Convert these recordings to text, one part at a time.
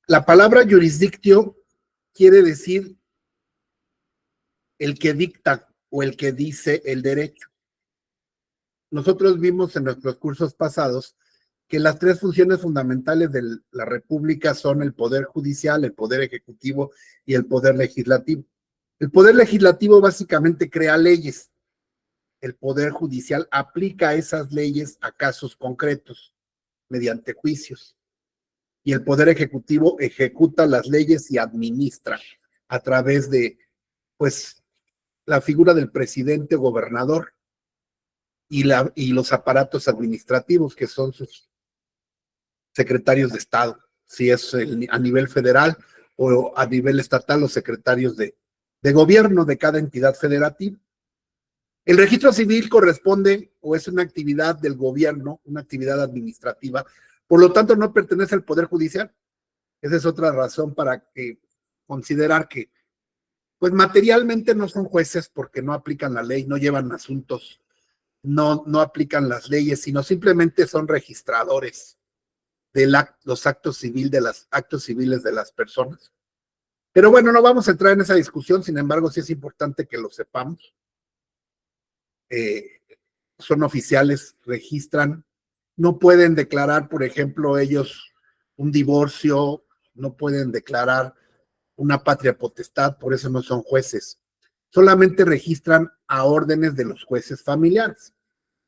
La palabra jurisdictio quiere decir el que dicta o el que dice el derecho. Nosotros vimos en nuestros cursos pasados que las tres funciones fundamentales de la República son el poder judicial, el poder ejecutivo y el poder legislativo. El poder legislativo básicamente crea leyes. El poder judicial aplica esas leyes a casos concretos mediante juicios. Y el poder ejecutivo ejecuta las leyes y administra a través de, pues, la figura del presidente o gobernador y los aparatos administrativos que son sus secretarios de Estado, si es a nivel federal o a nivel estatal, los secretarios de gobierno de cada entidad federativa. El registro civil corresponde o es una actividad del gobierno, una actividad administrativa, por lo tanto no pertenece al Poder Judicial. Esa es otra razón para considerar que, pues materialmente no son jueces porque no aplican la ley, no llevan asuntos, no aplican las leyes, sino simplemente son registradores de los actos civiles de las personas. Pero bueno, no vamos a entrar en esa discusión, sin embargo, sí es importante que lo sepamos. Son oficiales, registran, no pueden declarar, por ejemplo, ellos un divorcio, no pueden declarar una patria potestad, por eso no son jueces. Solamente registran a órdenes de los jueces familiares.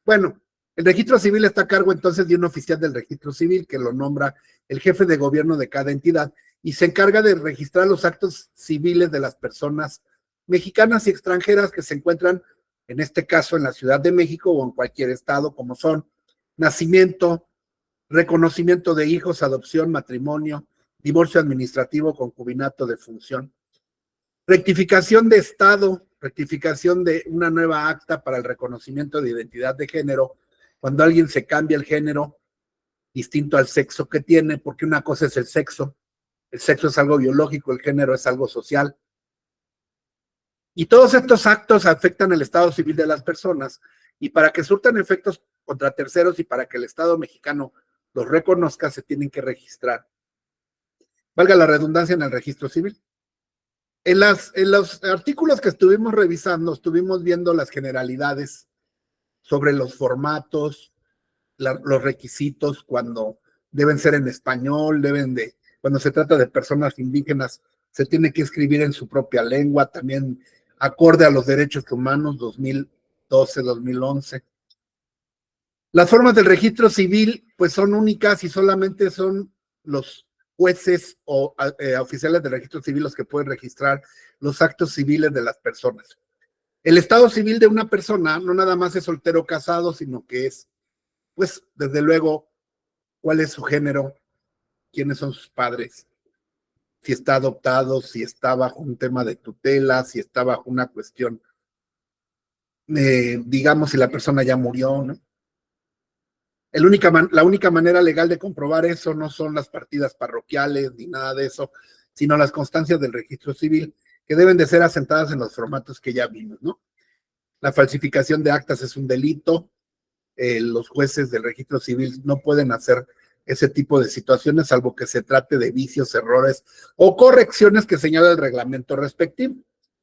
Bueno, el registro civil está a cargo entonces de un oficial del registro civil que lo nombra el jefe de gobierno de cada entidad y se encarga de registrar los actos civiles de las personas mexicanas y extranjeras que se encuentran, en este caso, en la Ciudad de México o en cualquier estado, como son nacimiento, reconocimiento de hijos, adopción, matrimonio, divorcio administrativo, concubinato, defunción. Rectificación de estado, rectificación de una nueva acta para el reconocimiento de identidad de género, cuando alguien se cambia el género distinto al sexo que tiene, porque una cosa es el sexo es algo biológico, el género es algo social. Y todos estos actos afectan el estado civil de las personas, y para que surtan efectos contra terceros y para que el Estado mexicano los reconozca, se tienen que registrar. Valga la redundancia, en el registro civil. En los artículos que estuvimos revisando, estuvimos viendo las generalidades sobre los formatos, los requisitos cuando deben ser en español, cuando se trata de personas indígenas, se tiene que escribir en su propia lengua, también acorde a los derechos humanos 2012-2011. Las formas del registro civil pues son únicas y solamente son los jueces o oficiales del registro civil los que pueden registrar los actos civiles de las personas. El estado civil de una persona no nada más es soltero o casado, sino que es, pues, desde luego, cuál es su género, quiénes son sus padres, si está adoptado, si está bajo un tema de tutela, si está bajo una cuestión, digamos, si la persona ya murió, ¿no? La única manera legal de comprobar eso no son las partidas parroquiales ni nada de eso, sino las constancias del registro civil, que deben de ser asentadas en los formatos que ya vimos, ¿no? La falsificación de actas es un delito, los jueces del registro civil no pueden hacer ese tipo de situaciones, salvo que se trate de vicios, errores o correcciones que señala el reglamento respectivo.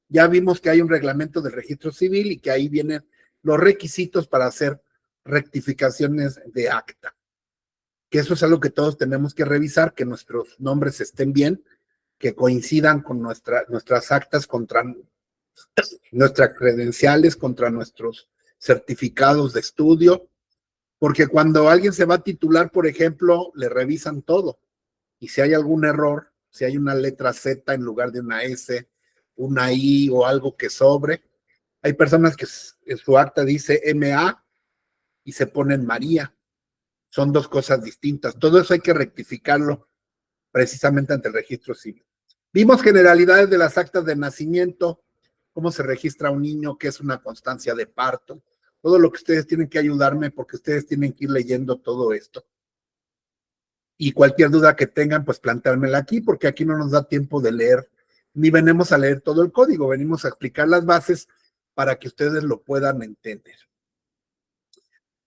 Ya vimos que hay un reglamento del registro civil y que ahí vienen los requisitos para hacer rectificaciones de acta. Que eso es algo que todos tenemos que revisar, que nuestros nombres estén bien, que coincidan con nuestras actas, contra nuestras credenciales, contra nuestros certificados de estudio, porque cuando alguien se va a titular, por ejemplo, le revisan todo. Y si hay algún error, si hay una letra Z en lugar de una S, una I o algo que sobre, hay personas que en su acta dice MA y se ponen María. Son dos cosas distintas. Todo eso hay que rectificarlo precisamente ante el registro civil. Vimos generalidades de las actas de nacimiento, cómo se registra un niño, qué es una constancia de parto, todo lo que ustedes tienen que ayudarme porque ustedes tienen que ir leyendo todo esto. Y cualquier duda que tengan, pues planteármela aquí, porque aquí no nos da tiempo de leer, ni venimos a leer todo el código, venimos a explicar las bases para que ustedes lo puedan entender.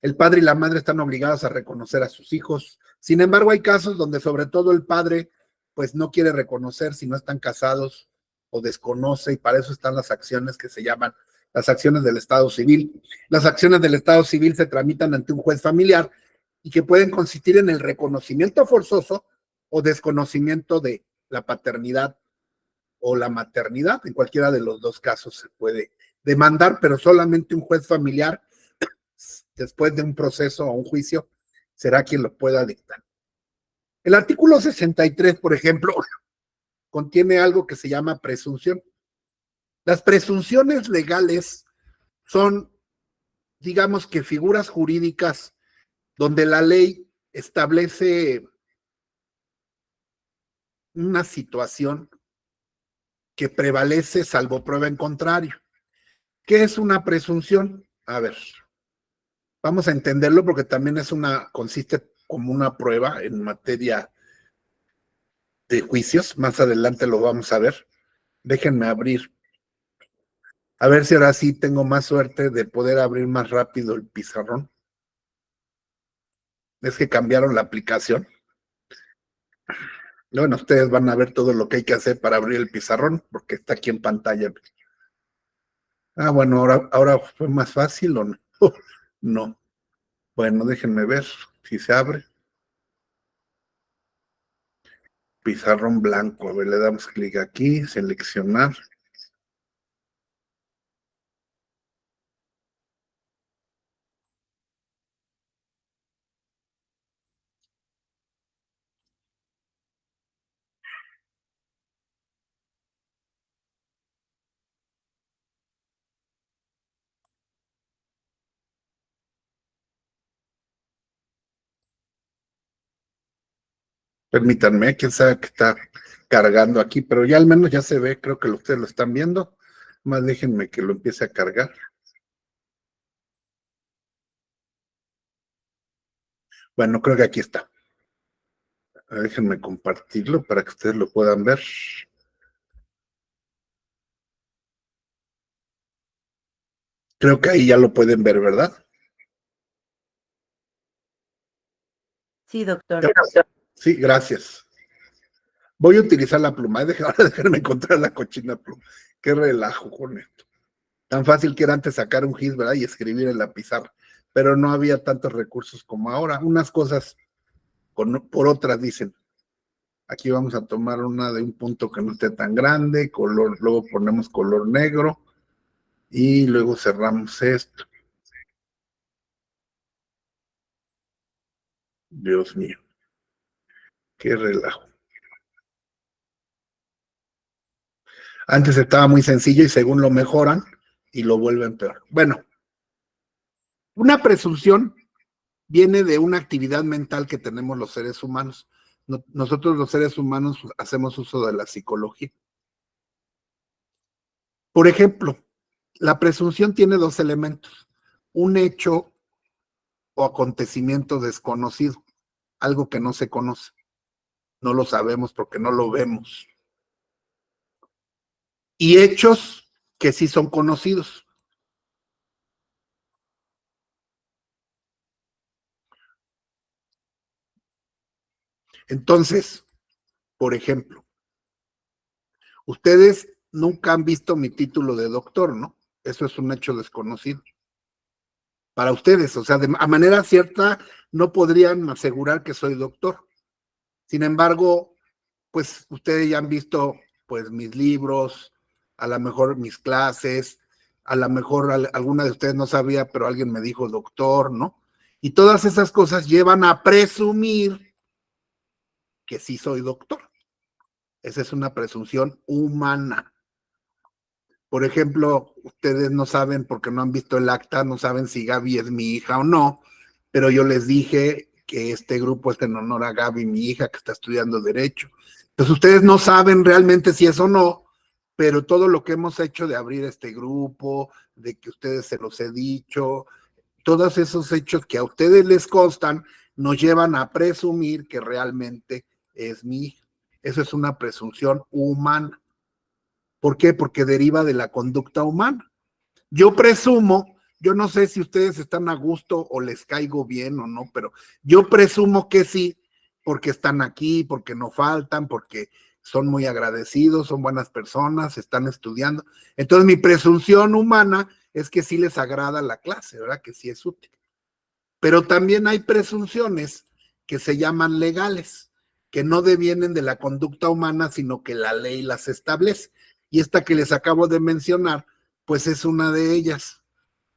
El padre y la madre están obligados a reconocer a sus hijos. Sin embargo, hay casos donde sobre todo el padre pues no quiere reconocer si no están casados o desconoce, y para eso están las acciones que se llaman las acciones del Estado civil. Las acciones del Estado civil se tramitan ante un juez familiar y que pueden consistir en el reconocimiento forzoso o desconocimiento de la paternidad o la maternidad. En cualquiera de los dos casos se puede demandar, pero solamente un juez familiar, después de un proceso o un juicio, será quien lo pueda dictar. El artículo 63, por ejemplo, contiene algo que se llama presunción. Las presunciones legales son, digamos que figuras jurídicas donde la ley establece una situación que prevalece salvo prueba en contrario. ¿Qué es una presunción? A ver, vamos a entenderlo porque también consiste como una prueba en materia de juicios. Más adelante lo vamos a ver. Déjenme abrir. A ver si ahora sí tengo más suerte de poder abrir más rápido el pizarrón. Es que cambiaron la aplicación. Bueno, ustedes van a ver todo lo que hay que hacer para abrir el pizarrón, porque está aquí en pantalla. Ah, bueno, ahora fue más fácil o no. No. Bueno, déjenme ver si se abre. Pizarrón blanco. A ver, le damos clic aquí, seleccionar. Permítanme, quién sabe que está cargando aquí, pero ya al menos ya se ve, creo que ustedes lo están viendo. Más déjenme que lo empiece a cargar. Bueno, creo que aquí está. Déjenme compartirlo para que ustedes lo puedan ver. Creo que ahí ya lo pueden ver, ¿verdad? Sí, doctor. Sí, gracias. Voy a utilizar la pluma. Déjenme encontrar la cochina pluma. Qué relajo con esto. Tan fácil que era antes sacar un gis, ¿verdad? Y escribir en la pizarra. Pero no había tantos recursos como ahora. Unas cosas por otras dicen. Aquí vamos a tomar una de un punto que no esté tan grande, color, luego ponemos color negro y luego cerramos esto. Dios mío, qué relajo. Antes estaba muy sencillo y según lo mejoran y lo vuelven peor. Bueno, una presunción viene de una actividad mental que tenemos los seres humanos. Nosotros los seres humanos hacemos uso de la psicología. Por ejemplo, la presunción tiene dos elementos: un hecho o acontecimiento desconocido, algo que no se conoce, no lo sabemos porque no lo vemos, y hechos que sí son conocidos. Entonces, por ejemplo, ustedes nunca han visto mi título de doctor, ¿no? Eso es un hecho desconocido para ustedes, o sea, a manera cierta no podrían asegurar que soy doctor. Sin embargo, pues ustedes ya han visto pues mis libros, a lo mejor mis clases, a lo mejor alguna de ustedes no sabía, pero alguien me dijo doctor, ¿no? Y todas esas cosas llevan a presumir que sí soy doctor. Esa es una presunción humana. Por ejemplo, ustedes no saben porque no han visto el acta, no saben si Gaby es mi hija o no, pero yo les dije que este grupo es en honor a Gaby, mi hija, que está estudiando Derecho. Entonces ustedes no saben realmente si es o no, pero todo lo que hemos hecho de abrir este grupo, de que ustedes se los he dicho, todos esos hechos que a ustedes les constan, nos llevan a presumir que realmente es mi hija. Eso es una presunción humana. ¿Por qué? Porque deriva de la conducta humana. Yo presumo, yo no sé si ustedes están a gusto o les caigo bien o no, pero yo presumo que sí, porque están aquí, porque no faltan, porque son muy agradecidos, son buenas personas, están estudiando. Entonces mi presunción humana es que sí les agrada la clase, ¿verdad? Que sí es útil. Pero también hay presunciones que se llaman legales, que no devienen de la conducta humana, sino que la ley las establece. Y esta que les acabo de mencionar, pues es una de ellas.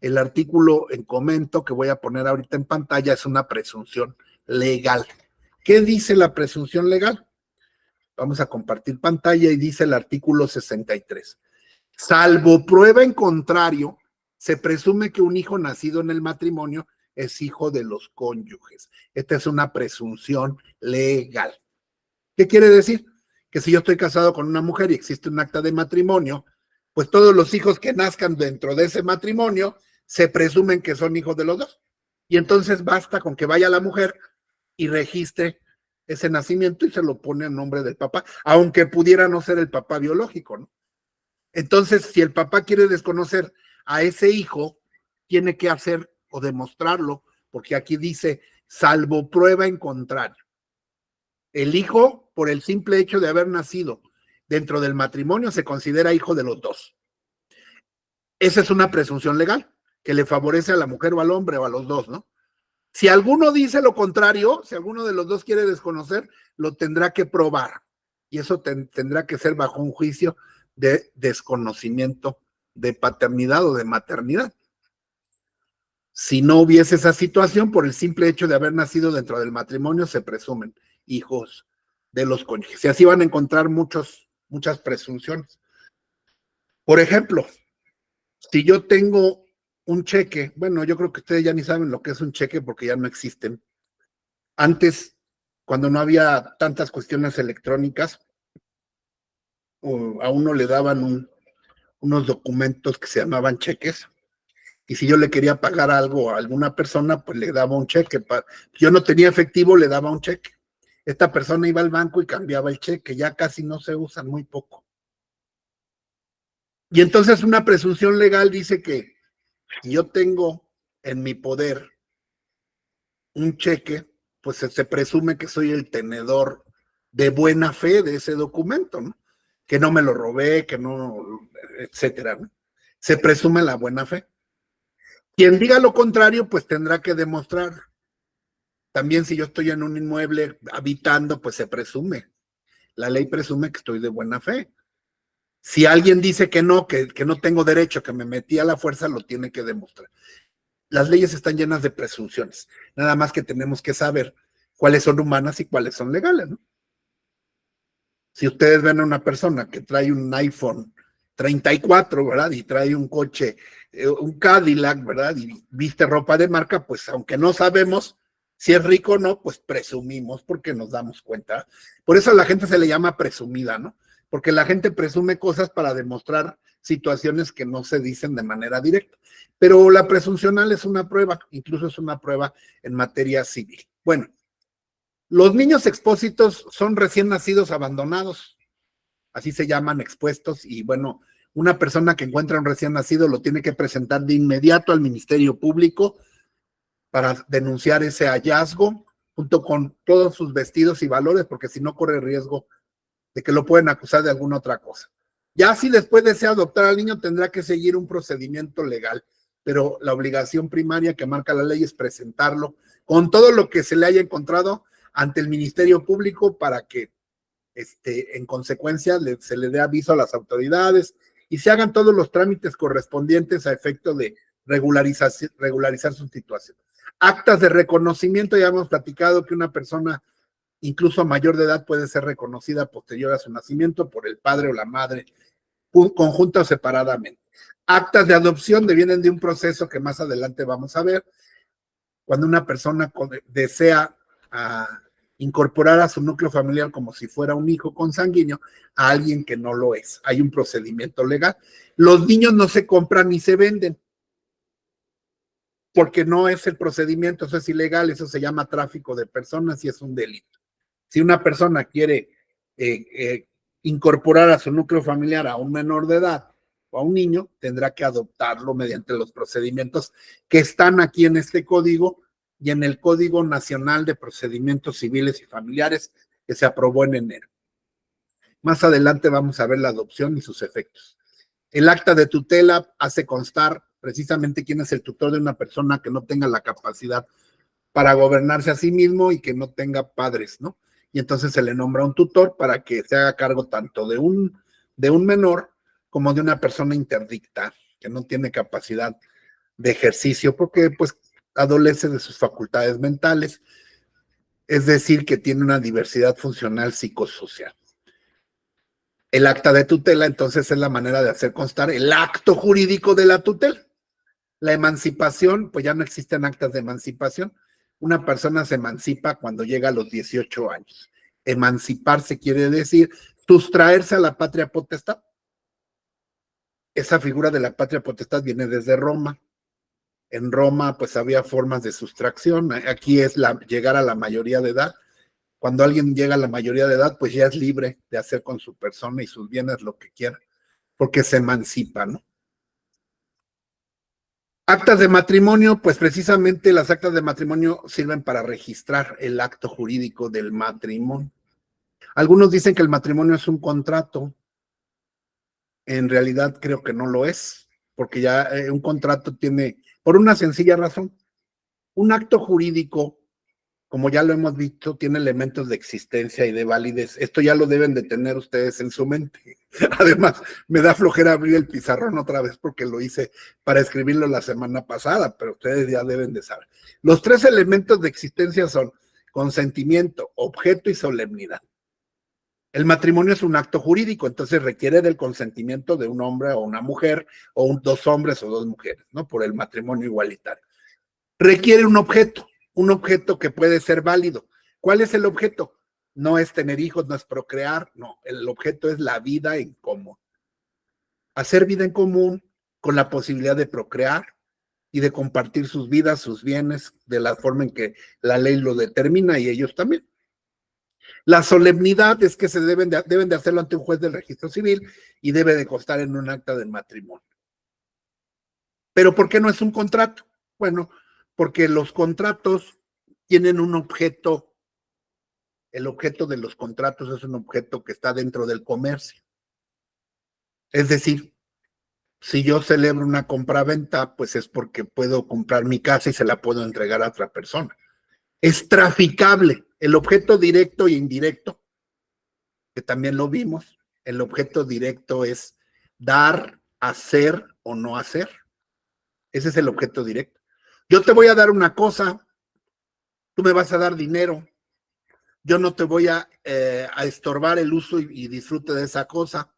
El artículo en comento que voy a poner ahorita en pantalla es una presunción legal. ¿Qué dice la presunción legal? Vamos a compartir pantalla y dice el artículo 63. Salvo prueba en contrario, se presume que un hijo nacido en el matrimonio es hijo de los cónyuges. Esta es una presunción legal. ¿Qué quiere decir? Que si yo estoy casado con una mujer y existe un acta de matrimonio, pues todos los hijos que nazcan dentro de ese matrimonio se presumen que son hijos de los dos. Y entonces basta con que vaya la mujer y registre ese nacimiento y se lo pone a nombre del papá, aunque pudiera no ser el papá biológico, ¿no? Entonces, si el papá quiere desconocer a ese hijo, tiene que hacer o demostrarlo, porque aquí dice, salvo prueba en contrario. El hijo, por el simple hecho de haber nacido dentro del matrimonio, se considera hijo de los dos. Esa es una presunción legal que le favorece a la mujer o al hombre o a los dos, ¿no? Si alguno dice lo contrario, si alguno de los dos quiere desconocer, lo tendrá que probar. Y eso tendrá que ser bajo un juicio de desconocimiento de paternidad o de maternidad. Si no hubiese esa situación, por el simple hecho de haber nacido dentro del matrimonio, se presumen hijos de los cónyuges. Y así van a encontrar muchas presunciones. Por ejemplo, si yo tengo un cheque, bueno, yo creo que ustedes ya ni saben lo que es un cheque porque ya no existen. Antes, cuando no había tantas cuestiones electrónicas, a uno le daban unos documentos que se llamaban cheques, y si yo le quería pagar algo a alguna persona, pues le daba un cheque. Yo no tenía efectivo, le daba un cheque. Esta persona iba al banco y cambiaba el cheque, ya casi no se usan, muy poco. Y entonces una presunción legal dice que si yo tengo en mi poder un cheque, pues se presume que soy el tenedor de buena fe de ese documento, ¿no? Que no me lo robé, que no, etcétera, ¿no? Se presume la buena fe. Quien diga lo contrario, pues tendrá que demostrar. También si yo estoy en un inmueble habitando, pues se presume. La ley presume que estoy de buena fe. Si alguien dice que no tengo derecho, que me metí a la fuerza, lo tiene que demostrar. Las leyes están llenas de presunciones, nada más que tenemos que saber cuáles son humanas y cuáles son legales, ¿no? Si ustedes ven a una persona que trae un iPhone 34, ¿verdad? Y trae un coche, un Cadillac, ¿verdad? Y viste ropa de marca, pues aunque no sabemos si es rico o no, pues presumimos porque nos damos cuenta. Por eso a la gente se le llama presumida, ¿no? Porque la gente presume cosas para demostrar situaciones que no se dicen de manera directa. Pero la presuncional es una prueba, incluso es una prueba en materia civil. Bueno, los niños expósitos son recién nacidos abandonados, así se llaman, expuestos, y bueno, una persona que encuentra un recién nacido lo tiene que presentar de inmediato al Ministerio Público para denunciar ese hallazgo, junto con todos sus vestidos y valores, porque si no corre riesgo de que lo pueden acusar de alguna otra cosa. Ya si después desea adoptar al niño, tendrá que seguir un procedimiento legal, pero la obligación primaria que marca la ley es presentarlo con todo lo que se le haya encontrado ante el Ministerio Público para que en consecuencia se le dé aviso a las autoridades y se hagan todos los trámites correspondientes a efecto de regularizar su situación. Actas de reconocimiento, ya hemos platicado que una persona incluso mayor de edad puede ser reconocida posterior a su nacimiento por el padre o la madre, conjunta o separadamente. Actas de adopción devienen de un proceso que más adelante vamos a ver, cuando una persona desea incorporar a su núcleo familiar como si fuera un hijo consanguíneo a alguien que no lo es. Hay un procedimiento legal. Los niños no se compran ni se venden, porque no es el procedimiento, eso es ilegal, eso se llama tráfico de personas y es un delito. Si una persona quiere incorporar a su núcleo familiar a un menor de edad o a un niño, tendrá que adoptarlo mediante los procedimientos que están aquí en este código y en el Código Nacional de Procedimientos Civiles y Familiares que se aprobó en enero. Más adelante vamos a ver la adopción y sus efectos. El acta de tutela hace constar precisamente quién es el tutor de una persona que no tenga la capacidad para gobernarse a sí mismo y que no tenga padres, ¿no? Y entonces se le nombra un tutor para que se haga cargo tanto de un menor como de una persona interdicta que no tiene capacidad de ejercicio porque pues adolece de sus facultades mentales, es decir, que tiene una diversidad funcional psicosocial. El acta de tutela entonces es la manera de hacer constar el acto jurídico de la tutela. La emancipación, pues ya no existen actas de emancipación. Una persona se emancipa cuando llega a los 18 años. Emanciparse quiere decir sustraerse a la patria potestad. Esa figura de la patria potestad viene desde Roma. En Roma, pues había formas de sustracción. Aquí es llegar a la mayoría de edad. Cuando alguien llega a la mayoría de edad, pues ya es libre de hacer con su persona y sus bienes lo que quiera, porque se emancipa, ¿no? Actas de matrimonio, pues precisamente las actas de matrimonio sirven para registrar el acto jurídico del matrimonio. Algunos dicen que el matrimonio es un contrato. En realidad creo que no lo es, porque ya un contrato tiene, por una sencilla razón, un acto jurídico, como ya lo hemos visto, tiene elementos de existencia y de validez. Esto ya lo deben de tener ustedes en su mente. Además, me da flojera abrir el pizarrón otra vez porque lo hice para escribirlo la semana pasada, pero ustedes ya deben de saber. Los 3 elementos de existencia son consentimiento, objeto y solemnidad. El matrimonio es un acto jurídico, entonces requiere del consentimiento de un hombre o una mujer, o 2 hombres o 2 mujeres, ¿no? Por el matrimonio igualitario. Requiere un objeto que puede ser válido. ¿Cuál es el objeto? No es tener hijos, no es procrear, no. El objeto es la vida en común. Hacer vida en común con la posibilidad de procrear y de compartir sus vidas, sus bienes, de la forma en que la ley lo determina y ellos también. La solemnidad es que deben de hacerlo ante un juez del registro civil y debe de constar en un acta de matrimonio. ¿Pero por qué no es un contrato? Bueno, porque los contratos tienen un objeto. El objeto de los contratos es un objeto que está dentro del comercio. Es decir, si yo celebro una compraventa, pues es porque puedo comprar mi casa y se la puedo entregar a otra persona. Es traficable. El objeto directo e indirecto, que también lo vimos, el objeto directo es dar, hacer o no hacer. Ese es el objeto directo. Yo te voy a dar una cosa, tú me vas a dar dinero, yo no te voy a estorbar el uso y disfrute de esa cosa.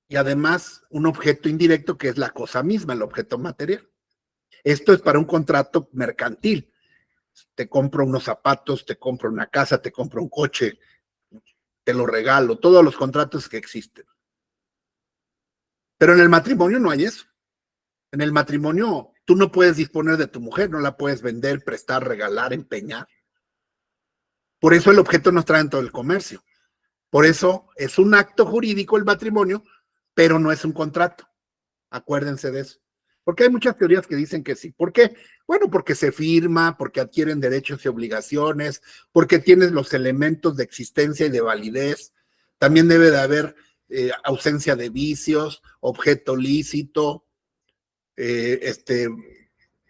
Y además un objeto indirecto que es la cosa misma, el objeto material. Esto es para un contrato mercantil. Te compro unos zapatos, te compro una casa, te compro un coche, te lo regalo, todos los contratos que existen. Pero en el matrimonio no hay eso. En el matrimonio tú no puedes disponer de tu mujer, no la puedes vender, prestar, regalar, empeñar. Por eso el objeto no está dentro del comercio. Por eso es un acto jurídico el matrimonio, pero no es un contrato. Acuérdense de eso. Porque hay muchas teorías que dicen que sí. ¿Por qué? Bueno, porque se firma, porque adquieren derechos y obligaciones, porque tienes los elementos de existencia y de validez. También debe de haber ausencia de vicios, objeto lícito,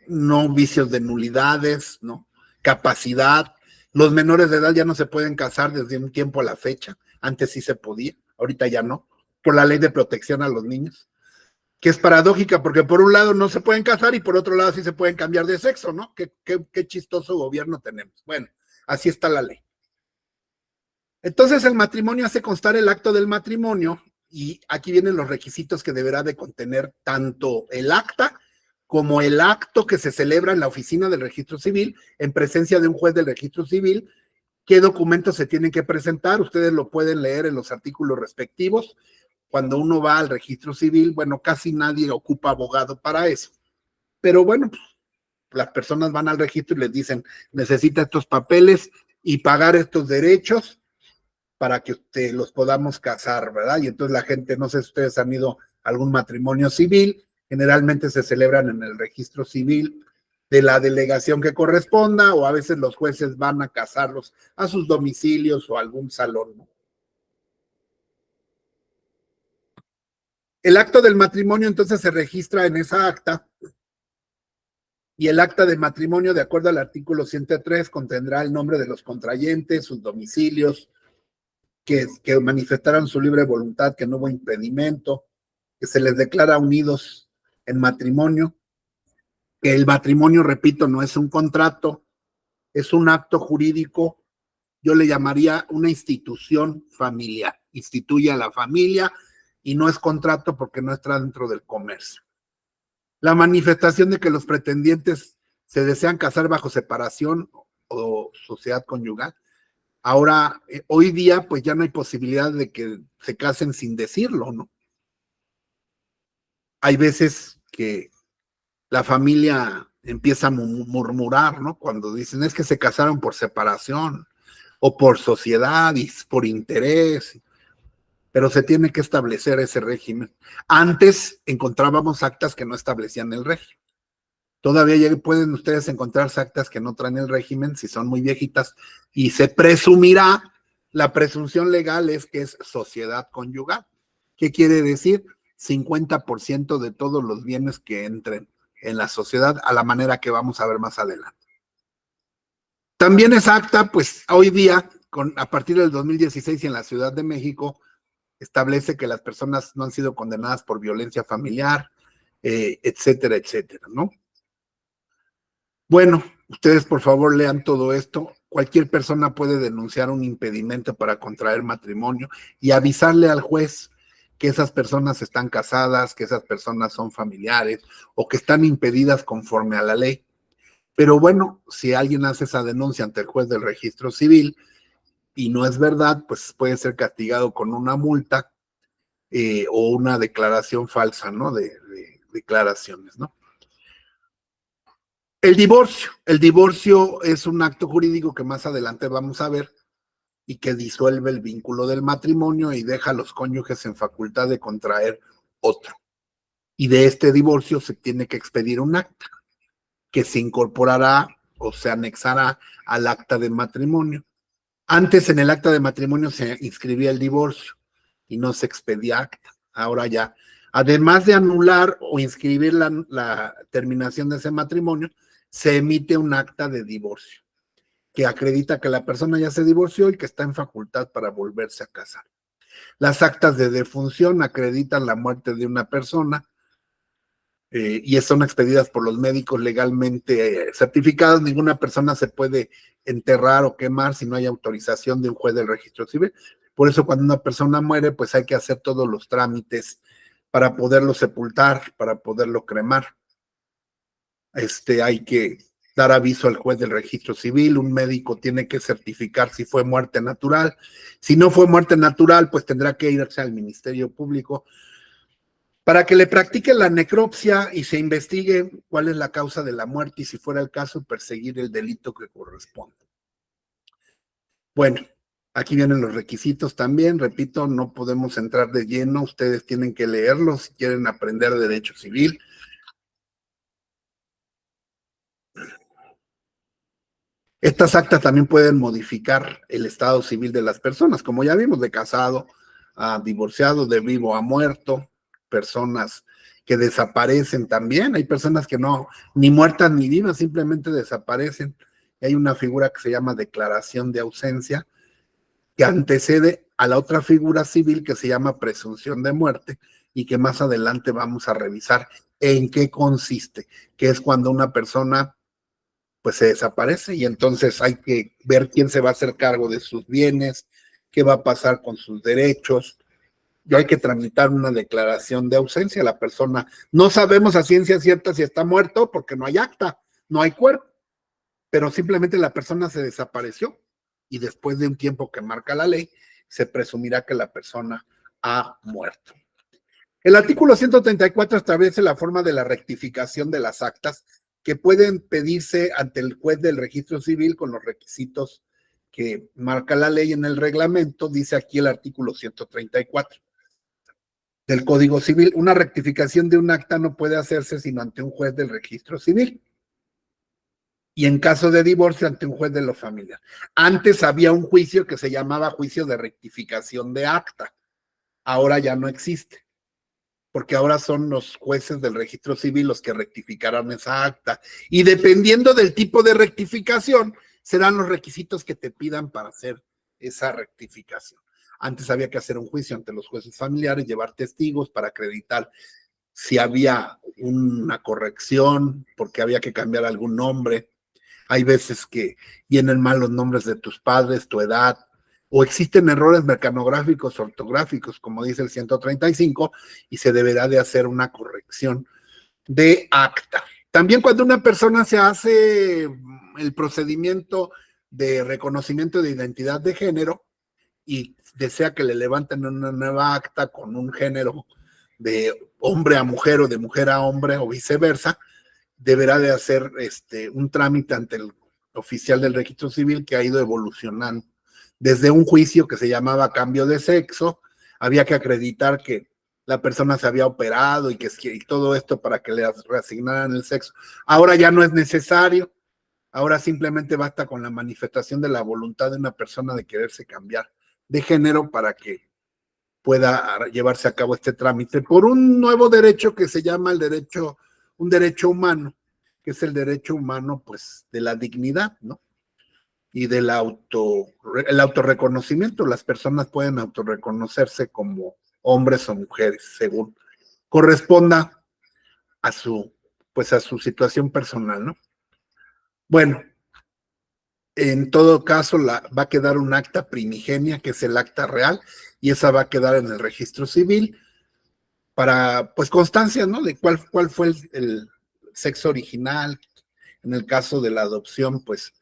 no vicios de nulidades, ¿no? Capacidad. Los menores de edad ya no se pueden casar desde un tiempo a la fecha. Antes sí se podía, ahorita ya no, por la ley de protección a los niños, que es paradójica porque por un lado no se pueden casar y por otro lado sí se pueden cambiar de sexo, ¿no? Qué chistoso gobierno tenemos. Bueno, así está la ley. Entonces el matrimonio hace constar el acto del matrimonio y aquí vienen los requisitos que deberá de contener tanto el acta como el acto que se celebra en la oficina del registro civil en presencia de un juez del registro civil. ¿Qué documentos se tienen que presentar? Ustedes lo pueden leer en los artículos respectivos. Cuando uno va al registro civil, bueno, casi nadie ocupa abogado para eso. Pero bueno, pues, las personas van al registro y les dicen, necesita estos papeles y pagar estos derechos para que los podamos casar, ¿verdad? Y entonces la gente, no sé si ustedes han ido a algún matrimonio civil, Generalmente se celebran en el registro civil de la delegación que corresponda, o a veces los jueces van a casarlos a sus domicilios o a algún salón, ¿no? El acto del matrimonio entonces se registra en esa acta, y el acta de matrimonio, de acuerdo al artículo 103, contendrá el nombre de los contrayentes, sus domicilios, que manifestaron su libre voluntad, que no hubo impedimento, que se les declara unidos en matrimonio, que el matrimonio, repito, no es un contrato, es un acto jurídico. Yo le llamaría una institución familiar. Instituye a la familia y no es contrato porque no está dentro del comercio. La manifestación de que los pretendientes se desean casar bajo separación o sociedad conyugal. Ahora, hoy día, pues ya no hay posibilidad de que se casen sin decirlo, ¿no? Hay veces que la familia empieza a murmurar, ¿no? Cuando dicen es que se casaron por separación o por sociedad y por interés, pero se tiene que establecer ese régimen. Antes encontrábamos actas que no establecían el régimen. Todavía pueden ustedes encontrar actas que no traen el régimen si son muy viejitas, y se presumirá, la presunción legal es que es sociedad conyugal. ¿Qué quiere decir? 50% de todos los bienes que entren en la sociedad, a la manera que vamos a ver más adelante. También esa acta, pues hoy día, a partir del 2016 y en la Ciudad de México, establece que las personas no han sido condenadas por violencia familiar, etcétera, etcétera, ¿no? Bueno, ustedes por favor lean todo esto. Cualquier persona puede denunciar un impedimento para contraer matrimonio y avisarle al juez que esas personas están casadas, que esas personas son familiares o que están impedidas conforme a la ley. Pero bueno, si alguien hace esa denuncia ante el juez del registro civil y no es verdad, pues puede ser castigado con una multa o una declaración falsa, ¿no? De declaraciones, ¿no? El divorcio es un acto jurídico que más adelante vamos a ver y que disuelve el vínculo del matrimonio y deja a los cónyuges en facultad de contraer otro. Y de este divorcio se tiene que expedir un acta que se incorporará o se anexará al acta de matrimonio. Antes en el acta de matrimonio se inscribía el divorcio y no se expedía acta. Ahora ya, además de anular o inscribir la terminación de ese matrimonio, se emite un acta de divorcio que acredita que la persona ya se divorció y que está en facultad para volverse a casar. Las actas de defunción acreditan la muerte de una persona y son expedidas por los médicos legalmente certificados. Ninguna persona se puede enterrar o quemar si no hay autorización de un juez del registro civil. Por eso cuando una persona muere, pues hay que hacer todos los trámites para poderlo sepultar, para poderlo cremar. Hay que dar aviso al juez del registro civil, un médico tiene que certificar si fue muerte natural. Si no fue muerte natural, pues tendrá que irse al Ministerio Público para que le practiquen la necropsia y se investigue cuál es la causa de la muerte y, si fuera el caso, perseguir el delito que corresponde. Bueno, aquí vienen los requisitos también. Repito, no podemos entrar de lleno. Ustedes tienen que leerlos si quieren aprender derecho civil. Estas actas también pueden modificar el estado civil de las personas, como ya vimos, de casado a divorciado, de vivo a muerto, personas que desaparecen también. Hay personas que no, ni muertas ni vivas, simplemente desaparecen. Y hay una figura que se llama declaración de ausencia, que antecede a la otra figura civil que se llama presunción de muerte y que más adelante vamos a revisar en qué consiste, que es cuando una persona pues se desaparece y entonces hay que ver quién se va a hacer cargo de sus bienes, qué va a pasar con sus derechos. Y hay que tramitar una declaración de ausencia. La persona, no sabemos a ciencia cierta si está muerto porque no hay acta, no hay cuerpo, pero simplemente la persona se desapareció y después de un tiempo que marca la ley, se presumirá que la persona ha muerto. El artículo 134 establece la forma de la rectificación de las actas que pueden pedirse ante el juez del registro civil con los requisitos que marca la ley en el reglamento. Dice aquí el artículo 134. del Código Civil. Una rectificación de un acta no puede hacerse sino ante un juez del registro civil. Y en caso de divorcio, ante un juez de lo familiar. Antes había un juicio que se llamaba juicio de rectificación de acta. Ahora ya no existe, porque ahora son los jueces del registro civil los que rectificarán esa acta. Y dependiendo del tipo de rectificación, serán los requisitos que te pidan para hacer esa rectificación. Antes había que hacer un juicio ante los jueces familiares, llevar testigos para acreditar si había una corrección, porque había que cambiar algún nombre. Hay veces que vienen mal los nombres de tus padres, tu edad, o existen errores mecanográficos, ortográficos, como dice el 135, y se deberá de hacer una corrección de acta. También cuando una persona se hace el procedimiento de reconocimiento de identidad de género y desea que le levanten una nueva acta con un género de hombre a mujer o de mujer a hombre o viceversa, deberá de hacer un trámite ante el oficial del registro civil que ha ido evolucionando. Desde un juicio que se llamaba cambio de sexo, había que acreditar que la persona se había operado y todo esto para que le reasignaran el sexo. Ahora ya no es necesario, ahora simplemente basta con la manifestación de la voluntad de una persona de quererse cambiar de género para que pueda llevarse a cabo este trámite por un nuevo derecho que se llama un derecho humano, que es el derecho humano, pues, de la dignidad, ¿no? Y del el autorreconocimiento. Las personas pueden autorreconocerse como hombres o mujeres, según corresponda a su situación personal, ¿no? Bueno, en todo caso, va a quedar un acta primigenia, que es el acta real, y esa va a quedar en el registro civil para, pues, constancia, ¿no? De cuál fue el sexo original. En el caso de la adopción, pues,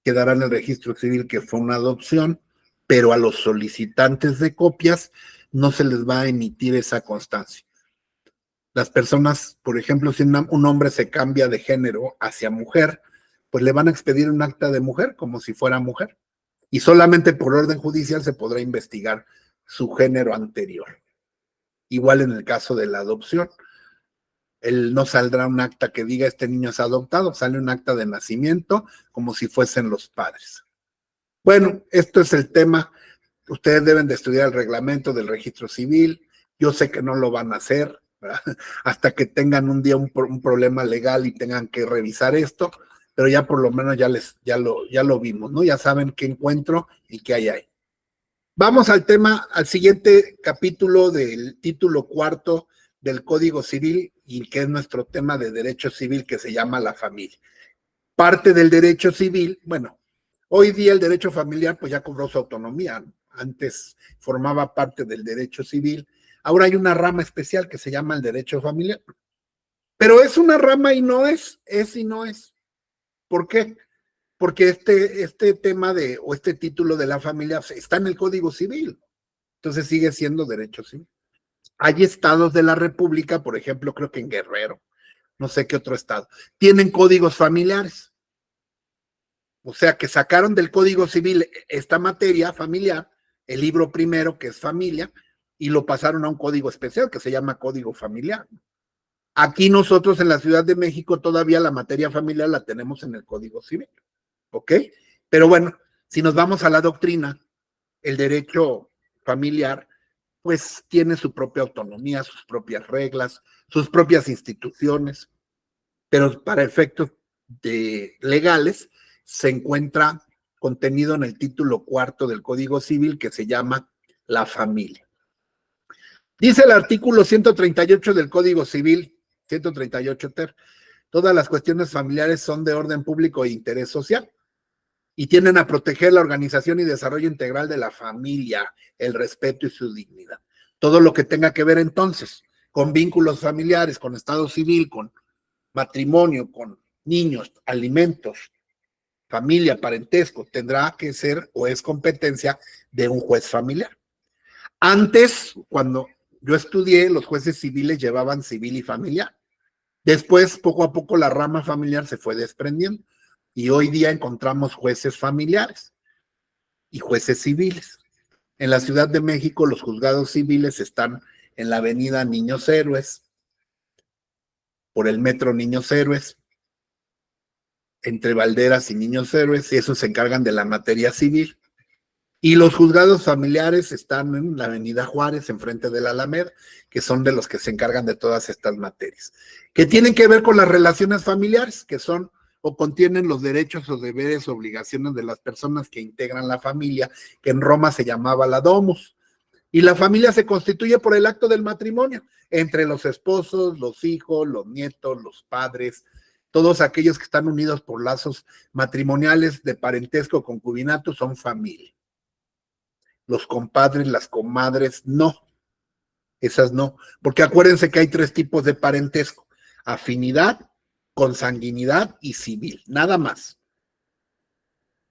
quedará en el registro civil que fue una adopción, pero a los solicitantes de copias no se les va a emitir esa constancia. Las personas, por ejemplo, si un hombre se cambia de género hacia mujer, pues le van a expedir un acta de mujer como si fuera mujer. Y solamente por orden judicial se podrá investigar su género anterior. Igual en el caso de la adopción, no saldrá un acta que diga este niño es adoptado, sale un acta de nacimiento como si fuesen los padres. Bueno, esto es el tema. Ustedes deben de estudiar el reglamento del registro civil. Yo sé que no lo van a hacer, ¿verdad? Hasta que tengan un día un problema legal y tengan que revisar esto, pero ya por lo menos ya lo vimos, ¿no? Ya saben qué encuentro y qué hay ahí. Vamos al siguiente capítulo del título cuarto del Código Civil, y que es nuestro tema de derecho civil, que se llama la familia. Parte del derecho civil, bueno, hoy día el derecho familiar pues ya cobró su autonomía, ¿no? Antes formaba parte del derecho civil, ahora hay una rama especial que se llama el derecho familiar, pero es una rama y no es y no es. ¿Por qué? Porque este tema o este título de la familia está en el Código Civil, entonces sigue siendo derecho civil. Hay estados de la República, por ejemplo, creo que en Guerrero, no sé qué otro estado, tienen códigos familiares. O sea, que sacaron del Código Civil esta materia familiar, el libro primero, que es familia, y lo pasaron a un código especial que se llama Código Familiar. Aquí nosotros en la Ciudad de México todavía la materia familiar la tenemos en el Código Civil, ¿ok? Pero bueno, si nos vamos a la doctrina, el derecho familiar pues tiene su propia autonomía, sus propias reglas, sus propias instituciones, pero para efectos legales se encuentra contenido en el título cuarto del Código Civil, que se llama la familia. Dice el artículo 138 del Código Civil, 138 ter, todas las cuestiones familiares son de orden público e interés social y tienden a proteger la organización y desarrollo integral de la familia, el respeto y su dignidad. Todo lo que tenga que ver entonces con vínculos familiares, con estado civil, con matrimonio, con niños, alimentos, familia, parentesco, tendrá que ser o es competencia de un juez familiar. Antes, cuando yo estudié, los jueces civiles llevaban civil y familiar. Después, poco a poco, la rama familiar se fue desprendiendo y hoy día encontramos jueces familiares y jueces civiles. En la Ciudad de México, los juzgados civiles están en la avenida Niños Héroes, por el metro Niños Héroes, entre Valderas y Niños Héroes, y esos se encargan de la materia civil. Y los juzgados familiares están en la avenida Juárez, enfrente de la Alameda, que son de los que se encargan de todas estas materias, que tienen que ver con las relaciones familiares, que son o contienen los derechos o deberes o obligaciones de las personas que integran la familia, que en Roma se llamaba la domus. Y la familia se constituye por el acto del matrimonio, entre los esposos, los hijos, los nietos, los padres, todos aquellos que están unidos por lazos matrimoniales de parentesco o concubinato son familia. Los compadres, las comadres, no. Esas no. Porque acuérdense que hay 3 tipos de parentesco: afinidad, consanguinidad y civil. Nada más.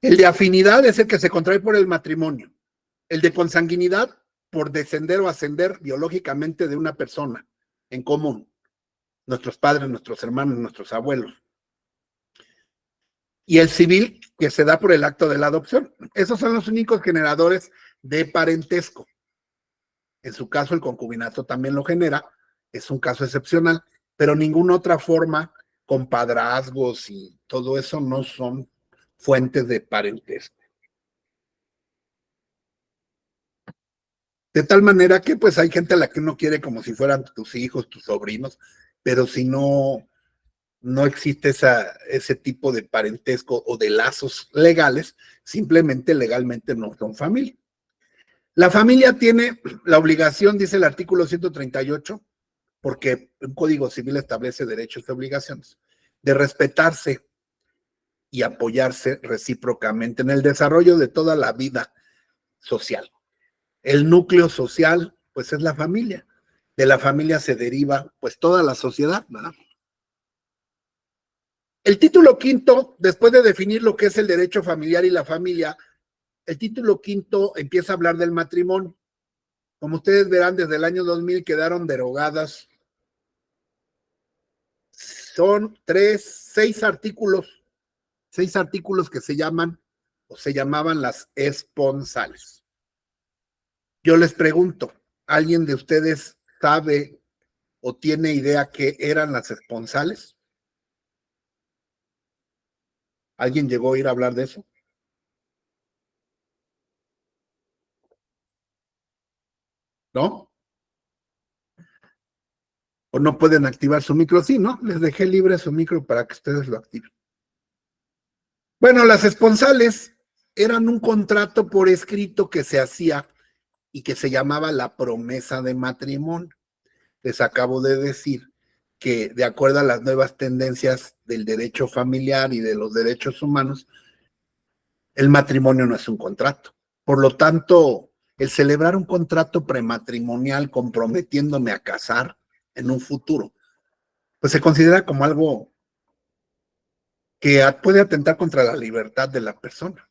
El de afinidad es el que se contrae por el matrimonio. El de consanguinidad, por descender o ascender biológicamente de una persona en común. Nuestros padres, nuestros hermanos, nuestros abuelos. Y el civil, que se da por el acto de la adopción. Esos son los únicos generadores de parentesco. En su caso, el concubinato también lo genera, es un caso excepcional, pero ninguna otra forma, compadrazgos y todo eso, no son fuentes de parentesco. De tal manera que pues hay gente a la que uno quiere como si fueran tus hijos, tus sobrinos, pero si no existe ese tipo de parentesco o de lazos legales, simplemente legalmente no son familia. La familia tiene la obligación, dice el artículo 138, porque un código civil establece derechos y obligaciones, de respetarse y apoyarse recíprocamente en el desarrollo de toda la vida social. El núcleo social, pues es la familia. De la familia se deriva, pues, toda la sociedad, ¿verdad? El título quinto, después de definir lo que es el derecho familiar y la familia, el título quinto empieza a hablar del matrimonio. Como ustedes verán, desde el año 2000 quedaron derogadas. Son 6 artículos que se llaman o se llamaban las esponsales. Yo les pregunto, ¿alguien de ustedes sabe o tiene idea qué eran las esponsales? ¿Alguien llegó a ir a hablar de eso? ¿No? ¿O no pueden activar su micro? Sí, ¿no? Les dejé libre su micro para que ustedes lo activen. Bueno, las esponsales eran un contrato por escrito que se hacía y que se llamaba la promesa de matrimonio. Les acabo de decir que, de acuerdo a las nuevas tendencias del derecho familiar y de los derechos humanos, el matrimonio no es un contrato. Por lo tanto, el celebrar un contrato prematrimonial comprometiéndome a casar en un futuro, pues se considera como algo que puede atentar contra la libertad de la persona.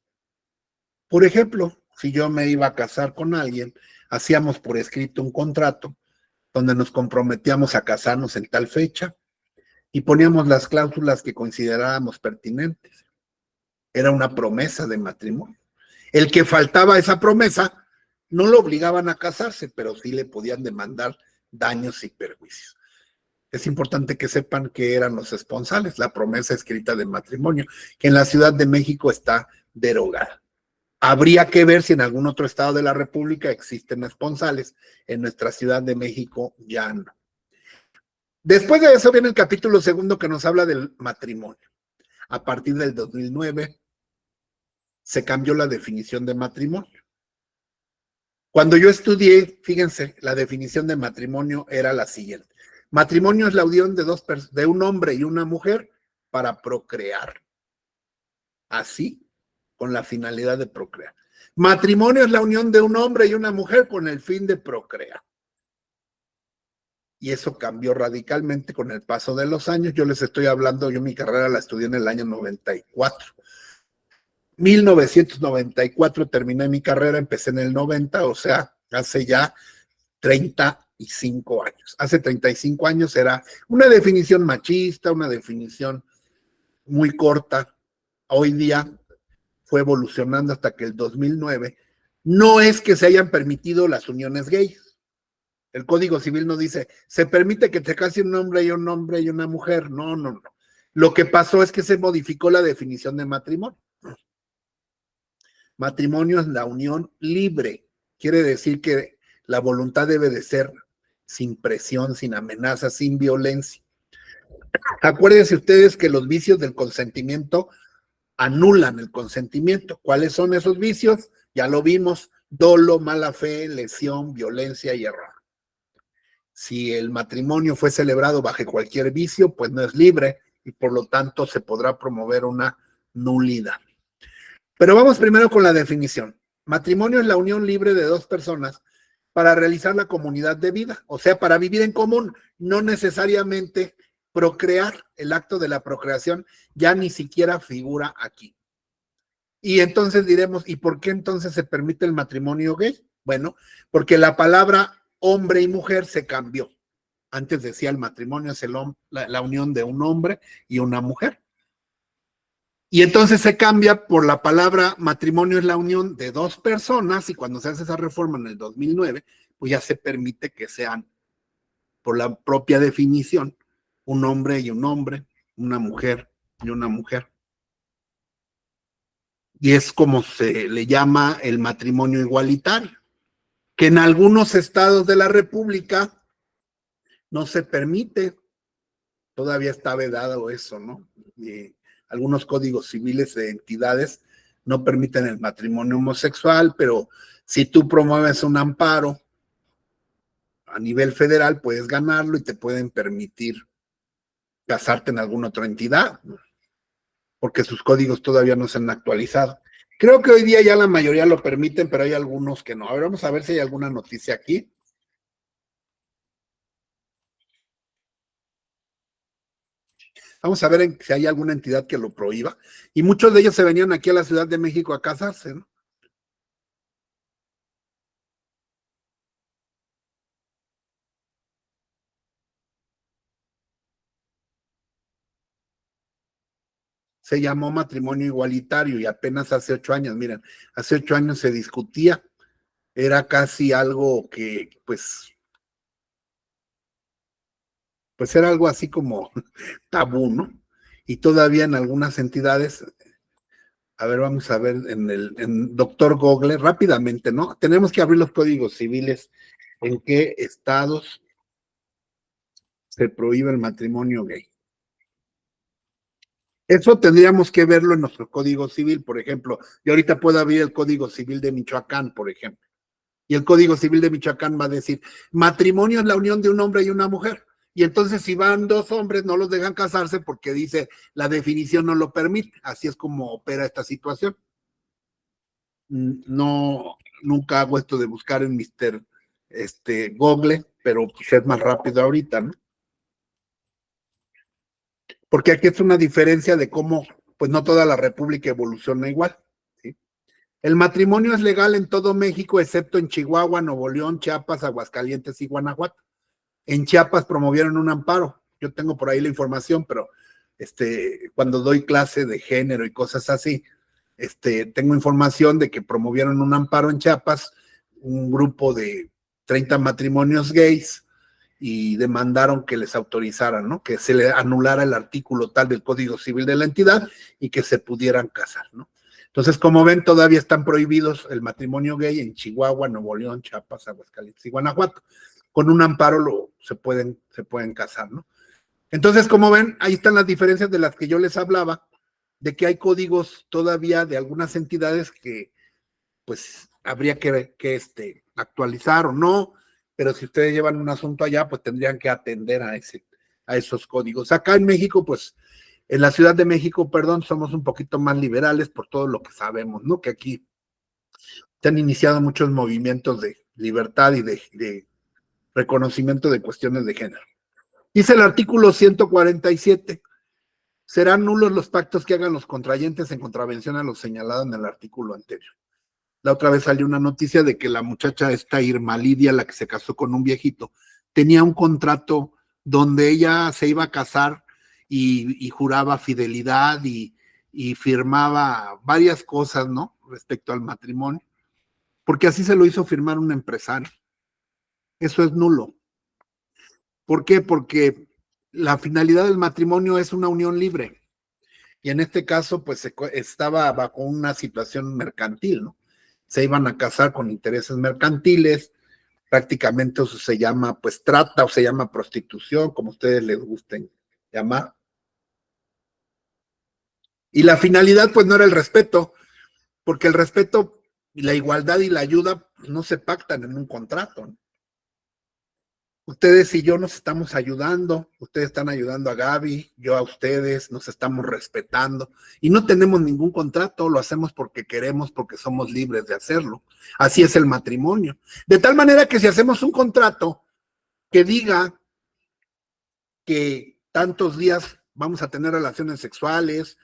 Por ejemplo, si yo me iba a casar con alguien, hacíamos por escrito un contrato donde nos comprometíamos a casarnos en tal fecha y poníamos las cláusulas que considerábamos pertinentes. Era una promesa de matrimonio. El que faltaba a esa promesa no lo obligaban a casarse, pero sí le podían demandar daños y perjuicios. Es importante que sepan qué eran los esponsales, la promesa escrita de matrimonio, que en la Ciudad de México está derogada. Habría que ver si en algún otro estado de la República existen esponsales. En nuestra Ciudad de México ya no. Después de eso viene el capítulo 2 que nos habla del matrimonio. A partir del 2009 se cambió la definición de matrimonio. Cuando yo estudié, fíjense, la definición de matrimonio era la siguiente. Matrimonio es la unión de un hombre y una mujer para procrear. Así, con la finalidad de procrear. Matrimonio es la unión de un hombre y una mujer con el fin de procrear. Y eso cambió radicalmente con el paso de los años. Yo les estoy hablando, yo mi carrera la estudié en el año 94. 1994 terminé mi carrera, empecé en el 90, o sea, hace ya 35 años. Hace 35 años era una definición machista, una definición muy corta. Hoy día fue evolucionando hasta que el 2009, no es que se hayan permitido las uniones gays, El Código Civil no dice, se permite que te case un hombre y una mujer. No, no, no. Lo que pasó es que se modificó la definición de matrimonio. Matrimonio es la unión libre. Quiere decir que la voluntad debe de ser sin presión, sin amenaza, sin violencia. Acuérdense ustedes que los vicios del consentimiento anulan el consentimiento. ¿Cuáles son esos vicios? Ya lo vimos: dolo, mala fe, lesión, violencia y error. Si el matrimonio fue celebrado bajo cualquier vicio, pues no es libre y por lo tanto se podrá promover una nulidad. Pero vamos primero con la definición. Matrimonio es la unión libre de dos personas para realizar la comunidad de vida, o sea, para vivir en común, no necesariamente procrear. El acto de la procreación ya ni siquiera figura aquí. Y entonces diremos, ¿y por qué entonces se permite el matrimonio gay? Bueno, porque la palabra hombre y mujer se cambió. Antes decía el matrimonio es la unión de un hombre y una mujer. Y entonces se cambia por la palabra matrimonio es la unión de dos personas, y cuando se hace esa reforma en el 2009, pues ya se permite que sean, por la propia definición, un hombre y un hombre, una mujer y una mujer. Y es como se le llama el matrimonio igualitario, que en algunos estados de la República no se permite, todavía está vedado eso, ¿no? Y algunos códigos civiles de entidades no permiten el matrimonio homosexual, pero si tú promueves un amparo a nivel federal, puedes ganarlo y te pueden permitir casarte en alguna otra entidad, ¿no? Porque sus códigos todavía no se han actualizado. Creo que hoy día ya la mayoría lo permiten, pero hay algunos que no. A ver, vamos a ver si hay alguna noticia aquí. Vamos a ver si hay alguna entidad que lo prohíba. Y muchos de ellos se venían aquí a la Ciudad de México a casarse, ¿no? Se llamó matrimonio igualitario y apenas hace 8 años, miren, hace 8 años se discutía, era casi algo que, pues era algo así como tabú, ¿no? Y todavía en algunas entidades, a ver, vamos a ver en Doctor Google, rápidamente, ¿no? Tenemos que abrir los códigos civiles en qué estados se prohíbe el matrimonio gay. Eso tendríamos que verlo en nuestro Código Civil, por ejemplo. Yo ahorita puedo abrir el Código Civil de Michoacán, por ejemplo. Y el Código Civil de Michoacán va a decir, matrimonio es la unión de un hombre y una mujer. Y entonces si van dos hombres, no los dejan casarse porque dice, la definición no lo permite. Así es como opera esta situación. No, nunca hago esto de buscar en Mr. Google, pero pues es más rápido ahorita, ¿no? Porque aquí es una diferencia de cómo, pues no toda la República evoluciona igual, ¿sí? El matrimonio es legal en todo México, excepto en Chihuahua, Nuevo León, Chiapas, Aguascalientes y Guanajuato. En Chiapas promovieron un amparo. Yo tengo por ahí la información, pero cuando doy clase de género y cosas así, tengo información de que promovieron un amparo en Chiapas, un grupo de 30 matrimonios gays, y demandaron que les autorizaran, ¿no? Que se le anulara el artículo tal del Código Civil de la entidad y que se pudieran casar, ¿no? Entonces, como ven, todavía están prohibidos el matrimonio gay en Chihuahua, Nuevo León, Chiapas, Aguascalientes y Guanajuato. Con un amparo se pueden casar, ¿no? Entonces, como ven, ahí están las diferencias de las que yo les hablaba, de que hay códigos todavía de algunas entidades que, pues, habría que actualizar o no, pero si ustedes llevan un asunto allá, pues tendrían que atender a esos códigos. Acá en México, pues, en la Ciudad de México, perdón, somos un poquito más liberales por todo lo que sabemos, ¿no? Que aquí se han iniciado muchos movimientos de libertad y de reconocimiento de cuestiones de género. Dice el artículo 147, serán nulos los pactos que hagan los contrayentes en contravención a lo señalado en el artículo anterior. La otra vez salió una noticia de que la muchacha esta Irma Lidia, la que se casó con un viejito, tenía un contrato donde ella se iba a casar y juraba fidelidad y firmaba varias cosas, ¿no? Respecto al matrimonio, porque así se lo hizo firmar un empresario. Eso es nulo. ¿Por qué? Porque la finalidad del matrimonio es una unión libre. Y en este caso, pues estaba bajo una situación mercantil, ¿no? Se iban a casar con intereses mercantiles, prácticamente eso se llama, pues, trata o se llama prostitución, como ustedes les gusten llamar. Y la finalidad, pues, no era el respeto, porque el respeto, la igualdad y la ayuda pues, no se pactan en un contrato, ¿no? Ustedes y yo nos estamos ayudando, ustedes están ayudando a Gaby, yo a ustedes, nos estamos respetando y no tenemos ningún contrato, lo hacemos porque queremos, porque somos libres de hacerlo. Así es el matrimonio. De tal manera que si hacemos un contrato que diga que tantos días vamos a tener relaciones sexuales,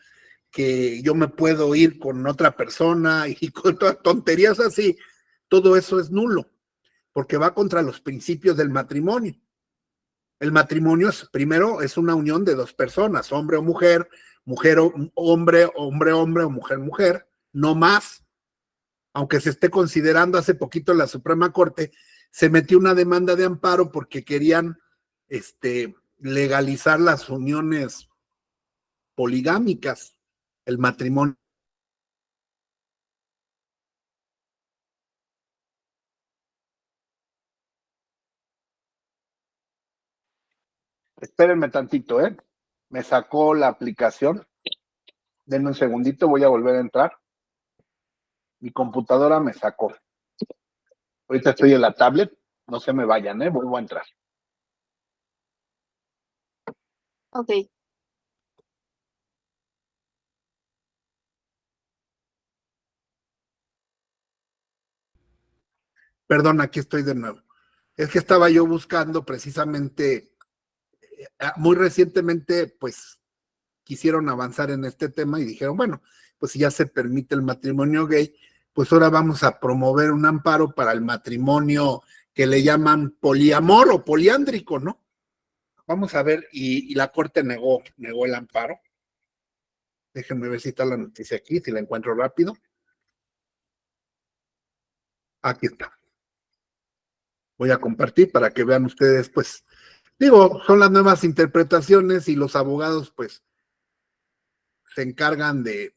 que yo me puedo ir con otra persona y con todas tonterías así, todo eso es nulo, porque va contra los principios del matrimonio. El matrimonio es, primero, es una unión de dos personas, hombre o mujer, mujer o hombre, hombre, hombre o mujer, mujer, no más. Aunque se esté considerando hace poquito en la Suprema Corte, se metió una demanda de amparo porque querían legalizar las uniones poligámicas, el matrimonio. Espérenme tantito, ¿eh? Me sacó la aplicación. Denme un segundito, voy a volver a entrar. Mi computadora me sacó. Ahorita estoy en la tablet. No se me vayan, ¿eh? Vuelvo a entrar. Ok. Perdón, aquí estoy de nuevo. Es que estaba yo buscando precisamente, muy recientemente, pues quisieron avanzar en este tema y dijeron, bueno, pues si ya se permite el matrimonio gay, pues ahora vamos a promover un amparo para el matrimonio que le llaman poliamor o poliándrico, ¿no? Vamos a ver, y la Corte negó el amparo. Déjenme ver si está la noticia aquí, si la encuentro rápido. Aquí está. Voy a compartir para que vean ustedes, pues, digo, son las nuevas interpretaciones y los abogados, pues, se encargan de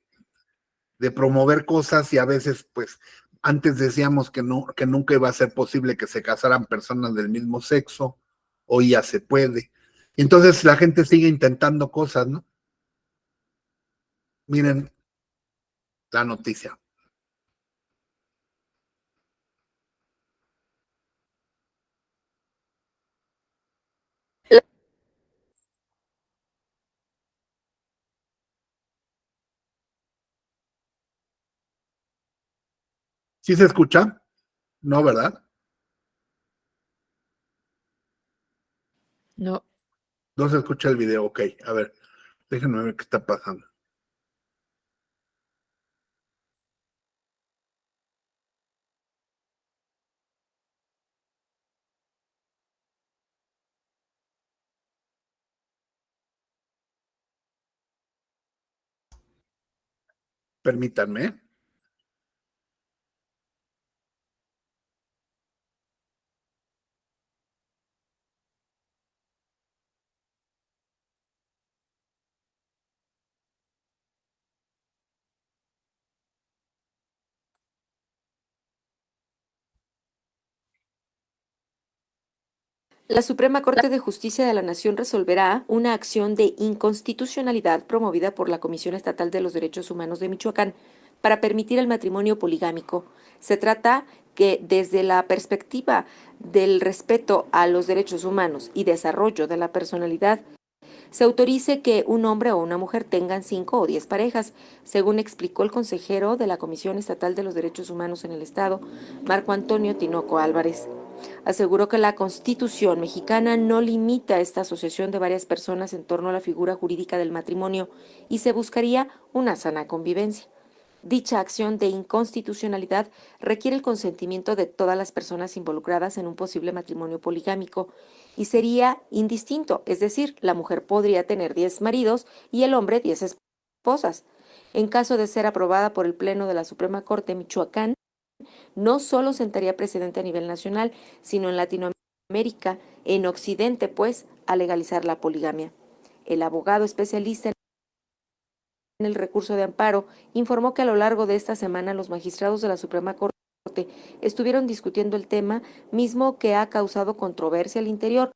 promover cosas y a veces, pues, antes decíamos que no, que nunca iba a ser posible que se casaran personas del mismo sexo, hoy ya se puede. Y entonces la gente sigue intentando cosas, ¿no? Miren la noticia. ¿Sí se escucha? No, ¿verdad? No. No se escucha el video, ok. A ver, déjenme ver qué está pasando. Permítanme. La Suprema Corte de Justicia de la Nación resolverá una acción de inconstitucionalidad promovida por la Comisión Estatal de los Derechos Humanos de Michoacán para permitir el matrimonio poligámico. Se trata que desde la perspectiva del respeto a los derechos humanos y desarrollo de la personalidad, se autorice que un hombre o una mujer tengan 5 o 10 parejas, según explicó el consejero de la Comisión Estatal de los Derechos Humanos en el Estado, Marco Antonio Tinoco Álvarez. Aseguró que la Constitución mexicana no limita esta asociación de varias personas en torno a la figura jurídica del matrimonio y se buscaría una sana convivencia. Dicha acción de inconstitucionalidad requiere el consentimiento de todas las personas involucradas en un posible matrimonio poligámico y sería indistinto, es decir, la mujer podría tener 10 maridos y el hombre 10 esposas. En caso de ser aprobada por el Pleno de la Suprema Corte, Michoacán no solo sentaría precedente a nivel nacional, sino en Latinoamérica América, en Occidente, pues, a legalizar la poligamia. El abogado especialista en el recurso de amparo informó que a lo largo de esta semana los magistrados de la Suprema Corte estuvieron discutiendo el tema, mismo que ha causado controversia al interior,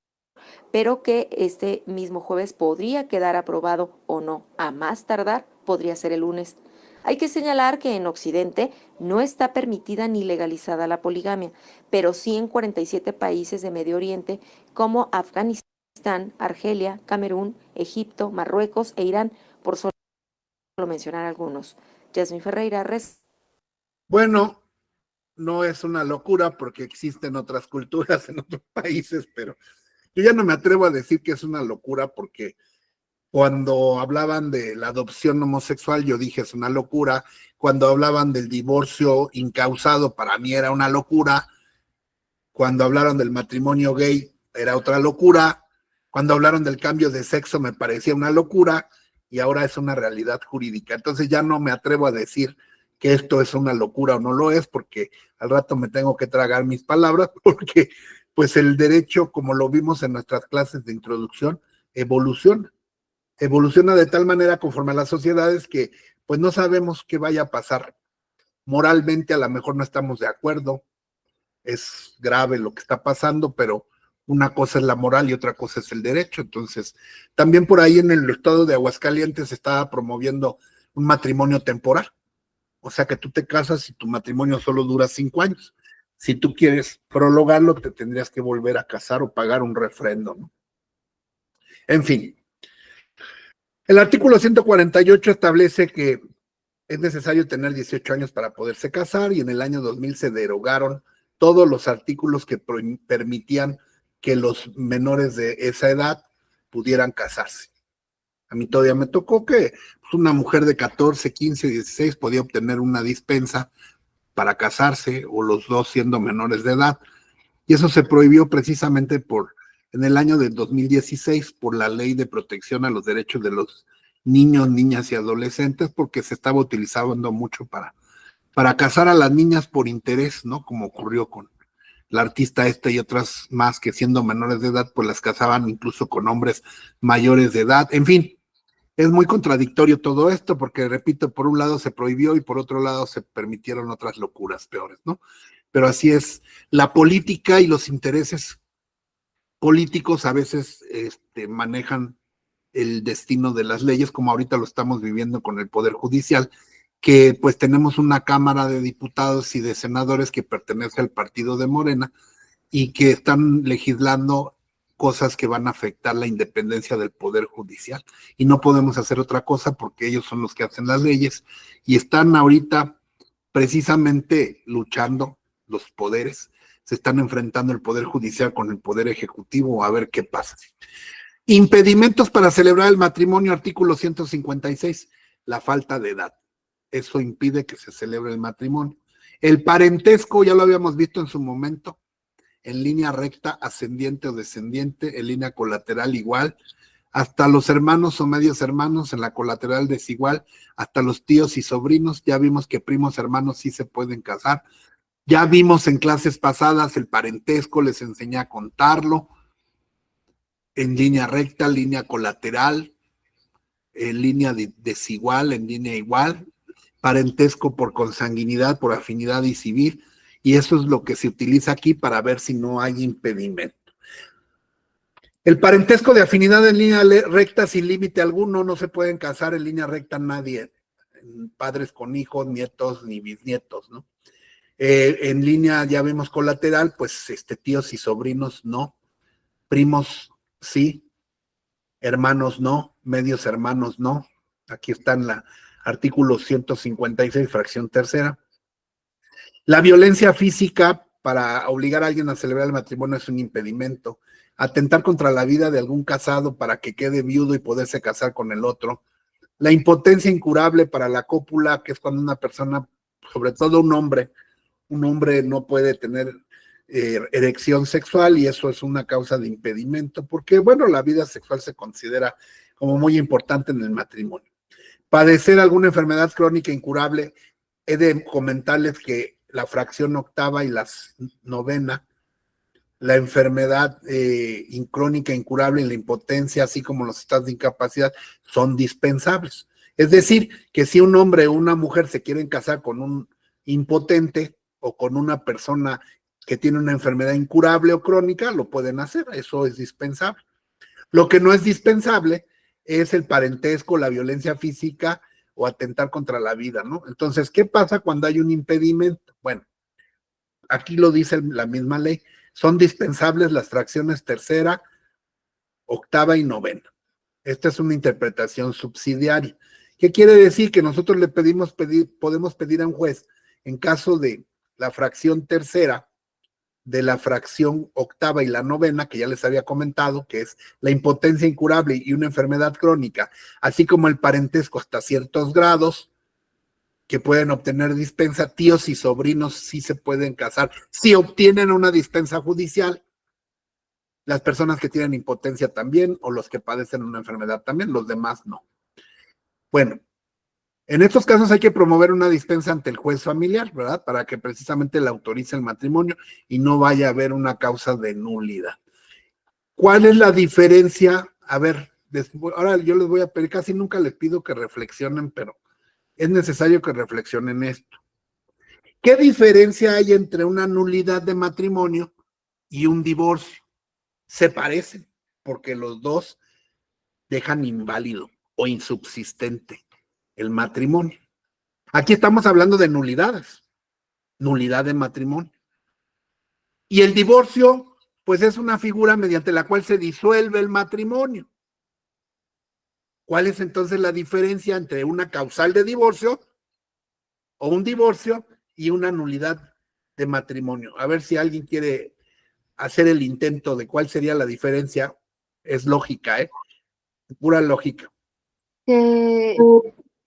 pero que este mismo jueves podría quedar aprobado o no. A más tardar, podría ser el lunes. Hay que señalar que en Occidente no está permitida ni legalizada la poligamia, pero sí en 47 países de Medio Oriente como Afganistán, Argelia, Camerún, Egipto, Marruecos e Irán, por solo mencionar algunos. Yasmín Ferreira, Bueno, no es una locura porque existen otras culturas en otros países, pero yo ya no me atrevo a decir que es una locura porque cuando hablaban de la adopción homosexual, yo dije es una locura. Cuando hablaban del divorcio incausado, para mí era una locura. Cuando hablaron del matrimonio gay, era otra locura. Cuando hablaron del cambio de sexo, me parecía una locura. Y ahora es una realidad jurídica. Entonces ya no me atrevo a decir que esto es una locura o no lo es, porque al rato me tengo que tragar mis palabras, porque pues el derecho, como lo vimos en nuestras clases de introducción, evoluciona. Evoluciona de tal manera conforme a las sociedades que pues no sabemos qué vaya a pasar. Moralmente a lo mejor no estamos de acuerdo, es grave lo que está pasando, pero una cosa es la moral y otra cosa es el derecho. Entonces, también por ahí en el estado de Aguascalientes se estaba promoviendo un matrimonio temporal. O sea que tú te casas y tu matrimonio solo dura 5 años. Si tú quieres prolongarlo, te tendrías que volver a casar o pagar un refrendo, ¿no? En fin, el artículo 148 establece que es necesario tener 18 años para poderse casar y en el año 2000 se derogaron todos los artículos que permitían que los menores de esa edad pudieran casarse. A mí todavía me tocó que pues, una mujer de 14, 15, 16 podía obtener una dispensa para casarse o los dos siendo menores de edad. Y eso se prohibió precisamente en el año de 2016 por la Ley de Protección a los Derechos de los Niños, Niñas y Adolescentes, porque se estaba utilizando mucho para casar a las niñas por interés, ¿no? Como ocurrió con la artista esta y otras más que siendo menores de edad, pues las casaban incluso con hombres mayores de edad. En fin, es muy contradictorio todo esto, porque repito, por un lado se prohibió y por otro lado se permitieron otras locuras peores, ¿no? Pero así es, la política y los intereses políticos a veces manejan el destino de las leyes, como ahorita lo estamos viviendo con el Poder Judicial, que pues tenemos una Cámara de Diputados y de Senadores que pertenece al partido de Morena y que están legislando cosas que van a afectar la independencia del Poder Judicial. Y no podemos hacer otra cosa porque ellos son los que hacen las leyes y están ahorita precisamente luchando los poderes, se están enfrentando el Poder Judicial con el Poder Ejecutivo a ver qué pasa. Impedimentos para celebrar el matrimonio, artículo 156, la falta de edad. Eso impide que se celebre el matrimonio. El parentesco, ya lo habíamos visto en su momento, en línea recta, ascendiente o descendiente, en línea colateral igual, hasta los hermanos o medios hermanos en la colateral desigual, hasta los tíos y sobrinos, ya vimos que primos hermanos sí se pueden casar, ya vimos en clases pasadas el parentesco, les enseñé a contarlo, en línea recta, línea colateral, en línea desigual, en línea igual, parentesco por consanguinidad, por afinidad y civil, y eso es lo que se utiliza aquí para ver si no hay impedimento. El parentesco de afinidad en línea recta sin límite alguno, no se pueden casar en línea recta nadie, padres con hijos, nietos ni bisnietos, ¿no? En línea ya vemos colateral, pues tíos y sobrinos no, primos sí, hermanos no, medios hermanos no. Aquí está en la artículo 156, fracción tercera. La violencia física para obligar a alguien a celebrar el matrimonio es un impedimento. Atentar contra la vida de algún casado para que quede viudo y poderse casar con el otro. La impotencia incurable para la cópula, que es cuando una persona, sobre todo un hombre no puede tener erección sexual y eso es una causa de impedimento, porque, bueno, la vida sexual se considera como muy importante en el matrimonio. Padecer alguna enfermedad crónica incurable, he de comentarles que la fracción octava y la novena la enfermedad crónica incurable y la impotencia, así como los estados de incapacidad, son dispensables. Es decir, que si un hombre o una mujer se quieren casar con un impotente o con una persona que tiene una enfermedad incurable o crónica, lo pueden hacer, eso es dispensable. Lo que no es dispensable es el parentesco, la violencia física o atentar contra la vida, ¿no? Entonces, ¿qué pasa cuando hay un impedimento? Bueno, aquí lo dice la misma ley, son dispensables las fracciones tercera, octava y novena. Esta es una interpretación subsidiaria. ¿Qué quiere decir? Que nosotros le podemos pedir a un juez, en caso de la fracción tercera, de la fracción octava y la novena, que ya les había comentado, que es la impotencia incurable y una enfermedad crónica, así como el parentesco hasta ciertos grados, que pueden obtener dispensa, tíos y sobrinos sí se pueden casar, si obtienen una dispensa judicial, las personas que tienen impotencia también, o los que padecen una enfermedad también, los demás no. Bueno, en estos casos hay que promover una dispensa ante el juez familiar, ¿verdad? Para que precisamente le autorice el matrimonio y no vaya a haber una causa de nulidad. ¿Cuál es la diferencia? A ver, ahora yo les voy a pedir, casi nunca les pido que reflexionen, pero es necesario que reflexionen esto. ¿Qué diferencia hay entre una nulidad de matrimonio y un divorcio? Se parecen, porque los dos dejan inválido o insubsistente el matrimonio. Aquí estamos hablando de nulidades, nulidad de matrimonio. Y el divorcio, pues es una figura mediante la cual se disuelve el matrimonio. ¿Cuál es entonces la diferencia entre una causal de divorcio o un divorcio y una nulidad de matrimonio? A ver si alguien quiere hacer el intento de cuál sería la diferencia. Es lógica, pura lógica.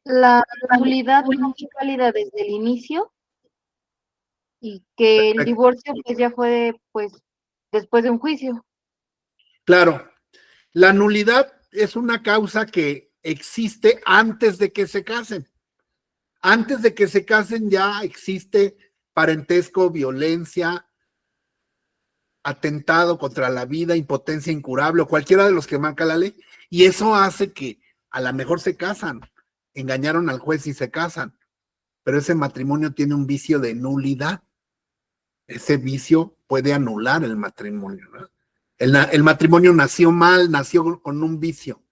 La nulidad no fue válida desde el inicio y que el divorcio pues ya fue pues después de un juicio. Claro, la nulidad es una causa que existe antes de que se casen. Antes de que se casen ya existe parentesco, violencia, atentado contra la vida, impotencia incurable o cualquiera de los que marca la ley. Y eso hace que a lo mejor se casan, engañaron al juez y se casan, pero ese matrimonio tiene un vicio de nulidad. Ese vicio puede anular el matrimonio, ¿no? El matrimonio nació mal, nació con un vicio.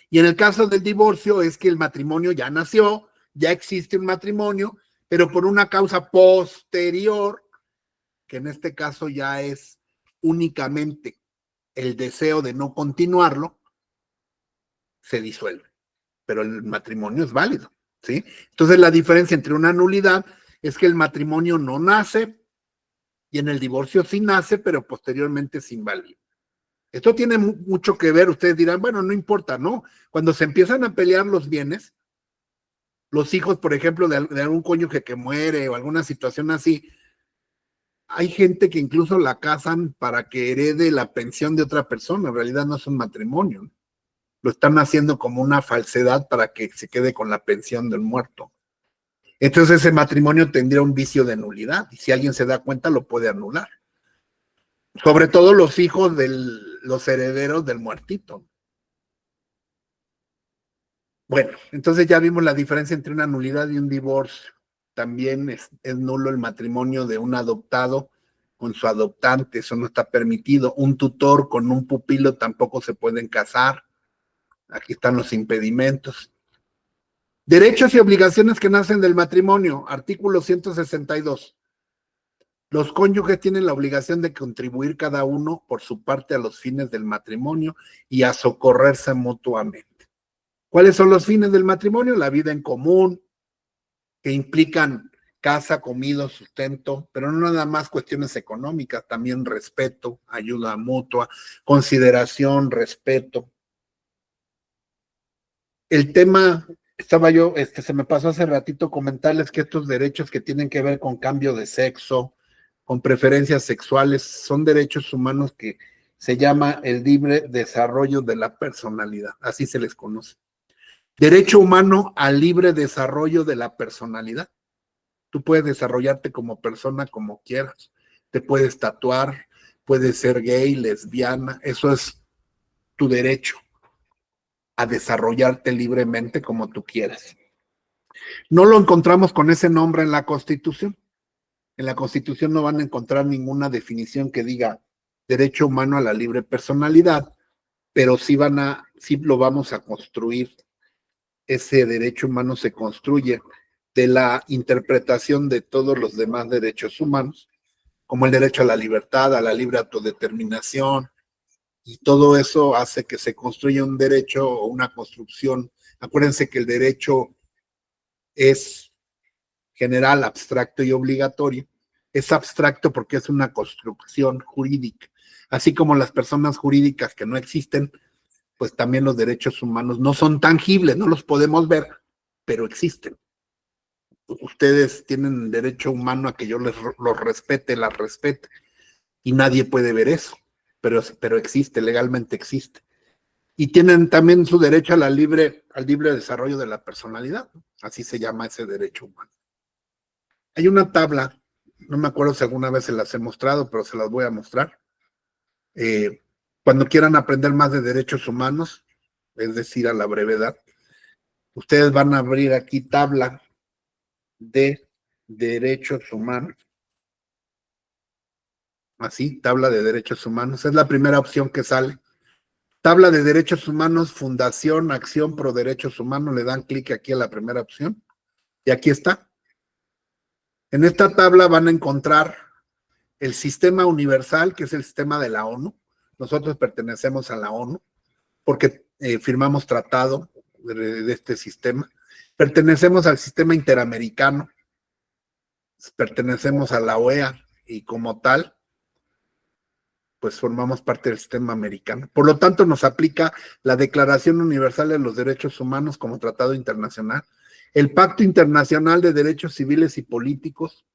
Y en el caso del divorcio es que el matrimonio ya nació, ya existe un matrimonio, pero por una causa posterior, que en este caso ya es únicamente el deseo de no continuarlo, se disuelve. Pero el matrimonio es válido, ¿sí? Entonces la diferencia entre una nulidad es que el matrimonio no nace y en el divorcio sí nace, pero posteriormente es inválido. Esto tiene mucho que ver, ustedes dirán, bueno, no importa, ¿no? Cuando se empiezan a pelear los bienes, los hijos, por ejemplo, de algún cónyuge que muere o alguna situación así, hay gente que incluso la casan para que herede la pensión de otra persona, en realidad no es un matrimonio, ¿no? Lo están haciendo como una falsedad para que se quede con la pensión del muerto. Entonces ese matrimonio tendría un vicio de nulidad y si alguien se da cuenta lo puede anular. Sobre todo los hijos de los herederos del muertito. Bueno, entonces ya vimos la diferencia entre una nulidad y un divorcio. También es nulo el matrimonio de un adoptado con su adoptante, eso no está permitido. Un tutor con un pupilo tampoco se pueden casar. Aquí están los impedimentos. Derechos y obligaciones que nacen del matrimonio, artículo 162. Los cónyuges tienen la obligación de contribuir cada uno por su parte a los fines del matrimonio y a socorrerse mutuamente. ¿Cuáles son los fines del matrimonio? La vida en común, que implican casa, comida, sustento, pero no nada más cuestiones económicas, también respeto, ayuda mutua, consideración, respeto. El tema, se me pasó hace ratito comentarles que estos derechos que tienen que ver con cambio de sexo, con preferencias sexuales, son derechos humanos que se llama el libre desarrollo de la personalidad, así se les conoce. Derecho humano al libre desarrollo de la personalidad. Tú puedes desarrollarte como persona como quieras, te puedes tatuar, puedes ser gay, lesbiana, eso es tu derecho a desarrollarte libremente como tú quieras. No lo encontramos con ese nombre en la Constitución. En la Constitución no van a encontrar ninguna definición que diga derecho humano a la libre personalidad, pero sí lo vamos a construir. Ese derecho humano se construye de la interpretación de todos los demás derechos humanos, como el derecho a la libertad, a la libre autodeterminación, y todo eso hace que se construya un derecho o una construcción. Acuérdense que el derecho es general, abstracto y obligatorio. Es abstracto porque es una construcción jurídica. Así como las personas jurídicas que no existen, pues también los derechos humanos no son tangibles, no los podemos ver, pero existen. Ustedes tienen derecho humano a que yo los respete, las respete, y nadie puede ver eso, pero existe, legalmente existe. Y tienen también su derecho al libre desarrollo de la personalidad, ¿no? Así se llama ese derecho humano. Hay una tabla, no me acuerdo si alguna vez se las he mostrado, pero se las voy a mostrar. Cuando quieran aprender más de derechos humanos, es decir, a la brevedad, ustedes van a abrir aquí tabla de derechos humanos. Así, tabla de derechos humanos. Es la primera opción que sale. Tabla de derechos humanos, Fundación Acción Pro Derechos Humanos. Le dan clic aquí a la primera opción. Y aquí está. En esta tabla van a encontrar el sistema universal, que es el sistema de la ONU. Nosotros pertenecemos a la ONU porque firmamos tratado de este sistema. Pertenecemos al sistema interamericano. Pertenecemos a la OEA y como tal, pues formamos parte del sistema americano. Por lo tanto, nos aplica la Declaración Universal de los Derechos Humanos como tratado internacional, el Pacto Internacional de Derechos Civiles y Políticos,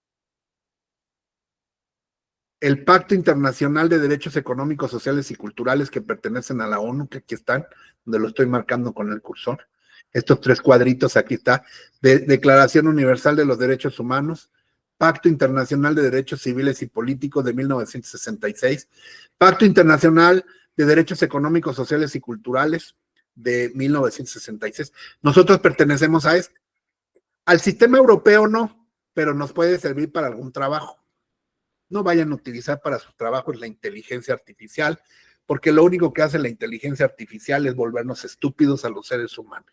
el Pacto Internacional de Derechos Económicos, Sociales y Culturales que pertenecen a la ONU, que aquí están, donde lo estoy marcando con el cursor. Estos 3 cuadritos, aquí está, Declaración Universal de los Derechos Humanos, Pacto Internacional de Derechos Civiles y Políticos de 1966, Pacto Internacional de Derechos Económicos, Sociales y Culturales de 1966. Nosotros pertenecemos a este. Al sistema europeo no, pero nos puede servir para algún trabajo. No vayan a utilizar para sus trabajos la inteligencia artificial, porque lo único que hace la inteligencia artificial es volvernos estúpidos a los seres humanos.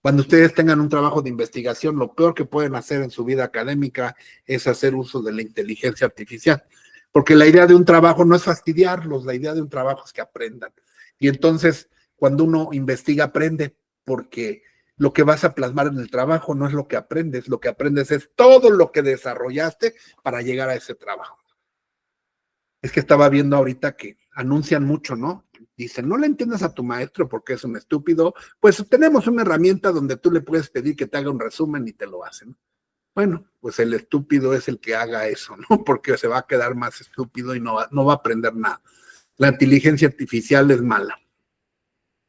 Cuando ustedes tengan un trabajo de investigación, lo peor que pueden hacer en su vida académica es hacer uso de la inteligencia artificial, porque la idea de un trabajo no es fastidiarlos, la idea de un trabajo es que aprendan. Y entonces, cuando uno investiga, aprende, porque lo que vas a plasmar en el trabajo no es lo que aprendes es todo lo que desarrollaste para llegar a ese trabajo. Es que estaba viendo ahorita que anuncian mucho, ¿no? Dicen, no le entiendas a tu maestro porque es un estúpido. Pues tenemos una herramienta donde tú le puedes pedir que te haga un resumen y te lo hacen. Bueno, pues el estúpido es el que haga eso, ¿no? Porque se va a quedar más estúpido y no va a aprender nada. La inteligencia artificial es mala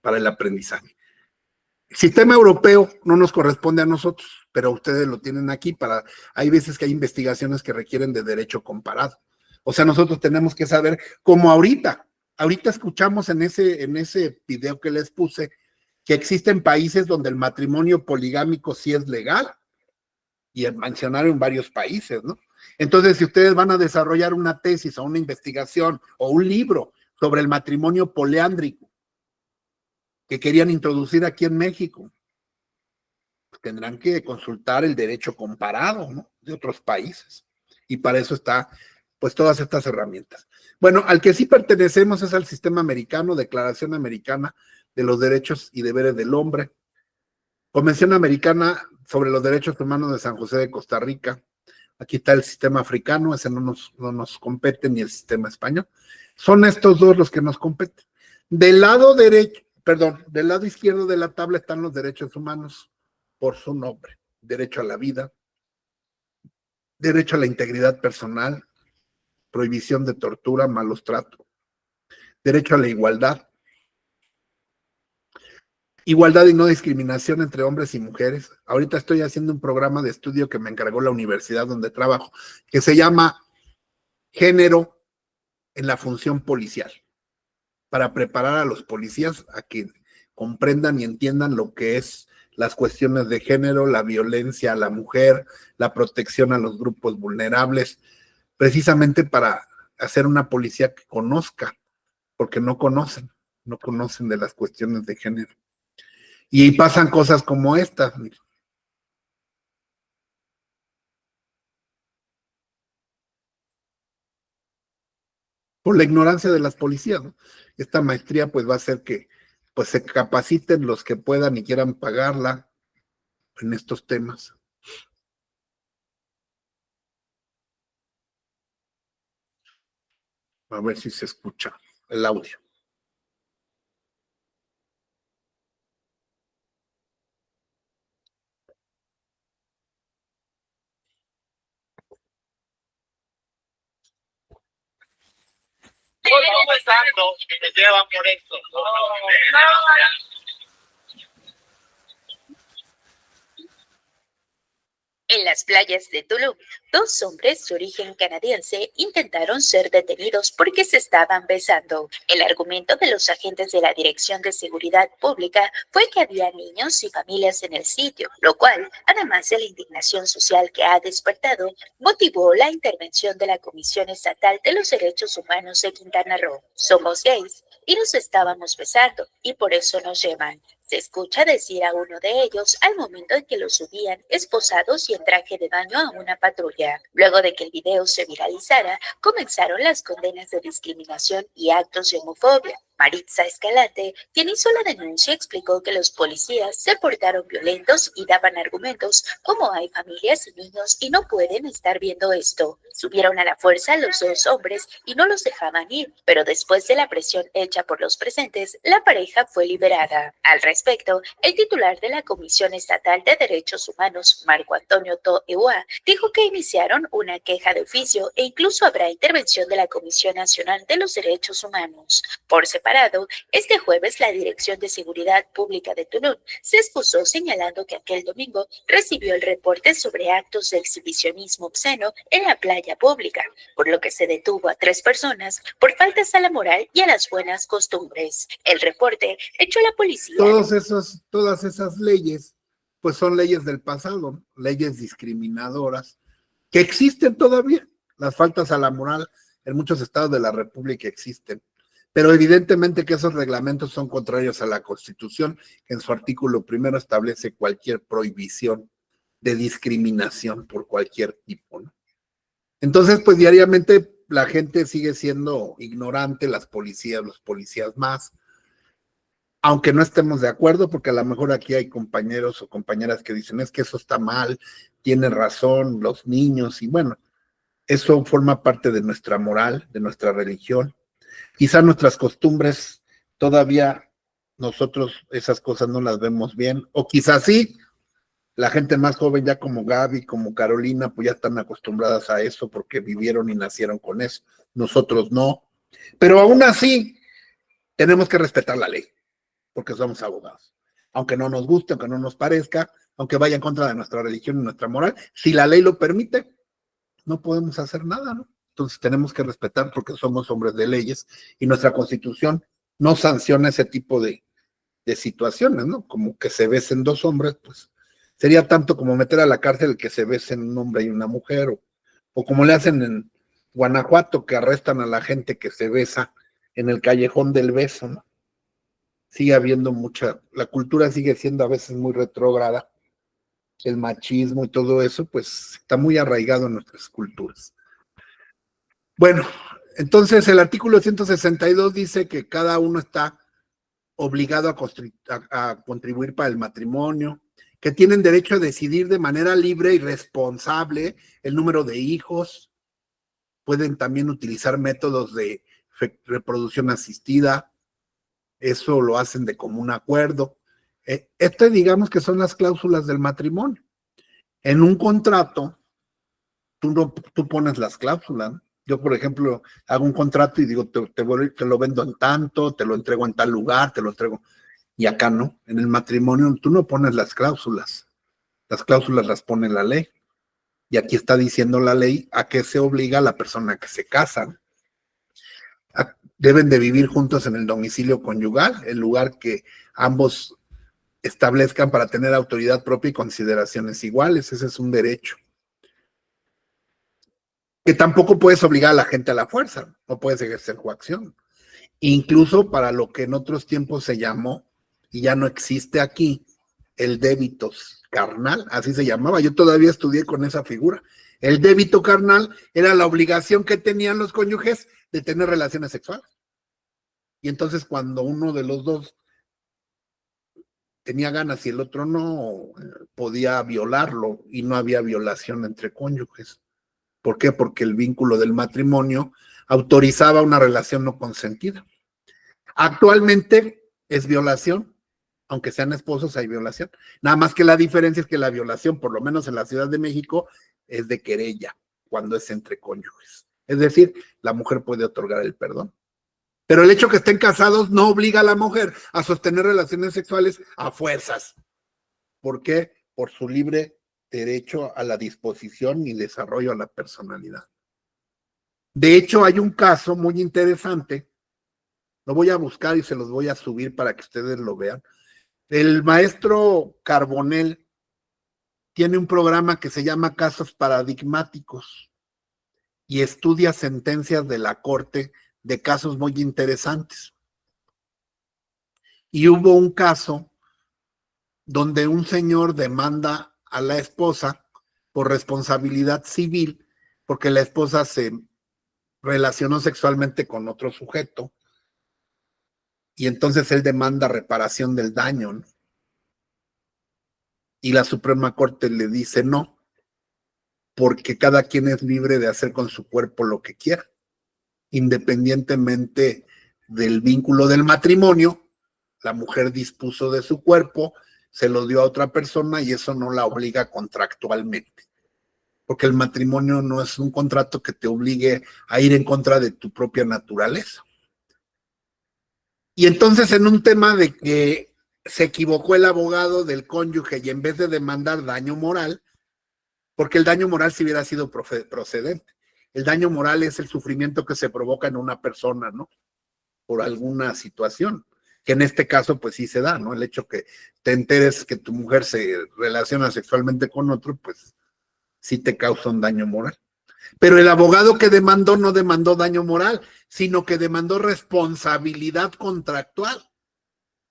para el aprendizaje. El sistema europeo no nos corresponde a nosotros, pero ustedes lo tienen aquí hay veces que hay investigaciones que requieren de derecho comparado. O sea, nosotros tenemos que saber, como ahorita escuchamos en ese video que les puse, que existen países donde el matrimonio poligámico sí es legal, y mencionaron varios países, ¿no? Entonces, si ustedes van a desarrollar una tesis o una investigación o un libro sobre el matrimonio poliándrico que querían introducir aquí en México, pues tendrán que consultar el derecho comparado, ¿no? De otros países. Y para eso está pues todas estas herramientas. Bueno, al que sí pertenecemos es al sistema americano, Declaración Americana de los Derechos y Deberes del Hombre, Convención Americana sobre los Derechos Humanos de San José de Costa Rica. Aquí está el sistema africano, ese no nos compete, ni el sistema español. Son estos dos los que nos competen. Del lado izquierdo de la tabla están los derechos humanos por su nombre. Derecho a la vida, derecho a la integridad personal, prohibición de tortura, malos tratos, derecho a la igualdad, igualdad y no discriminación entre hombres y mujeres. Ahorita estoy haciendo un programa de estudio que me encargó la universidad donde trabajo, que se llama Género, en la función policial, para preparar a los policías a que comprendan y entiendan lo que es las cuestiones de género, la violencia a la mujer, la protección a los grupos vulnerables, precisamente para hacer una policía que conozca, porque no conocen de las cuestiones de género. Y pasan cosas como esta. Por la ignorancia de las policías, ¿no? Esta maestría pues va a hacer que pues se capaciten los que puedan y quieran pagarla en estos temas. A ver si se escucha el audio. Exacto, que te llevan por eso. En las playas de Tulum, dos hombres de origen canadiense intentaron ser detenidos porque se estaban besando. El argumento de los agentes de la Dirección de Seguridad Pública fue que había niños y familias en el sitio, lo cual, además de la indignación social que ha despertado, motivó la intervención de la Comisión Estatal de los Derechos Humanos de Quintana Roo. Somos gays y nos estábamos besando y por eso nos llevan. Se escucha decir a uno de ellos al momento en que los subían esposados y en traje de baño a una patrulla. Luego de que el video se viralizara, comenzaron las condenas de discriminación y actos de homofobia. Maritza Escalante, quien hizo la denuncia, explicó que los policías se portaron violentos y daban argumentos como hay familias y niños y no pueden estar viendo esto. Subieron a la fuerza a los dos hombres y no los dejaban ir, pero después de la presión hecha por los presentes, la pareja fue liberada. Al respecto, el titular de la Comisión Estatal de Derechos Humanos, Marco Antonio To'Eua, dijo que iniciaron una queja de oficio e incluso habrá intervención de la Comisión Nacional de los Derechos Humanos. Por separado, este jueves la Dirección de Seguridad Pública de Tulum se excusó señalando que aquel domingo recibió el reporte sobre actos de exhibicionismo obsceno en la playa pública, por lo que se detuvo a 3 personas por faltas a la moral y a las buenas costumbres. El reporte hecho a la policía. Todas esas leyes, pues son leyes del pasado, leyes discriminadoras, que existen todavía. Las faltas a la moral en muchos estados de la República existen. Pero evidentemente que esos reglamentos son contrarios a la Constitución, que en su artículo primero establece cualquier prohibición de discriminación por cualquier tipo, ¿no? Entonces, pues diariamente la gente sigue siendo ignorante, las policías, los policías más, aunque no estemos de acuerdo, porque a lo mejor aquí hay compañeros o compañeras que dicen, es que eso está mal, tiene razón, los niños, y bueno, eso forma parte de nuestra moral, de nuestra religión. Quizá nuestras costumbres todavía nosotros esas cosas no las vemos bien, o quizás sí, la gente más joven ya como Gaby, como Carolina, pues ya están acostumbradas a eso porque vivieron y nacieron con eso, nosotros no, pero aún así tenemos que respetar la ley, porque somos abogados, aunque no nos guste, aunque no nos parezca, aunque vaya en contra de nuestra religión y nuestra moral, si la ley lo permite, no podemos hacer nada, ¿no? Entonces tenemos que respetar porque somos hombres de leyes y nuestra Constitución no sanciona ese tipo de situaciones, ¿no? Como que se besen dos hombres, pues sería tanto como meter a la cárcel el que se besen un hombre y una mujer, o como le hacen en Guanajuato, que arrestan a la gente que se besa en el callejón del beso, ¿no? Sigue habiendo la cultura sigue siendo a veces muy retrógrada, el machismo y todo eso, pues está muy arraigado en nuestras culturas. Bueno, entonces el artículo 162 dice que cada uno está obligado a contribuir para el matrimonio, que tienen derecho a decidir de manera libre y responsable el número de hijos, pueden también utilizar métodos de reproducción asistida, eso lo hacen de común acuerdo. Digamos que son las cláusulas del matrimonio. En un contrato, tú pones las cláusulas, ¿no? Yo, por ejemplo, hago un contrato y digo, te lo vendo en tanto, te lo entrego en tal lugar, te lo entrego. Y acá no, en el matrimonio tú no pones las cláusulas las pone la ley. Y aquí está diciendo la ley a qué se obliga a la persona que se casa. Deben de vivir juntos en el domicilio conyugal, el lugar que ambos establezcan para tener autoridad propia y consideraciones iguales. Ese es un derecho. Que tampoco puedes obligar a la gente a la fuerza, no puedes ejercer coacción. Incluso para lo que en otros tiempos se llamó, y ya no existe aquí, el débito carnal, así se llamaba. Yo todavía estudié con esa figura. El débito carnal era la obligación que tenían los cónyuges de tener relaciones sexuales. Y entonces cuando uno de los dos tenía ganas y el otro no, podía violarlo, y no había violación entre cónyuges. ¿Por qué? Porque el vínculo del matrimonio autorizaba una relación no consentida. Actualmente es violación, aunque sean esposos hay violación. Nada más que la diferencia es que la violación, por lo menos en la Ciudad de México, es de querella cuando es entre cónyuges. Es decir, la mujer puede otorgar el perdón. Pero el hecho que estén casados no obliga a la mujer a sostener relaciones sexuales a fuerzas. ¿Por qué? Por su libre derecho a la disposición y desarrollo a la personalidad. De hecho, hay un caso muy interesante, lo voy a buscar y se los voy a subir para que ustedes lo vean. El maestro Carbonell tiene un programa que se llama Casos Paradigmáticos y estudia sentencias de la Corte de casos muy interesantes. Y hubo un caso donde un señor demanda a la esposa por responsabilidad civil porque la esposa se relacionó sexualmente con otro sujeto y entonces él demanda reparación del daño, ¿no? Y la Suprema Corte le dice no, porque cada quien es libre de hacer con su cuerpo lo que quiera, independientemente del vínculo del matrimonio. La mujer dispuso de su cuerpo, se lo dio a otra persona y eso no la obliga contractualmente, porque el matrimonio no es un contrato que te obligue a ir en contra de tu propia naturaleza. Y entonces, en un tema de que se equivocó el abogado del cónyuge y en vez de demandar daño moral, porque el daño moral si hubiera sido procedente, el daño moral es el sufrimiento que se provoca en una persona, ¿no? Por alguna situación, que en este caso pues sí se da, ¿no? El hecho que te enteres que tu mujer se relaciona sexualmente con otro, pues sí te causa un daño moral. Pero el abogado que demandó no demandó daño moral, sino que demandó responsabilidad contractual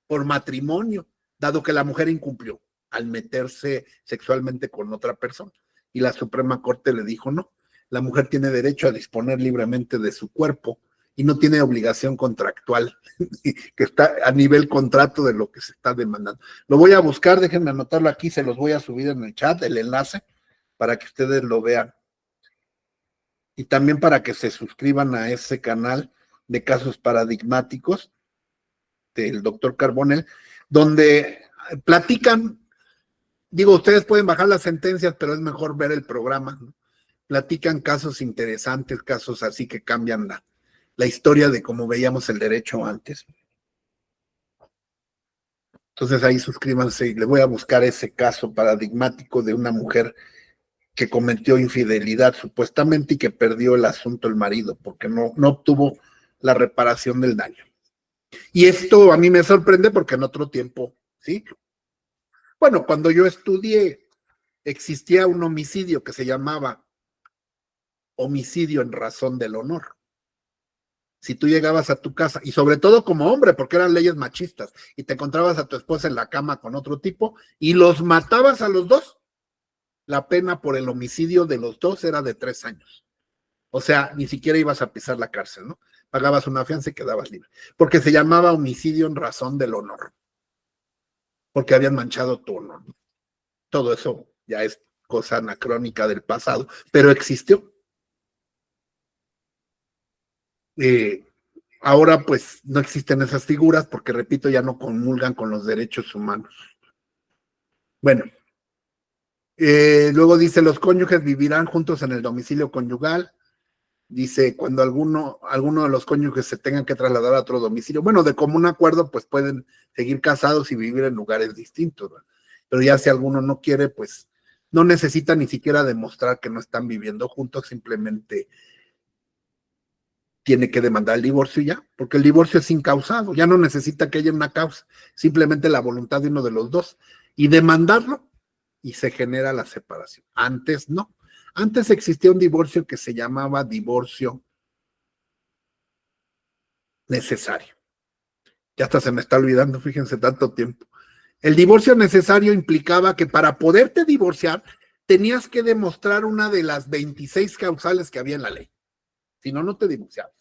por matrimonio, dado que la mujer incumplió al meterse sexualmente con otra persona. Y la Suprema Corte le dijo no, la mujer tiene derecho a disponer libremente de su cuerpo y no tiene obligación contractual, que está a nivel contrato de lo que se está demandando. Lo voy a buscar, déjenme anotarlo aquí, se los voy a subir en el chat, el enlace, para que ustedes lo vean. Y también para que se suscriban a ese canal de casos paradigmáticos del doctor Carbonell, donde platican, digo, ustedes pueden bajar las sentencias, pero es mejor ver el programa, ¿no? Platican casos interesantes, casos así que cambian la historia de cómo veíamos el derecho antes. Entonces ahí suscríbanse y le voy a buscar ese caso paradigmático de una mujer que cometió infidelidad supuestamente y que perdió el asunto el marido porque no obtuvo la reparación del daño. Y esto a mí me sorprende porque en otro tiempo, ¿sí? Bueno, cuando yo estudié existía un homicidio que se llamaba homicidio en razón del honor. Si tú llegabas a tu casa, y sobre todo como hombre, porque eran leyes machistas, y te encontrabas a tu esposa en la cama con otro tipo y los matabas a los dos, la pena por el homicidio de los dos era de 3 años. O sea, ni siquiera ibas a pisar la cárcel, ¿no? Pagabas una fianza y quedabas libre. Porque se llamaba homicidio en razón del honor. Porque habían manchado tu honor. Todo eso ya es cosa anacrónica del pasado, pero existió. Ahora pues no existen esas figuras porque, repito, ya no comulgan con los derechos humanos. Bueno. Luego dice, los cónyuges vivirán juntos en el domicilio conyugal. Dice, cuando alguno de los cónyuges se tengan que trasladar a otro domicilio, bueno, de común acuerdo, pues pueden seguir casados y vivir en lugares distintos, ¿verdad? Pero ya si alguno no quiere, pues no necesita ni siquiera demostrar que no están viviendo juntos, simplemente tiene que demandar el divorcio ya, porque el divorcio es incausado, ya no necesita que haya una causa, simplemente la voluntad de uno de los dos, y demandarlo, y se genera la separación. Antes no. Antes existía un divorcio que se llamaba divorcio necesario. Ya hasta se me está olvidando, fíjense, tanto tiempo. El divorcio necesario implicaba que para poderte divorciar tenías que demostrar una de las 26 causales que había en la ley. Si no, no te divorciabas.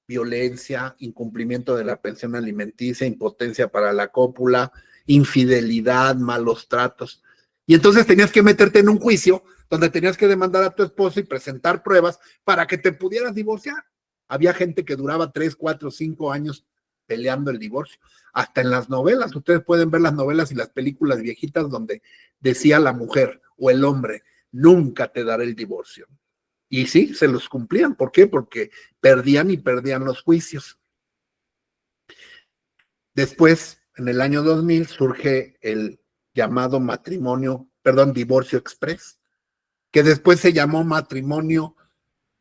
Violencia, incumplimiento de la pensión alimenticia, impotencia para la cópula, infidelidad, malos tratos. Y entonces tenías que meterte en un juicio donde tenías que demandar a tu esposo y presentar pruebas para que te pudieras divorciar. Había gente que duraba 3, 4, 5 años peleando el divorcio. Hasta en las novelas, ustedes pueden ver las novelas y las películas viejitas donde decía la mujer o el hombre, nunca te daré el divorcio. Y sí, se los cumplían. ¿Por qué? Porque perdían los juicios. Después, en el año 2000, surge el llamado divorcio express, que después se llamó matrimonio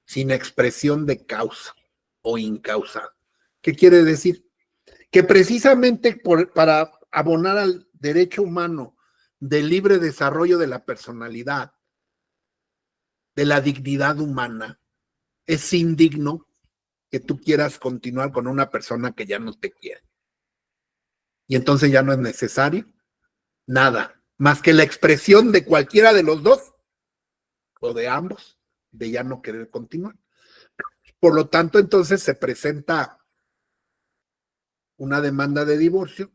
sin expresión de causa o incausado. ¿Qué quiere decir? Que precisamente para abonar al derecho humano del libre desarrollo de la personalidad, de la dignidad humana, es indigno que tú quieras continuar con una persona que ya no te quiere. Y entonces ya no es necesario nada, más que la expresión de cualquiera de los dos, o de ambos, de ya no querer continuar. Por lo tanto, entonces se presenta una demanda de divorcio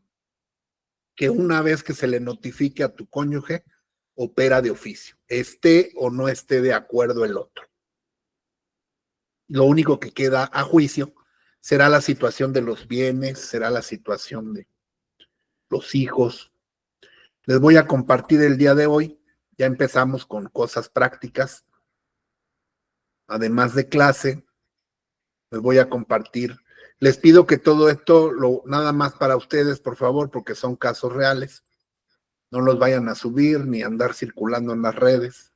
que una vez que se le notifique a tu cónyuge, opera de oficio, esté o no esté de acuerdo el otro. Lo único que queda a juicio será la situación de los bienes, será la situación de los hijos. Les voy a compartir el día de hoy, ya empezamos con cosas prácticas, además de clase, les voy a compartir. Les pido que todo esto, nada más para ustedes, por favor, porque son casos reales. No los vayan a subir ni a andar circulando en las redes,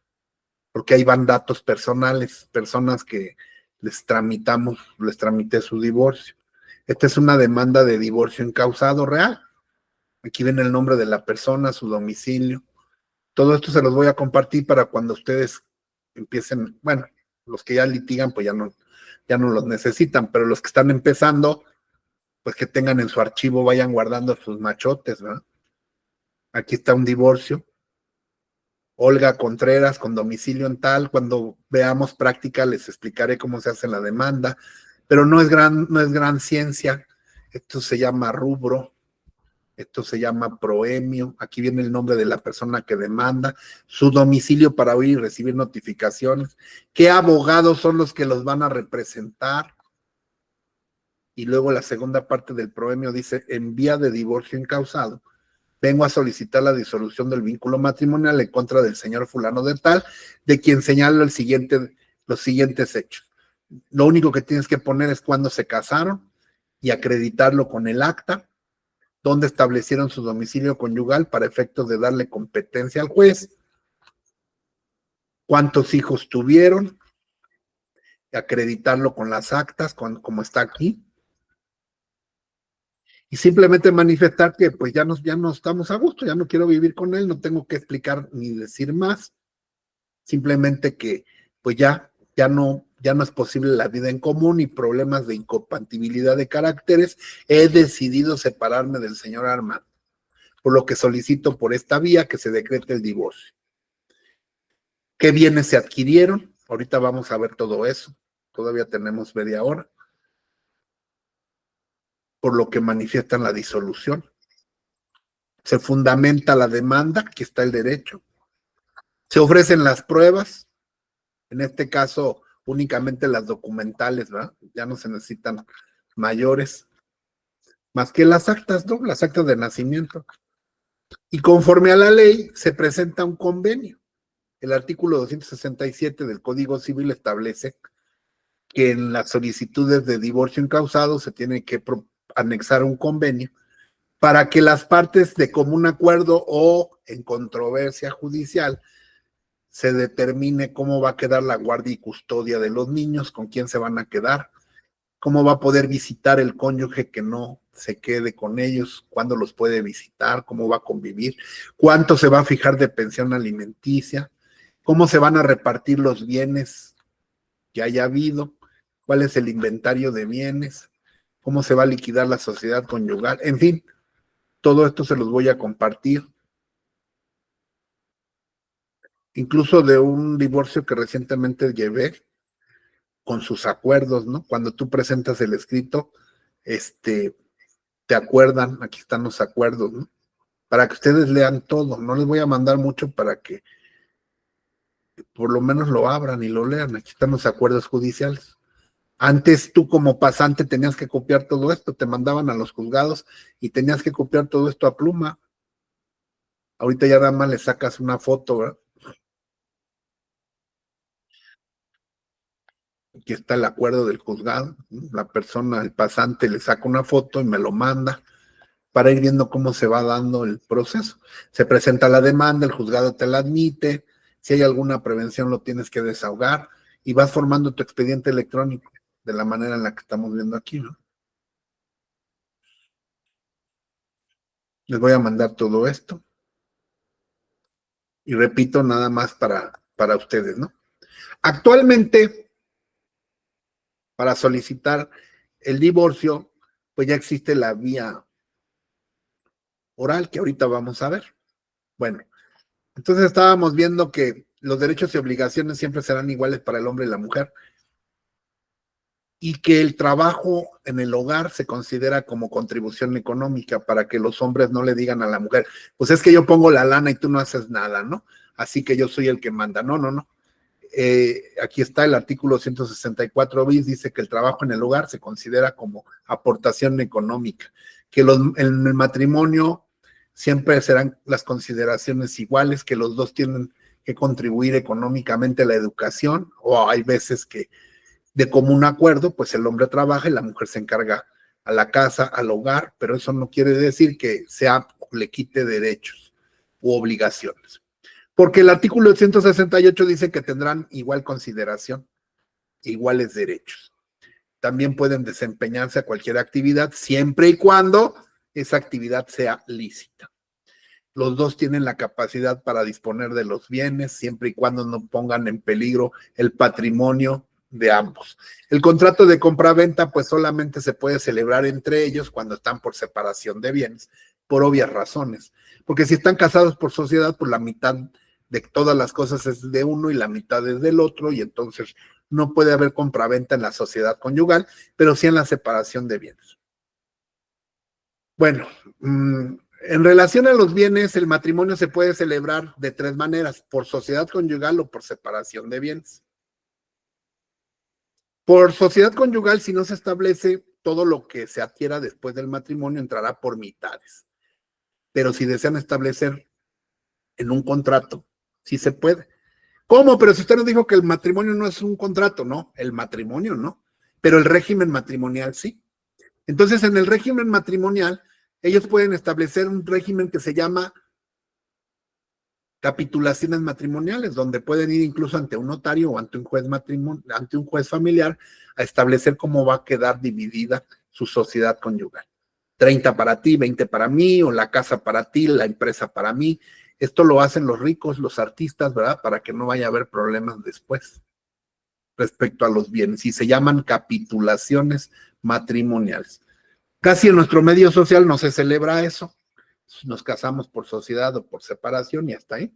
porque ahí van datos personales, personas que les tramité su divorcio. Esta es una demanda de divorcio incausado real. Aquí ven el nombre de la persona, su domicilio. Todo esto se los voy a compartir para cuando ustedes empiecen, bueno, los que ya litigan, pues ya no los necesitan, pero los que están empezando, pues que tengan en su archivo, vayan guardando sus machotes, ¿verdad? Aquí está un divorcio. Olga Contreras, con domicilio en tal. Cuando veamos práctica les explicaré cómo se hace la demanda, pero no es gran ciencia. Esto se llama rubro, esto se llama proemio. Aquí viene el nombre de la persona que demanda, su domicilio para oír y recibir notificaciones, qué abogados son los que los van a representar. Y luego la segunda parte del proemio dice: en vía de divorcio incausado, vengo a solicitar la disolución del vínculo matrimonial en contra del señor fulano de tal, de quien señalo los siguientes hechos. Lo único que tienes que poner es cuándo se casaron y acreditarlo con el acta, dónde establecieron su domicilio conyugal para efectos de darle competencia al juez, cuántos hijos tuvieron, acreditarlo con las actas, como está aquí. Y simplemente manifestar que pues ya no estamos a gusto, ya no quiero vivir con él, no tengo que explicar ni decir más, simplemente que pues ya no es posible la vida en común y problemas de incompatibilidad de caracteres, he decidido separarme del señor Armando, por lo que solicito por esta vía que se decrete el divorcio. ¿Qué bienes se adquirieron? Ahorita vamos a ver todo eso, todavía tenemos media hora. Por lo que manifiestan la disolución. Se fundamenta la demanda, aquí está el derecho. Se ofrecen las pruebas, en este caso únicamente las documentales, ¿verdad? Ya no se necesitan mayores, más que las actas, ¿no? Las actas de nacimiento. Y conforme a la ley se presenta un convenio. El artículo 267 del Código Civil establece que en las solicitudes de divorcio incausado se tiene que anexar un convenio para que las partes de común acuerdo o en controversia judicial se determine cómo va a quedar la guardia y custodia de los niños, con quién se van a quedar, cómo va a poder visitar el cónyuge que no se quede con ellos, cuándo los puede visitar, cómo va a convivir, cuánto se va a fijar de pensión alimenticia, cómo se van a repartir los bienes que haya habido, cuál es el inventario de bienes, cómo se va a liquidar la sociedad conyugal, en fin, todo esto se los voy a compartir. Incluso de un divorcio que recientemente llevé, con sus acuerdos, ¿no? Cuando tú presentas el escrito, te acuerdan, aquí están los acuerdos, ¿no? Para que ustedes lean todo, no les voy a mandar mucho para que por lo menos lo abran y lo lean, aquí están los acuerdos judiciales. Antes tú como pasante tenías que copiar todo esto, te mandaban a los juzgados y tenías que copiar todo esto a pluma. Ahorita ya nada más le sacas una foto, ¿verdad? Aquí está el acuerdo del juzgado, ¿no? La persona, el pasante, le saca una foto y me lo manda para ir viendo cómo se va dando el proceso. Se presenta la demanda, el juzgado te la admite, si hay alguna prevención lo tienes que desahogar y vas formando tu expediente electrónico de la manera en la que estamos viendo aquí, ¿no? Les voy a mandar todo esto. Y repito, nada más para ustedes, ¿no? Actualmente, para solicitar el divorcio, pues ya existe la vía oral que ahorita vamos a ver. Bueno, entonces estábamos viendo que los derechos y obligaciones siempre serán iguales para el hombre y la mujer y que el trabajo en el hogar se considera como contribución económica para que los hombres no le digan a la mujer, pues es que yo pongo la lana y tú no haces nada, ¿no? Así que yo soy el que manda. No, no, no. Aquí está el artículo 164 bis, dice que el trabajo en el hogar se considera como aportación económica, que en el matrimonio siempre serán las consideraciones iguales, que los dos tienen que contribuir económicamente a la educación, o hay veces que de común acuerdo, pues el hombre trabaja y la mujer se encarga a la casa, al hogar, pero eso no quiere decir que le quite derechos u obligaciones. Porque el artículo 168 dice que tendrán igual consideración, iguales derechos. También pueden desempeñarse a cualquier actividad, siempre y cuando esa actividad sea lícita. Los dos tienen la capacidad para disponer de los bienes, siempre y cuando no pongan en peligro el patrimonio de ambos. El contrato de compraventa, pues solamente se puede celebrar entre ellos cuando están por separación de bienes, por obvias razones. Porque si están casados por sociedad, pues la mitad de todas las cosas es de uno y la mitad es del otro, y entonces no puede haber compraventa en la sociedad conyugal, pero sí en la separación de bienes. Bueno, en relación a los bienes, el matrimonio se puede celebrar de tres maneras: por sociedad conyugal o por separación de bienes. Por sociedad conyugal, si no se establece, todo lo que se adquiera después del matrimonio entrará por mitades. Pero si desean establecer en un contrato, sí se puede. ¿Cómo? Pero si usted nos dijo que el matrimonio no es un contrato, no, el matrimonio no, pero el régimen matrimonial sí. Entonces, en el régimen matrimonial, ellos pueden establecer un régimen que se llama capitulaciones matrimoniales, donde pueden ir incluso ante un notario o ante un juez familiar a establecer cómo va a quedar dividida su sociedad conyugal. 30 para ti, 20 para mí, o la casa para ti, la empresa para mí. Esto lo hacen los ricos, los artistas, ¿verdad? Para que no vaya a haber problemas después respecto a los bienes. Y se llaman capitulaciones matrimoniales. Casi en nuestro medio social no se celebra eso. Nos casamos por sociedad o por separación y hasta ahí.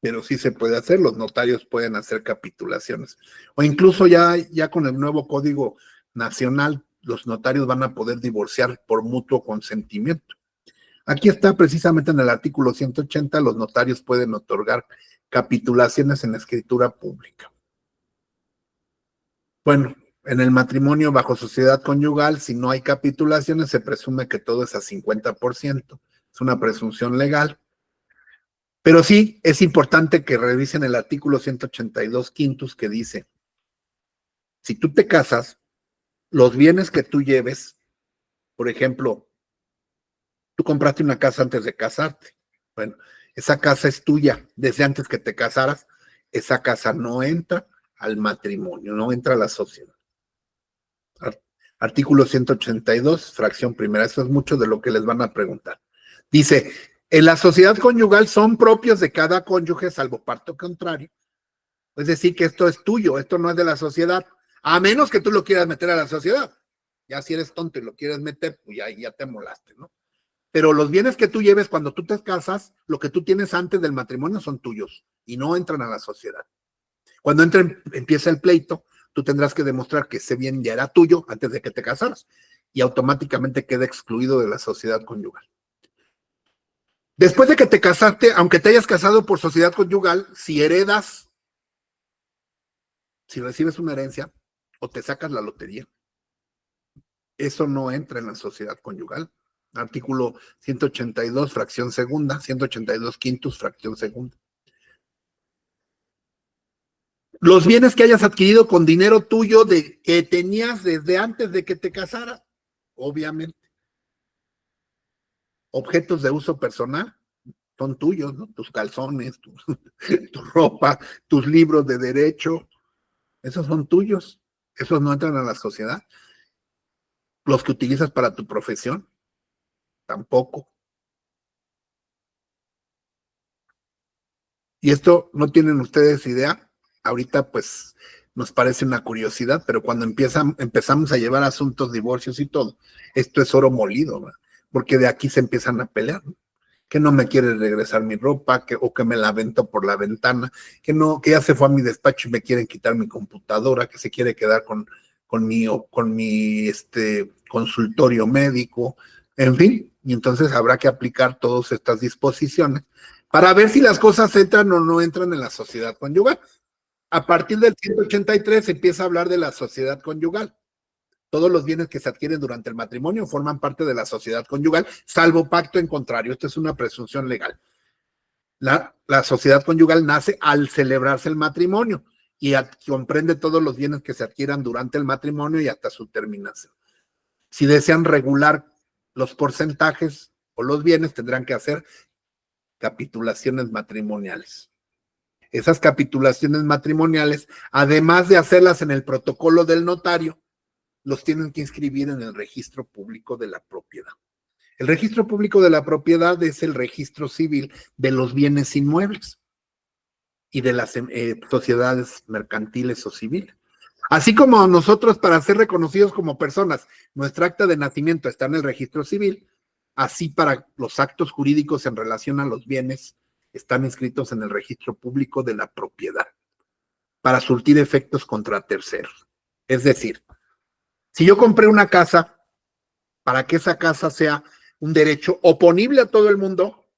Pero sí se puede hacer, los notarios pueden hacer capitulaciones. O incluso ya con el nuevo Código Nacional, los notarios van a poder divorciar por mutuo consentimiento. Aquí está precisamente en el artículo 180, los notarios pueden otorgar capitulaciones en escritura pública. Bueno, en el matrimonio bajo sociedad conyugal, si no hay capitulaciones, se presume que todo es a 50%. Es una presunción legal. Pero sí, es importante que revisen el artículo 182 quintus, que dice, si tú te casas, los bienes que tú lleves, por ejemplo, tú compraste una casa antes de casarte. Bueno, esa casa es tuya desde antes que te casaras. Esa casa no entra al matrimonio, no entra a la sociedad. Artículo 182, fracción primera. Eso es mucho de lo que les van a preguntar. Dice, en la sociedad conyugal son propios de cada cónyuge, salvo parto contrario. Es decir, que esto es tuyo, esto no es de la sociedad, a menos que tú lo quieras meter a la sociedad. Ya si eres tonto y lo quieres meter, pues ya te molaste, ¿no? Pero los bienes que tú lleves cuando tú te casas, lo que tú tienes antes del matrimonio son tuyos y no entran a la sociedad. Cuando empieza el pleito, tú tendrás que demostrar que ese bien ya era tuyo antes de que te casaras y automáticamente queda excluido de la sociedad conyugal. Después de que te casaste, aunque te hayas casado por sociedad conyugal, si heredas, si recibes una herencia o te sacas la lotería, eso no entra en la sociedad conyugal. Artículo 182, fracción segunda, 182 quintus, fracción segunda. Los bienes que hayas adquirido con dinero tuyo que tenías desde antes de que te casaras, obviamente. Objetos de uso personal son tuyos, ¿no? Tus calzones, tu ropa, tus libros de derecho, esos son tuyos. Esos no entran a la sociedad. Los que utilizas para tu profesión, tampoco. Y esto no tienen ustedes idea. Ahorita pues nos parece una curiosidad, pero cuando empezamos a llevar asuntos, divorcios y todo, esto es oro molido, ¿verdad? Porque de aquí se empiezan a pelear, ¿no? Que no me quiere regresar mi ropa, o que me la aventó por la ventana, que ya se fue a mi despacho y me quieren quitar mi computadora, que se quiere quedar con mi consultorio médico, en fin, y entonces habrá que aplicar todas estas disposiciones para ver si las cosas entran o no entran en la sociedad conyugal. A partir del 183 se empieza a hablar de la sociedad conyugal. Todos los bienes que se adquieren durante el matrimonio forman parte de la sociedad conyugal, salvo pacto en contrario. Esto es una presunción legal. La sociedad conyugal nace al celebrarse el matrimonio y comprende todos los bienes que se adquieran durante el matrimonio y hasta su terminación. Si desean regular los porcentajes o los bienes, tendrán que hacer capitulaciones matrimoniales. Esas capitulaciones matrimoniales, además de hacerlas en el protocolo del notario, los tienen que inscribir en el registro público de la propiedad. El registro público de la propiedad es el registro civil de los bienes inmuebles y de las sociedades mercantiles o civiles. Así como nosotros, para ser reconocidos como personas, nuestra acta de nacimiento está en el registro civil, así para los actos jurídicos en relación a los bienes están inscritos en el registro público de la propiedad para surtir efectos contra terceros. Es decir, si yo compré una casa, para que esa casa sea un derecho oponible a todo el mundo,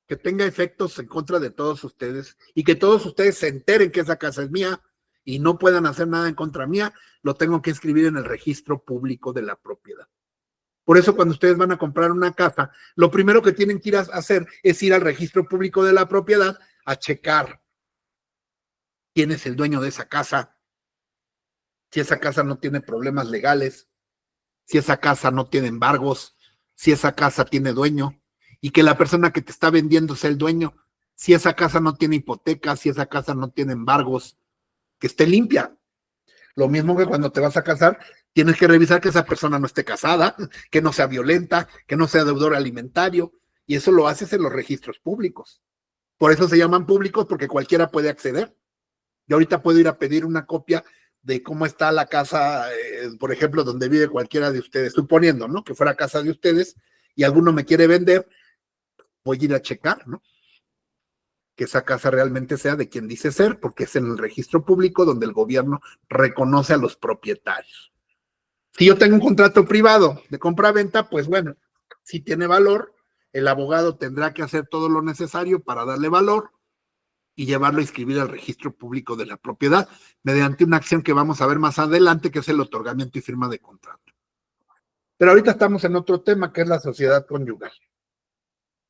que tenga efectos en contra de todos ustedes y que todos ustedes se enteren que esa casa es mía y no puedan hacer nada en contra mía, lo tengo que inscribir en el registro público de la propiedad. Por eso cuando ustedes van a comprar una casa, lo primero que tienen que ir a hacer es ir al registro público de la propiedad a checar quién es el dueño de esa casa, si esa casa no tiene problemas legales, si esa casa no tiene embargos, si esa casa tiene dueño y que la persona que te está vendiendo sea el dueño, si esa casa no tiene hipoteca, si esa casa no tiene embargos, que esté limpia. Lo mismo que cuando te vas a casar, tienes que revisar que esa persona no esté casada, que no sea violenta, que no sea deudor alimentario, y eso lo haces en los registros públicos. Por eso se llaman públicos, porque cualquiera puede acceder. Yo ahorita puedo ir a pedir una copia de cómo está la casa, por ejemplo, donde vive cualquiera de ustedes, suponiendo, ¿no? Que fuera casa de ustedes y alguno me quiere vender, voy a ir a checar, ¿no? Que esa casa realmente sea de quien dice ser, porque es en el registro público donde el gobierno reconoce a los propietarios. Si yo tengo un contrato privado de compra-venta, pues bueno, si tiene valor, el abogado tendrá que hacer todo lo necesario para darle valor y llevarlo a inscribir al registro público de la propiedad mediante una acción que vamos a ver más adelante, que es el otorgamiento y firma de contrato. Pero ahorita estamos en otro tema, que es la sociedad conyugal.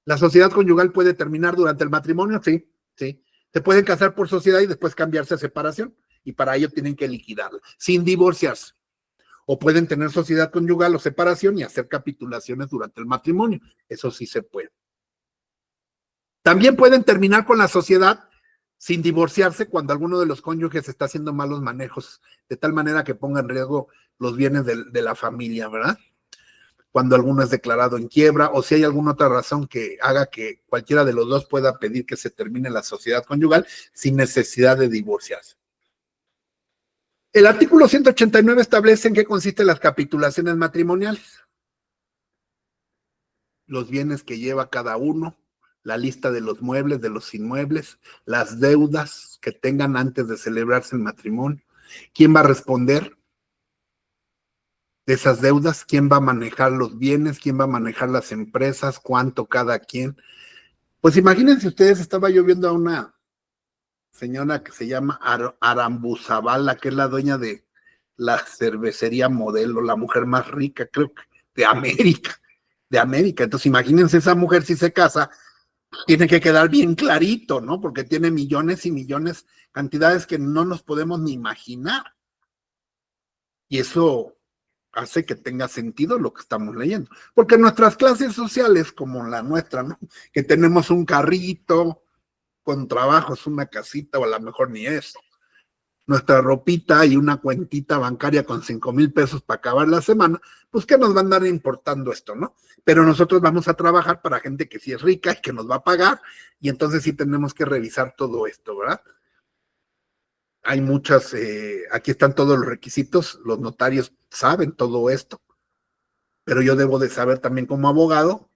¿La sociedad conyugal puede terminar durante el matrimonio? Sí, sí. Se pueden casar por sociedad y después cambiarse a separación, y para ello tienen que liquidarla, sin divorciarse. O pueden tener sociedad conyugal o separación y hacer capitulaciones durante el matrimonio. Eso sí se puede. También pueden terminar con la sociedad sin divorciarse cuando alguno de los cónyuges está haciendo malos manejos, de tal manera que ponga en riesgo los bienes de la familia, ¿verdad? Cuando alguno es declarado en quiebra o si hay alguna otra razón que haga que cualquiera de los dos pueda pedir que se termine la sociedad conyugal sin necesidad de divorciarse. El artículo 189 establece en qué consisten las capitulaciones matrimoniales. Los bienes que lleva cada uno, la lista de los muebles, de los inmuebles, las deudas que tengan antes de celebrarse el matrimonio, quién va a responder de esas deudas, quién va a manejar los bienes, quién va a manejar las empresas, cuánto cada quien. Pues imagínense ustedes, estaba yo viendo a una señora que se llama Arambuzabala, que es la dueña de la cervecería Modelo, la mujer más rica, creo que de América. Entonces imagínense, esa mujer si se casa, tiene que quedar bien clarito, ¿no? Porque tiene millones y millones, cantidades que no nos podemos ni imaginar. Y eso hace que tenga sentido lo que estamos leyendo. Porque nuestras clases sociales, como la nuestra, ¿no? Que tenemos un carrito, con trabajos, una casita, o a lo mejor ni eso. Nuestra ropita y una cuentita bancaria con 5,000 pesos para acabar la semana, pues ¿qué nos va a andar importando esto, no? Pero nosotros vamos a trabajar para gente que sí es rica y que nos va a pagar, y entonces sí tenemos que revisar todo esto, ¿verdad? Hay muchas, aquí están todos los requisitos, los notarios saben todo esto, pero yo debo de saber también como abogado,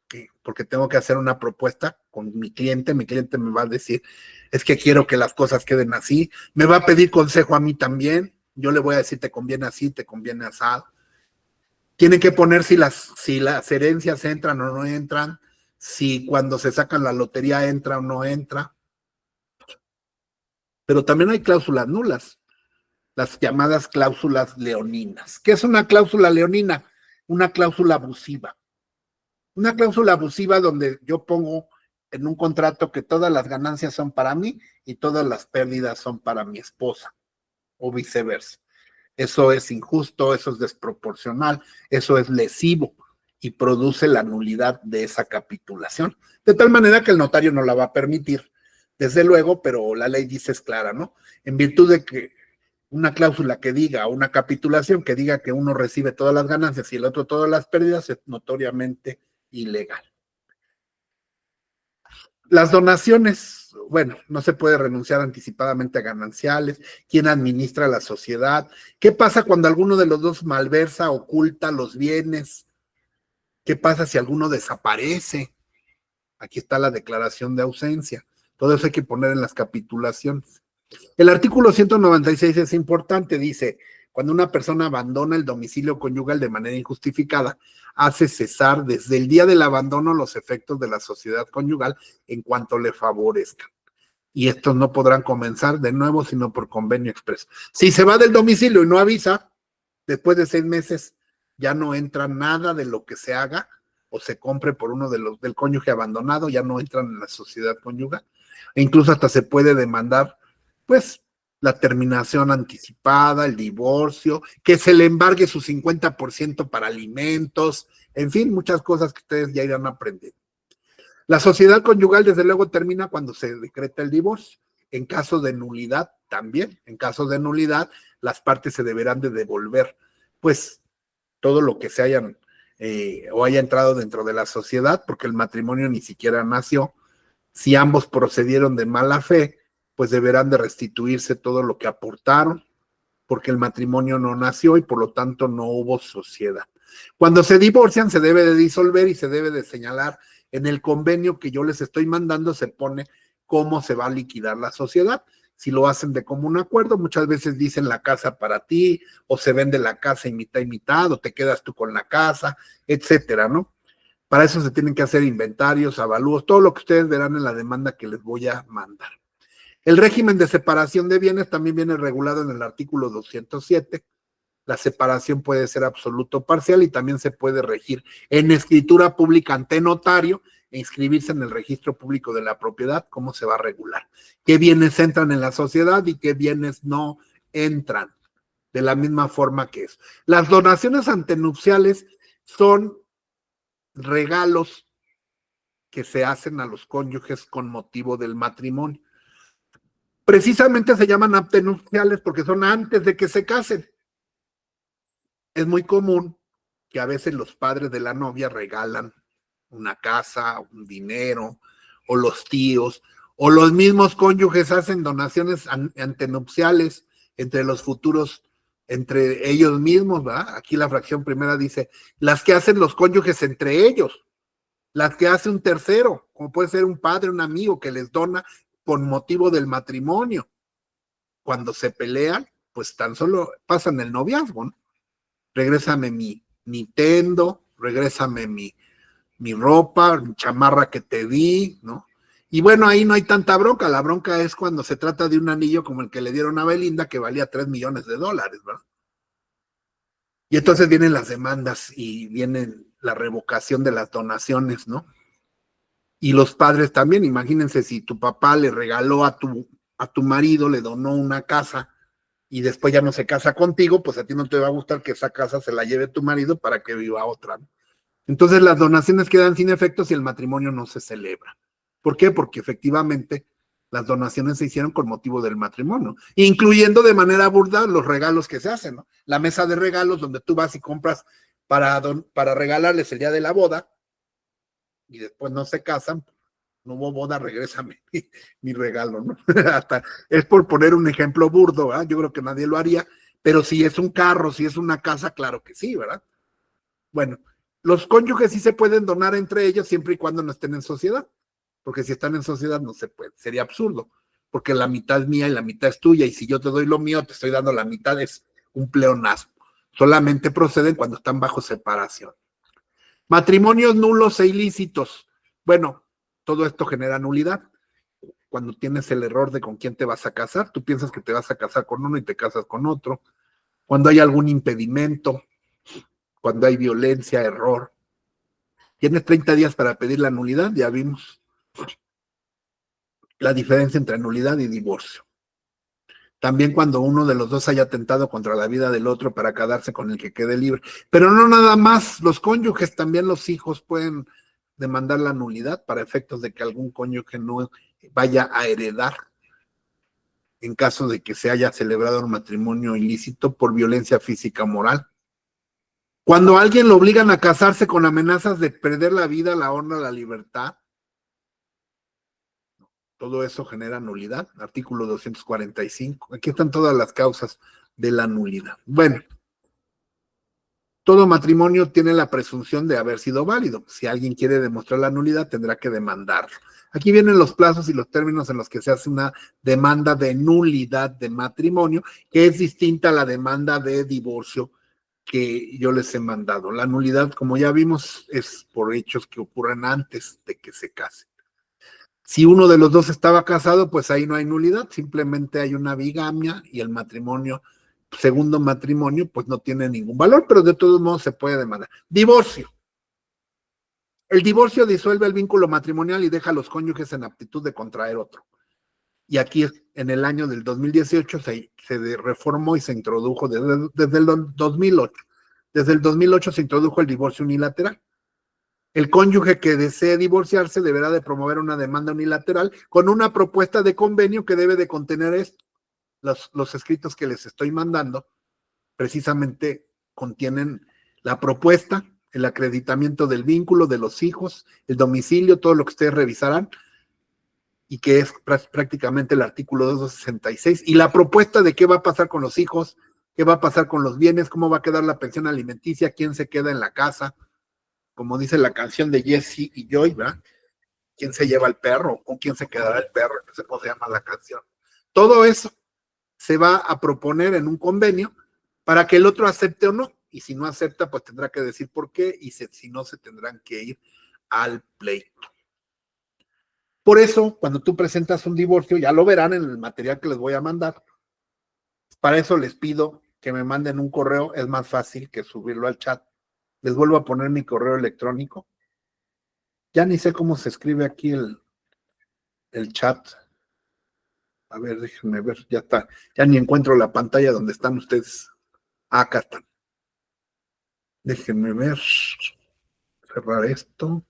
porque tengo que hacer una propuesta con mi cliente me va a decir, es que quiero que las cosas queden así, me va a pedir consejo a mí también, yo le voy a decir, te conviene así, te conviene asado. Tienen que poner si las herencias entran o no entran, si cuando se sacan la lotería entra o no entra. Pero también hay cláusulas nulas, las llamadas cláusulas leoninas. ¿Qué es una cláusula leonina? Una cláusula abusiva. Una cláusula abusiva donde yo pongo en un contrato que todas las ganancias son para mí y todas las pérdidas son para mi esposa, o viceversa. Eso es injusto, eso es desproporcional, eso es lesivo y produce la nulidad de esa capitulación. De tal manera que el notario no la va a permitir, desde luego, pero la ley dice es clara, ¿no? En virtud de que una cláusula que diga, una capitulación que diga que uno recibe todas las ganancias y el otro todas las pérdidas es notoriamente ilegal. Las donaciones, bueno, no se puede renunciar anticipadamente a gananciales, quién administra la sociedad, qué pasa cuando alguno de los dos malversa, oculta los bienes, qué pasa si alguno desaparece, aquí está la declaración de ausencia, todo eso hay que poner en las capitulaciones. El artículo 196 es importante, dice, cuando una persona abandona el domicilio conyugal de manera injustificada, hace cesar desde el día del abandono los efectos de la sociedad conyugal en cuanto le favorezcan. Y estos no podrán comenzar de nuevo sino por convenio expreso. Si se va del domicilio y no avisa, después de 6 meses ya no entra nada de lo que se haga o se compre por uno de los del cónyuge abandonado, ya no entran en la sociedad conyugal. E incluso hasta se puede demandar, pues, la terminación anticipada, el divorcio, que se le embargue su 50% para alimentos, en fin, muchas cosas que ustedes ya irán aprendiendo. La sociedad conyugal, desde luego, termina cuando se decreta el divorcio. En caso de nulidad, también. En caso de nulidad, las partes se deberán de devolver, pues, todo lo que se hayan o haya entrado dentro de la sociedad, porque el matrimonio ni siquiera nació. Si ambos procedieron de mala fe, pues deberán de restituirse todo lo que aportaron, porque el matrimonio no nació y por lo tanto no hubo sociedad. Cuando se divorcian se debe de disolver y se debe de señalar en el convenio que yo les estoy mandando, se pone cómo se va a liquidar la sociedad. Si lo hacen de común acuerdo, muchas veces dicen la casa para ti, o se vende la casa y mitad, o te quedas tú con la casa, etcétera, ¿no? Para eso se tienen que hacer inventarios, avalúos, todo lo que ustedes verán en la demanda que les voy a mandar. El régimen de separación de bienes también viene regulado en el artículo 207. La separación puede ser absoluta o parcial y también se puede regir en escritura pública ante notario e inscribirse en el registro público de la propiedad, cómo se va a regular. ¿Qué bienes entran en la sociedad y qué bienes no entran? De la misma forma que eso. Las donaciones antenupciales son regalos que se hacen a los cónyuges con motivo del matrimonio. Precisamente se llaman antenupciales porque son antes de que se casen. Es muy común que a veces los padres de la novia regalan una casa, un dinero, o los tíos, o los mismos cónyuges hacen donaciones antenupciales entre los futuros, entre ellos mismos, ¿verdad? Aquí la fracción primera dice, las que hacen los cónyuges entre ellos, las que hace un tercero, como puede ser un padre, un amigo que les dona por motivo del matrimonio. Cuando se pelean, pues tan solo pasan el noviazgo, ¿no? Regrésame mi Nintendo, regrésame mi ropa, mi chamarra que te di, ¿no? Y bueno, ahí no hay tanta bronca, la bronca es cuando se trata de un anillo como el que le dieron a Belinda, que valía $3 millones, ¿verdad? Y entonces vienen las demandas y vienen la revocación de las donaciones, ¿no? Y los padres también, imagínense si tu papá le regaló a tu marido, le donó una casa y después ya no se casa contigo, pues a ti no te va a gustar que esa casa se la lleve tu marido para que viva otra, ¿no? Entonces las donaciones quedan sin efecto si el matrimonio no se celebra. ¿Por qué? Porque efectivamente las donaciones se hicieron con motivo del matrimonio, incluyendo de manera burda los regalos que se hacen, ¿no? La mesa de regalos donde tú vas y compras para regalarles el día de la boda y después no se casan, no hubo boda, regrésame mi regalo, ¿no? Hasta, es por poner un ejemplo burdo, ¿verdad? Yo creo que nadie lo haría, pero si es un carro, si es una casa, claro que sí, ¿verdad? Bueno, los cónyuges sí se pueden donar entre ellos siempre y cuando no estén en sociedad, porque si están en sociedad no se puede, sería absurdo, porque la mitad es mía y la mitad es tuya, y si yo te doy lo mío, te estoy dando la mitad, es un pleonasmo. Solamente proceden cuando están bajo separación. Matrimonios nulos e ilícitos. Bueno, todo esto genera nulidad. Cuando tienes el error de con quién te vas a casar, tú piensas que te vas a casar con uno y te casas con otro. Cuando hay algún impedimento, cuando hay violencia, error. Tienes 30 días para pedir la nulidad, ya vimos la diferencia entre nulidad y divorcio. También cuando uno de los dos haya atentado contra la vida del otro para quedarse con el que quede libre. Pero no nada más los cónyuges, también los hijos pueden demandar la nulidad para efectos de que algún cónyuge no vaya a heredar en caso de que se haya celebrado un matrimonio ilícito por violencia física o moral. Cuando a alguien lo obligan a casarse con amenazas de perder la vida, la honra, la libertad, todo eso genera nulidad. Artículo 245. Aquí están todas las causas de la nulidad. Bueno, todo matrimonio tiene la presunción de haber sido válido. Si alguien quiere demostrar la nulidad, tendrá que demandarlo. Aquí vienen los plazos y los términos en los que se hace una demanda de nulidad de matrimonio, que es distinta a la demanda de divorcio que yo les he mandado. La nulidad, como ya vimos, es por hechos que ocurren antes de que se casen. Si uno de los dos estaba casado, pues ahí no hay nulidad, simplemente hay una bigamia y el matrimonio, segundo matrimonio, pues no tiene ningún valor, pero de todos modos se puede demandar. Divorcio. El divorcio disuelve el vínculo matrimonial y deja a los cónyuges en aptitud de contraer otro. Y aquí en el año del 2018 se reformó y se introdujo desde el 2008. Desde el 2008 se introdujo el divorcio unilateral. El cónyuge que desee divorciarse deberá de promover una demanda unilateral con una propuesta de convenio que debe de contener esto. Los escritos que les estoy mandando precisamente contienen la propuesta, el acreditamiento del vínculo, de los hijos, el domicilio, todo lo que ustedes revisarán, y que es prácticamente el artículo 266, y la propuesta de qué va a pasar con los hijos, qué va a pasar con los bienes, cómo va a quedar la pensión alimenticia, quién se queda en la casa, como dice la canción de Jesse y Joy, ¿verdad? ¿Quién se lleva el perro? ¿Con quién se quedará el perro? No sé cómo se llama la canción. Todo eso se va a proponer en un convenio para que el otro acepte o no. Y si no acepta, pues tendrá que decir por qué, y si no, se tendrán que ir al pleito. Por eso, cuando tú presentas un divorcio, ya lo verán en el material que les voy a mandar. Para eso les pido que me manden un correo, es más fácil que subirlo al chat. Les vuelvo a poner mi correo electrónico. Ya ni sé cómo se escribe aquí el chat. A ver, déjenme ver, ya está. Ya ni encuentro la pantalla donde están ustedes. Acá están. Déjenme ver. Cerrar esto.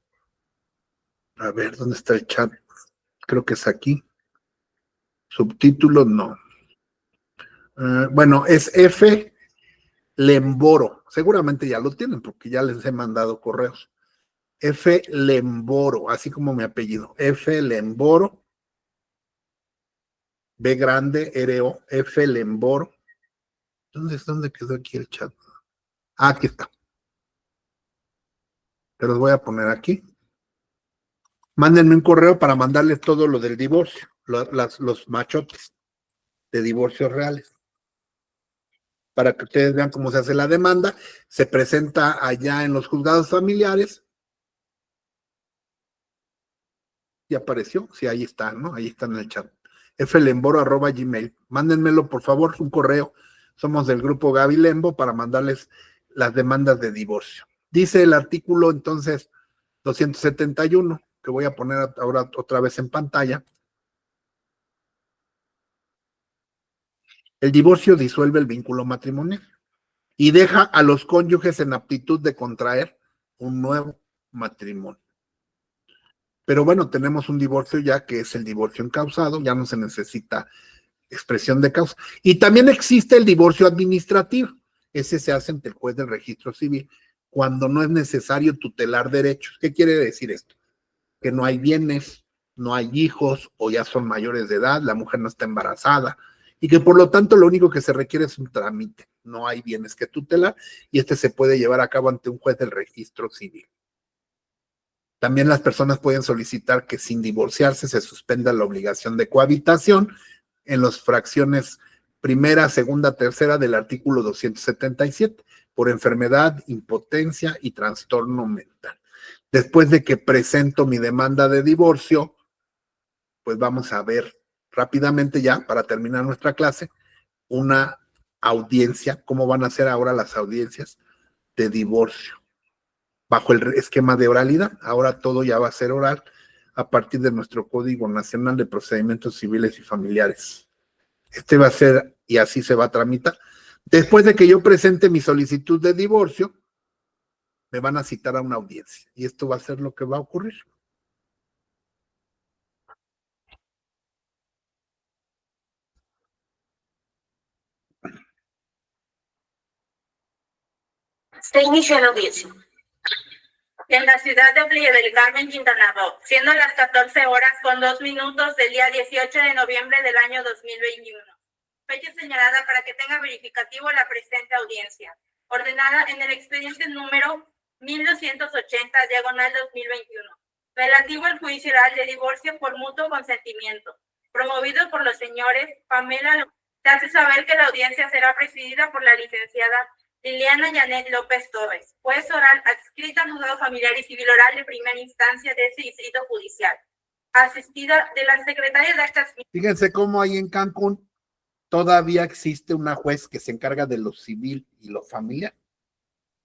A ver, ¿dónde está el chat? Creo que es aquí. Subtítulos no. Bueno, es F. Lemboro. Seguramente ya lo tienen porque ya les he mandado correos. F. Lemboro, así como mi apellido. F. Lemboro. B grande, R-O, F. Lemboro. ¿Dónde quedó aquí el chat? Ah, aquí está. Te los voy a poner aquí. Mándenme un correo para mandarles todo lo del divorcio, los machotes de divorcios reales. Para que ustedes vean cómo se hace la demanda. Se presenta allá en los juzgados familiares. ¿Y apareció? Sí, ahí está, ¿no? Ahí está en el chat. flemboro@gmail. Mándenmelo, por favor, un correo. Somos del grupo Gaby Lembo para mandarles las demandas de divorcio. Dice el artículo, entonces, 271, que voy a poner ahora otra vez en pantalla. El divorcio disuelve el vínculo matrimonial y deja a los cónyuges en aptitud de contraer un nuevo matrimonio. Pero bueno, tenemos un divorcio ya que es el divorcio encausado, ya no se necesita expresión de causa. Y también existe el divorcio administrativo. Ese se hace ante el juez del registro civil cuando no es necesario tutelar derechos. ¿Qué quiere decir esto? Que no hay bienes, no hay hijos o ya son mayores de edad, la mujer no está embarazada y que por lo tanto lo único que se requiere es un trámite. No hay bienes que tutelar y este se puede llevar a cabo ante un juez del registro civil. También las personas pueden solicitar que sin divorciarse se suspenda la obligación de cohabitación en las fracciones primera, segunda, tercera del artículo 277 por enfermedad, impotencia y trastorno mental. Después de que presento mi demanda de divorcio, pues vamos a ver rápidamente ya, para terminar nuestra clase, una audiencia, cómo van a ser ahora las audiencias de divorcio. Bajo el esquema de oralidad, ahora todo ya va a ser oral a partir de nuestro Código Nacional de Procedimientos Civiles y Familiares. Este va a ser, y así se va a tramitar. Después de que yo presente mi solicitud de divorcio, me van a citar a una audiencia, y esto va a ser lo que va a ocurrir. Se inicia la audiencia. En la ciudad de Playa del Carmen, Quintana Roo, siendo las 14 horas con 2 minutos del día 18 de noviembre del año 2021. Fecha señalada para que tenga verificativo la presente audiencia, ordenada en el expediente número 1280, diagonal 2021, relativo al juicio oral de divorcio por mutuo consentimiento, promovido por los señores Pamela. Se hace saber que la audiencia será presidida por la licenciada Liliana Janet López Torres, juez oral adscrita al juzgado familiar y civil oral de primera instancia de ese distrito judicial, asistida de la secretaria de actas. Fíjense cómo ahí en Cancún todavía existe una juez que se encarga de lo civil y lo familiar.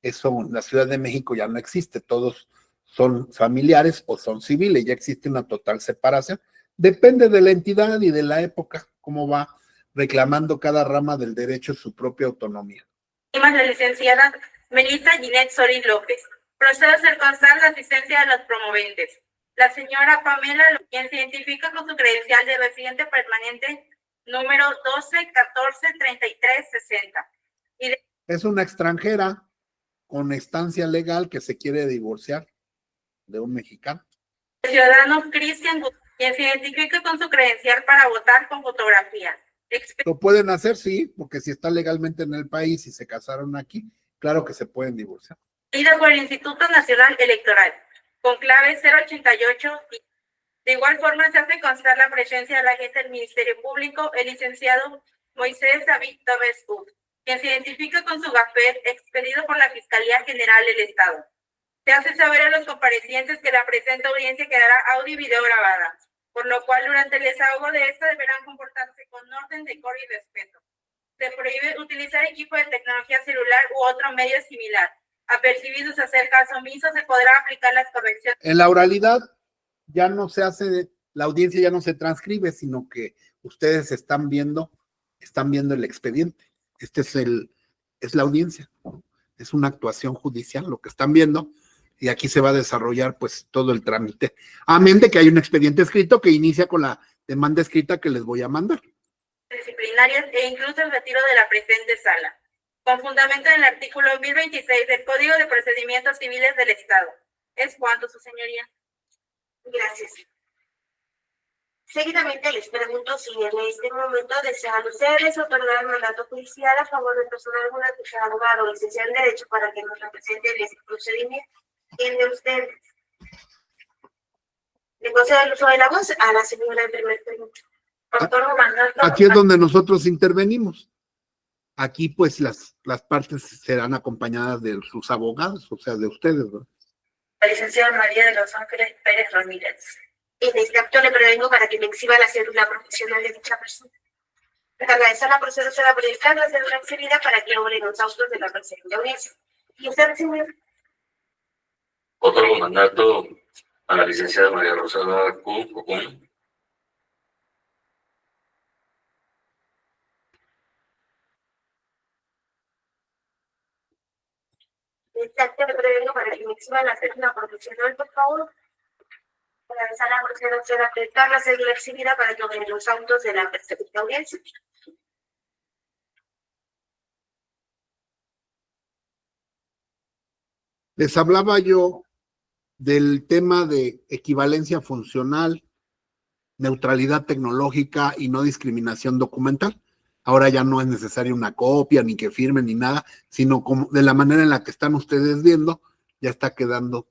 Eso en la Ciudad de México ya no existe, todos son familiares o son civiles, ya existe una total separación. Depende de la entidad y de la época, cómo va reclamando cada rama del derecho su propia autonomía. La licenciada Melissa Ginette Solís López. Procede a hacer constar la asistencia de los promoventes. La señora Pamela, quien se identifica con su credencial de residente permanente número 12143360. Es una extranjera con estancia legal que se quiere divorciar de un mexicano. El ciudadano Cristian, quien se identifica con su credencial para votar con fotografía. Lo pueden hacer, sí, porque si está legalmente en el país y se casaron aquí, claro que se pueden divorciar. Por el Instituto Nacional Electoral, con clave 088. De igual forma, se hace constar la presencia del agente del Ministerio Público, el licenciado Moisés David Torres Uf, quien se identifica con su gafet expedido por la Fiscalía General del Estado. Se hace saber a los comparecientes que la presente audiencia quedará audio y video grabada, por lo cual durante el desahogo de esta deberán comportarse con orden, decoro y respeto. Se prohíbe utilizar equipo de tecnología celular u otro medio similar. Apercibidos a hacer caso omiso, se podrá aplicar las correcciones. En la oralidad ya no se hace, la audiencia ya no se transcribe, sino que ustedes están viendo el expediente. Es la audiencia, ¿no? Es una actuación judicial lo que están viendo. Y aquí se va a desarrollar pues todo el trámite. Amén de que hay un expediente escrito que inicia con la demanda escrita que les voy a mandar. Disciplinarias e incluso el retiro de la presente sala, con fundamento en el artículo 1026 del Código de Procedimientos Civiles del Estado. Es cuanto, su señoría. Gracias. Seguidamente les pregunto si en este momento desean ustedes otorgar mandato judicial a favor de persona alguna que sea abogado o licenciado en Derecho para que nos represente en este procedimiento. ¿Quién de ustedes? Le concedo el uso de la voz a la señora del primer turno. Otorgo mandato. Aquí es donde nosotros intervenimos. Aquí, pues, las partes serán acompañadas de sus abogados, o sea, de ustedes, ¿no? La licenciada María de los Ángeles Pérez Ramírez. En este acto le prevengo para que me exhiba la cédula profesional de dicha persona. Para esa la procedo será proyectar la cédula exhibida para que obren los autos de la presente audiencia. ¿Y usted, señor? Otorgo mandato a la licenciada María Rosada Cucum. En este acto le prevengo para que me exhiba la cédula profesional, por favor. Para esa la procedo será proyectar la cédula exhibida para que obren los autos de la presente audiencia. Les hablaba yo del tema de equivalencia funcional, neutralidad tecnológica y no discriminación documental. Ahora ya no es necesaria una copia, ni que firmen, ni nada, sino como de la manera en la que están ustedes viendo, ya está quedando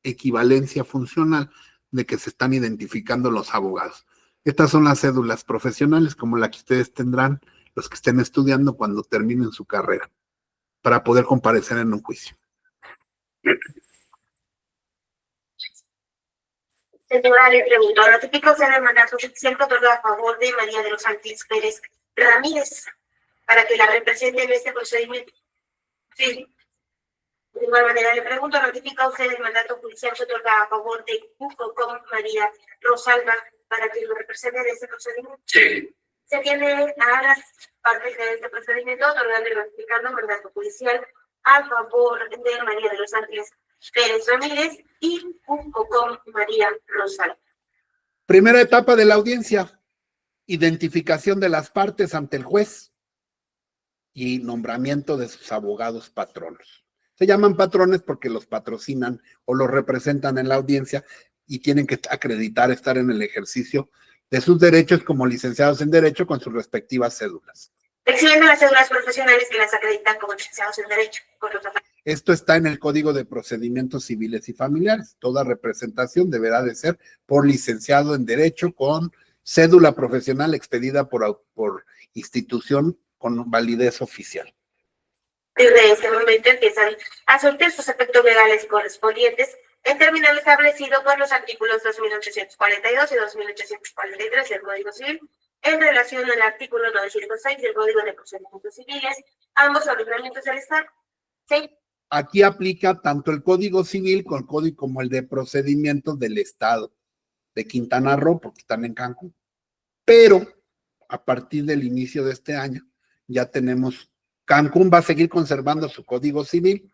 equivalencia funcional de que se están identificando los abogados. Estas son las cédulas profesionales como la que ustedes tendrán, los que estén estudiando cuando terminen su carrera, para poder comparecer en un juicio. Señora, le pregunto, ¿ratifica usted el mandato judicial que otorga a favor de María de los Ángeles Pérez Ramírez para que la represente en este procedimiento? Sí. De igual manera le pregunto, ¿ratifica usted el mandato judicial que otorga a favor de Cucum María Rosalba para que lo represente en este procedimiento? Sí. Se tiene a las partes de este procedimiento otorgando y ratificando mandato judicial a favor de María de los Ángeles Pérez Ramírez y Cucum María Rosalba. Primera etapa de la audiencia, identificación de las partes ante el juez y nombramiento de sus abogados patronos. Se llaman patrones porque los patrocinan o los representan en la audiencia y tienen que acreditar estar en el ejercicio de sus derechos como licenciados en Derecho con sus respectivas cédulas. Exhibiendo las cédulas profesionales que las acreditan como licenciados en Derecho. Esto está en el Código de Procedimientos Civiles y Familiares. Toda representación deberá de ser por licenciado en Derecho con cédula profesional expedida por institución con validez oficial. Desde este momento empiezan a surtir sus efectos legales correspondientes en términos establecidos por los artículos 2842 y 2843 del Código Civil en relación al artículo 906 del Código de Procedimientos Civiles, ambos ordenamientos del Estado. ¿Sí? Aquí aplica tanto el Código Civil como el de Procedimientos del Estado de Quintana Roo, porque están en Cancún. Pero a partir del inicio de este año ya tenemos, Cancún va a seguir conservando su Código Civil,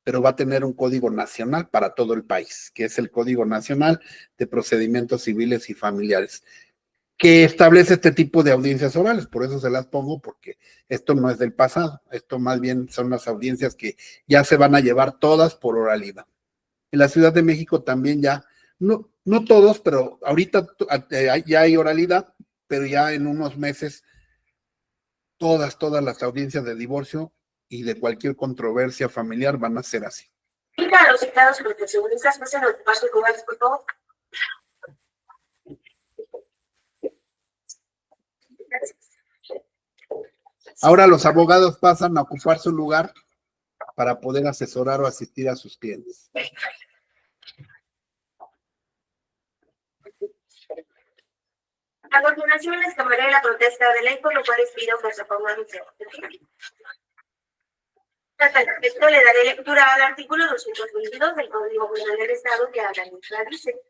pero va a tener un código nacional para todo el país, que es el Código Nacional de Procedimientos Civiles y Familiares, que establece este tipo de audiencias orales. Por eso se las pongo, porque esto no es del pasado, esto más bien son las audiencias que ya se van a llevar todas por oralidad. En la Ciudad de México también ya, no todos, pero ahorita ya hay oralidad, pero ya en unos meses todas las audiencias de divorcio y de cualquier controversia familiar van a ser así. Pica a los citados proteccionistas, pasen a ocupar sus lugares, por favor. Ahora los abogados pasan a ocupar su lugar para poder asesorar o asistir a sus clientes. A continuación les tomaré la protesta de ley, por lo cual les pido que se pongan en esto le daré lectura al artículo 222 del Código Penal del Estado que dice: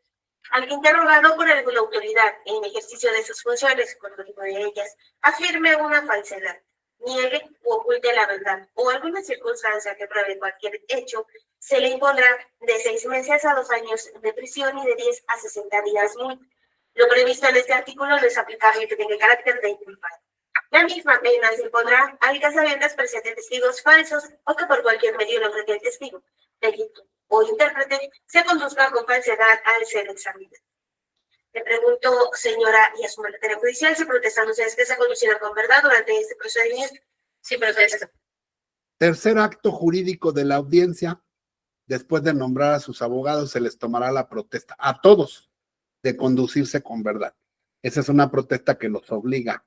al interrogado por alguna autoridad en ejercicio de sus funciones, cuando tipo de ellas afirme una falsedad, niegue o oculte la verdad o alguna circunstancia que pruebe cualquier hecho, se le impondrá de 6 meses a 2 años de prisión y de 10 a 60 días multa. Lo previsto en este artículo no es aplicable y tiene carácter de inculpado. La misma pena se impondrá al que a sabiendas presente testigos falsos o que por cualquier medio logre que el testigo, delito o intérprete se conduzca con falsedad al ser examinado. Le pregunto, señora, y a su materia judicial, si protestan ustedes que se conducirá con verdad durante este procedimiento. Sí, protesto. Tercer acto jurídico de la audiencia, después de nombrar a sus abogados, se les tomará la protesta a todos de conducirse con verdad. Esa es una protesta que los obliga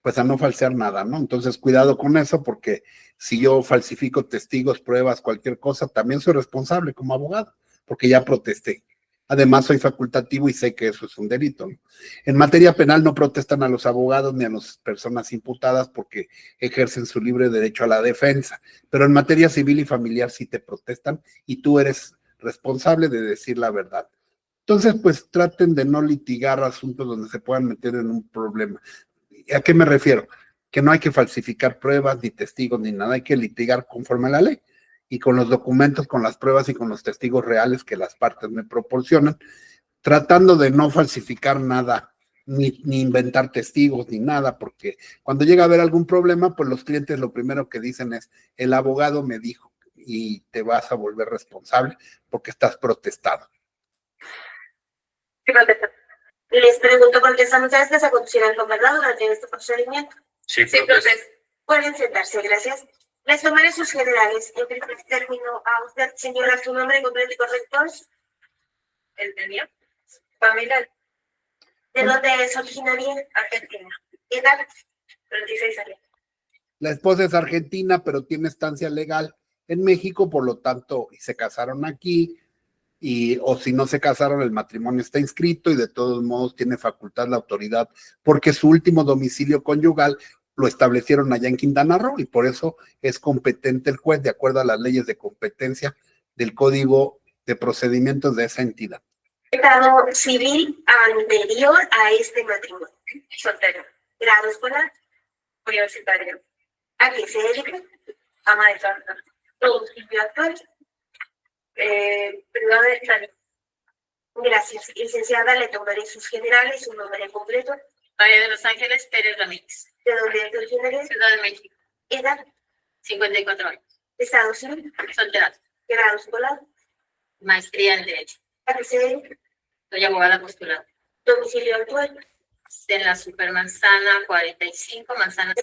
pues a no falsear nada, ¿no? Entonces, cuidado con eso, porque si yo falsifico testigos, pruebas, cualquier cosa, también soy responsable como abogado, porque ya protesté. Además, soy facultativo y sé que eso es un delito, ¿no? En materia penal no protestan a los abogados ni a las personas imputadas porque ejercen su libre derecho a la defensa, pero en materia civil y familiar sí te protestan y tú eres responsable de decir la verdad. Entonces, pues traten de no litigar asuntos donde se puedan meter en un problema. ¿A qué me refiero? Que no hay que falsificar pruebas, ni testigos, ni nada, hay que litigar conforme a la ley y con los documentos, con las pruebas y con los testigos reales que las partes me proporcionan, tratando de no falsificar nada, ni inventar testigos, ni nada, porque cuando llega a haber algún problema, pues los clientes lo primero que dicen es, el abogado me dijo, y te vas a volver responsable porque estás protestado. Sí, protesto. Les pregunto, ¿protestan ustedes que se conducirán con verdad durante este procedimiento? Sí, Sí, protesto. protesto. Pueden sentarse, gracias. Les tomaré sus generales. En primer término, a usted, señora, su nombre completo y correcto es. ¿El mío? Familia ¿De dónde es originaria? Argentina. ¿Edad? 36 años. La esposa es argentina, pero tiene estancia legal en México, por lo tanto, y se casaron aquí, o si no se casaron, el matrimonio está inscrito y de todos modos tiene facultad la autoridad, porque su último domicilio conyugal lo establecieron allá en Quintana Roo y por eso es competente el juez de acuerdo a las leyes de competencia del Código de Procedimientos de esa entidad. Estado civil anterior a este matrimonio. Soltero. Grado escolar. Universitario. ¿A qué se dedica? Ama de casa. Domicilio actual. Privado de Estado. Gracias. Licenciada, le tomaré sus generales, su nombre completo. María de Los Ángeles Pérez Ramírez. ¿De dónde es originaria? Ciudad de México. Edad. 54 años. Estado civil. Soltera. Grado escolar. Maestría en Derecho. ¿A qué se dedica? Soy abogada postulada. Domicilio actual. En la Supermanzana 45, Manzana.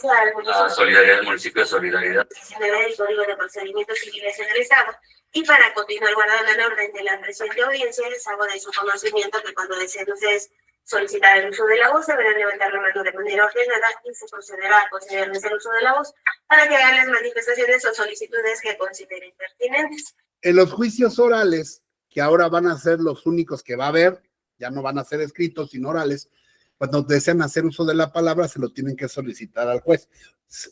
Solidaridad, el municipio de Solidaridad. 19 del Código de Procedimientos Civiles en el Estado. Y para continuar guardando el orden de la presente audiencia, les hago de su conocimiento que cuando deseen ustedes solicitar el uso de la voz, deberán levantar la mano de manera ordenada y se procederá a concederles el uso de la voz para que hagan las manifestaciones o solicitudes que consideren pertinentes. En los juicios orales, que ahora van a ser los únicos que va a haber, ya no van a ser escritos, sino orales, cuando desean hacer uso de la palabra, se lo tienen que solicitar al juez,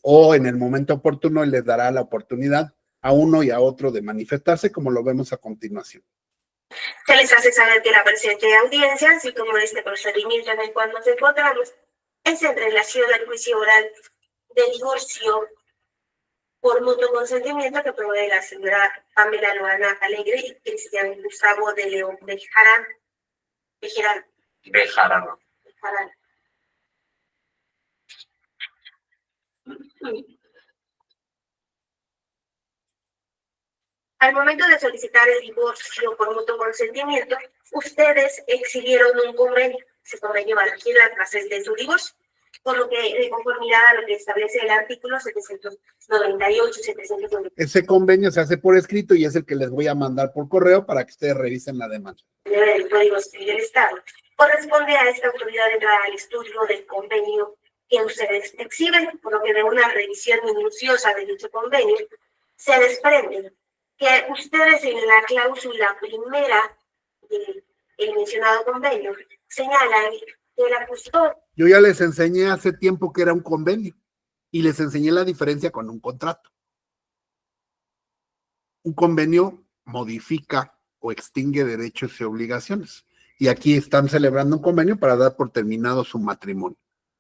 o en el momento oportuno él les dará la oportunidad a uno y a otro de manifestarse, como lo vemos a continuación. Se les hace saber que la presente audiencia, así como este procedimiento en el cual nos encontramos, es en relación al juicio oral de divorcio por mutuo consentimiento que provee la señora Pamela Loana Alegre y Cristian Gustavo de León Bejarano. Al momento de solicitar el divorcio por mutuo consentimiento, ustedes exhibieron un convenio. Ese convenio va a regir las bases de su divorcio, por lo que de conformidad a lo que establece el artículo 798-798. Ese convenio se hace por escrito y es el que les voy a mandar por correo para que ustedes revisen la demanda. El Código Civil del Estado. Corresponde a esta autoridad entrar al estudio del convenio que ustedes exhiben, por lo que de una revisión minuciosa de dicho convenio se desprende que ustedes en la cláusula primera del mencionado convenio señalan que el acusado. Yo ya les enseñé hace tiempo que era un convenio y les enseñé la diferencia con un contrato. Un convenio modifica o extingue derechos y obligaciones. Y aquí están celebrando un convenio para dar por terminado su matrimonio.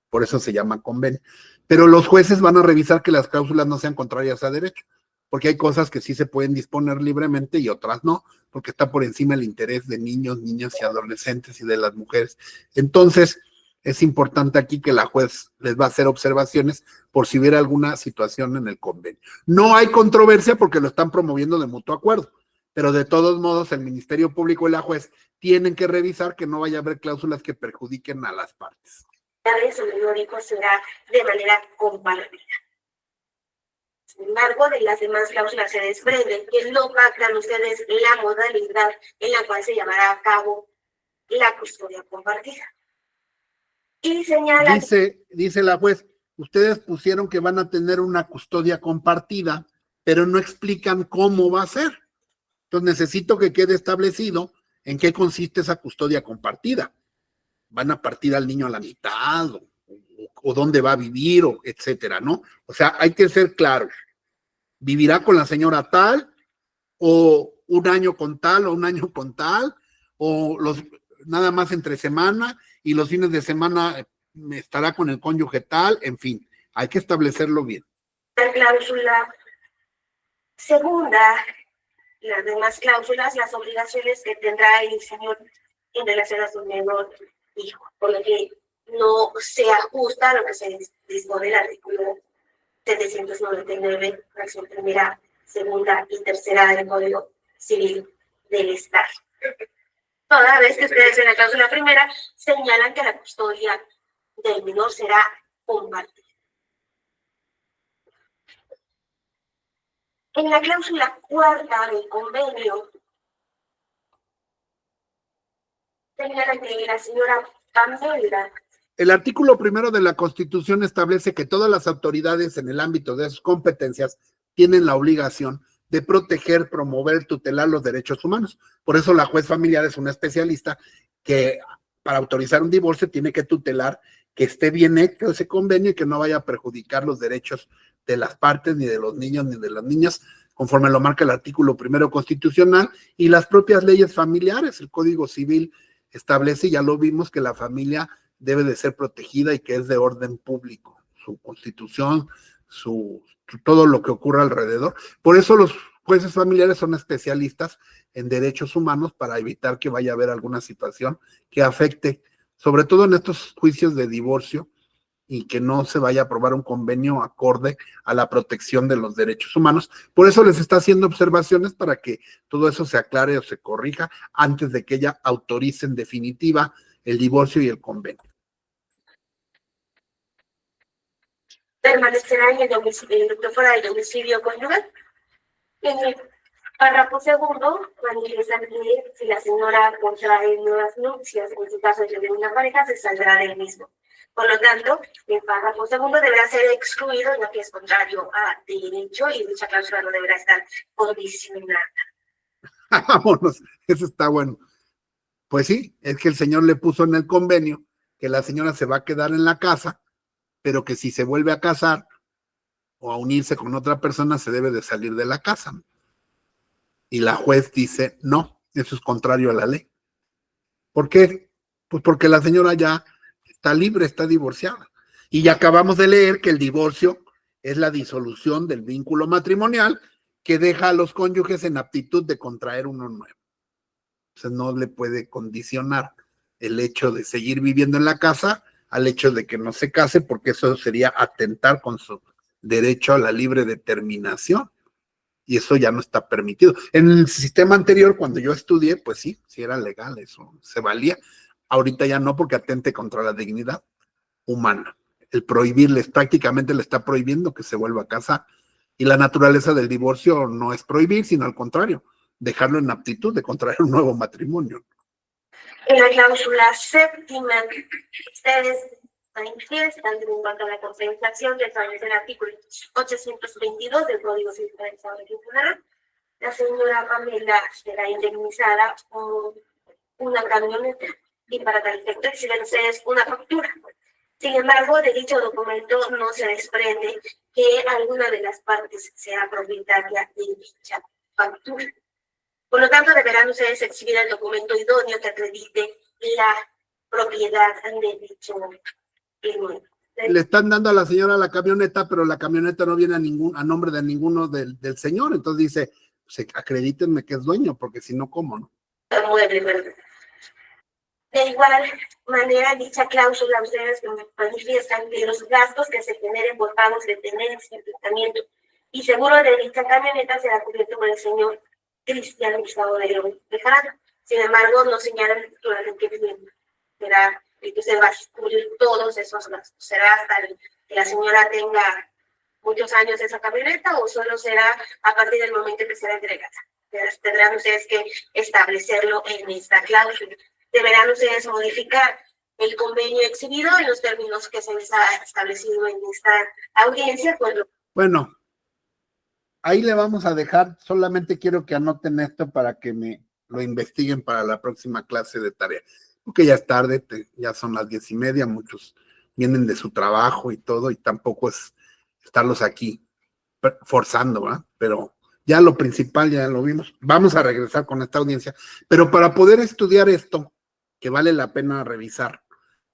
Por eso se llama convenio. Pero los jueces van a revisar que las cláusulas no sean contrarias a derecho. porque hay cosas que sí se pueden disponer libremente y otras no, porque está por encima el interés de niños, niñas y adolescentes y de las mujeres. Entonces, es importante aquí que la juez les va a hacer observaciones por si hubiera alguna situación en el convenio. No hay controversia porque lo están promoviendo de mutuo acuerdo, pero de todos modos el Ministerio Público y la juez tienen que revisar que no vaya a haber cláusulas que perjudiquen a las partes. Su periódico será de manera compartida. Sin embargo, de las demás cláusulas se desprende que no pactan ustedes la modalidad en la cual se llevará a cabo la custodia compartida. Y señala... Dice la juez, ustedes pusieron que van a tener una custodia compartida, pero no explican cómo va a ser. Entonces necesito que quede establecido en qué consiste esa custodia compartida. ¿Van a partir al niño a la mitad? ¿O dónde va a vivir? O etcétera, ¿no? O sea, hay que ser claros. ¿Vivirá con la señora tal? ¿O un año con tal? ¿O un año con tal? ¿O nada más entre semana? Y los fines de semana estará con el cónyuge tal, en fin, hay que establecerlo bien. La cláusula segunda, las demás cláusulas, las obligaciones que tendrá el señor en relación a su menor hijo, por lo que no se ajusta a lo que se dispone el artículo 799, fracción primera, segunda y tercera del Código Civil del Estado. Toda vez que ustedes en la cláusula primera señalan que la custodia del menor será compartida. En la cláusula cuarta del convenio señalan que la señora Pamela... El artículo primero de la Constitución establece que todas las autoridades en el ámbito de sus competencias tienen la obligación de proteger, promover, tutelar los derechos humanos. Por eso la juez familiar es una especialista que para autorizar un divorcio tiene que tutelar que esté bien hecho ese convenio y que no vaya a perjudicar los derechos de las partes, ni de los niños, ni de las niñas, conforme lo marca el artículo primero constitucional y las propias leyes familiares. El Código Civil establece, ya lo vimos, que la familia debe de ser protegida y que es de orden público, su constitución, todo lo que ocurra alrededor. Por eso los jueces familiares son especialistas en derechos humanos para evitar que vaya a haber alguna situación que afecte, sobre todo en estos juicios de divorcio, y que no se vaya a aprobar un convenio acorde a la protección de los derechos humanos. Por eso les está haciendo observaciones para que todo eso se aclare o se corrija antes de que ella autorice en definitiva el divorcio y el convenio. Permanecerá en el domicilio, fuera del domicilio conyugal. En el párrafo segundo, manifiesta que si la señora contrae nuevas nupcias, en su caso de una pareja, se saldrá del mismo. Por lo tanto, el párrafo segundo deberá ser excluido, ya que es contrario a derecho y dicha cláusula no deberá estar condicionada. Vámonos, eso está bueno. Pues sí, es que el señor le puso en el convenio que la señora se va a quedar en la casa, pero que si se vuelve a casar o a unirse con otra persona se debe de salir de la casa. Y la juez dice, no, eso es contrario a la ley. ¿Por qué? Pues porque la señora ya está libre, está divorciada. Y ya acabamos de leer que el divorcio es la disolución del vínculo matrimonial que deja a los cónyuges en aptitud de contraer uno nuevo. Entonces no le puede condicionar el hecho de seguir viviendo en la casa al hecho de que no se case, porque eso sería atentar con su derecho a la libre determinación. Y eso ya no está permitido. En el sistema anterior, cuando yo estudié, pues sí era legal, eso se valía. Ahorita ya no, porque atente contra la dignidad humana. El prohibirles, prácticamente le está prohibiendo que se vuelva a casar. Y la naturaleza del divorcio no es prohibir, sino al contrario, dejarlo en aptitud de contraer un nuevo matrimonio. En la cláusula séptima, ustedes manifiestan en cuanto a la compensación que establece el artículo 822 del Código Civil del Estado de Quintana Roo. La señora Pamela será indemnizada por una camioneta y para tal efecto exigen ustedes una factura. Sin embargo, de dicho documento no se desprende que alguna de las partes sea propietaria de dicha factura. Por lo tanto, deberán ustedes exhibir el documento idóneo que acredite la propiedad de dicho inmueble. le están dando a la señora la camioneta, pero la camioneta no viene a nombre de ninguno del señor. Entonces dice, pues, acredítenme que es dueño, porque si no, ¿cómo, no? Mueble, perdón. De igual manera, dicha cláusula, ustedes manifiestan que los gastos que se generen por pagos de tenencia, tratamiento y seguro de dicha camioneta será cubierto por el señor Cristian Gustavo de León Bejarano. Sin embargo, no señala el titular de que será el que se va a cubrir todos esos gastos. ¿Será hasta que la señora tenga muchos años esa camioneta o solo será a partir del momento que será entregada? Tendrán ustedes que establecerlo en esta cláusula. Deberán ustedes modificar el convenio exhibido en los términos que se les ha establecido en esta audiencia. Bueno, ahí le vamos a dejar, solamente quiero que anoten esto para que me lo investiguen para la próxima clase de tarea, porque ya es tarde, ya son las 10:30, muchos vienen de su trabajo y todo, y tampoco es estarlos aquí forzando, ¿verdad? Pero ya lo principal ya lo vimos, vamos a regresar con esta audiencia, pero para poder estudiar esto, que vale la pena revisar,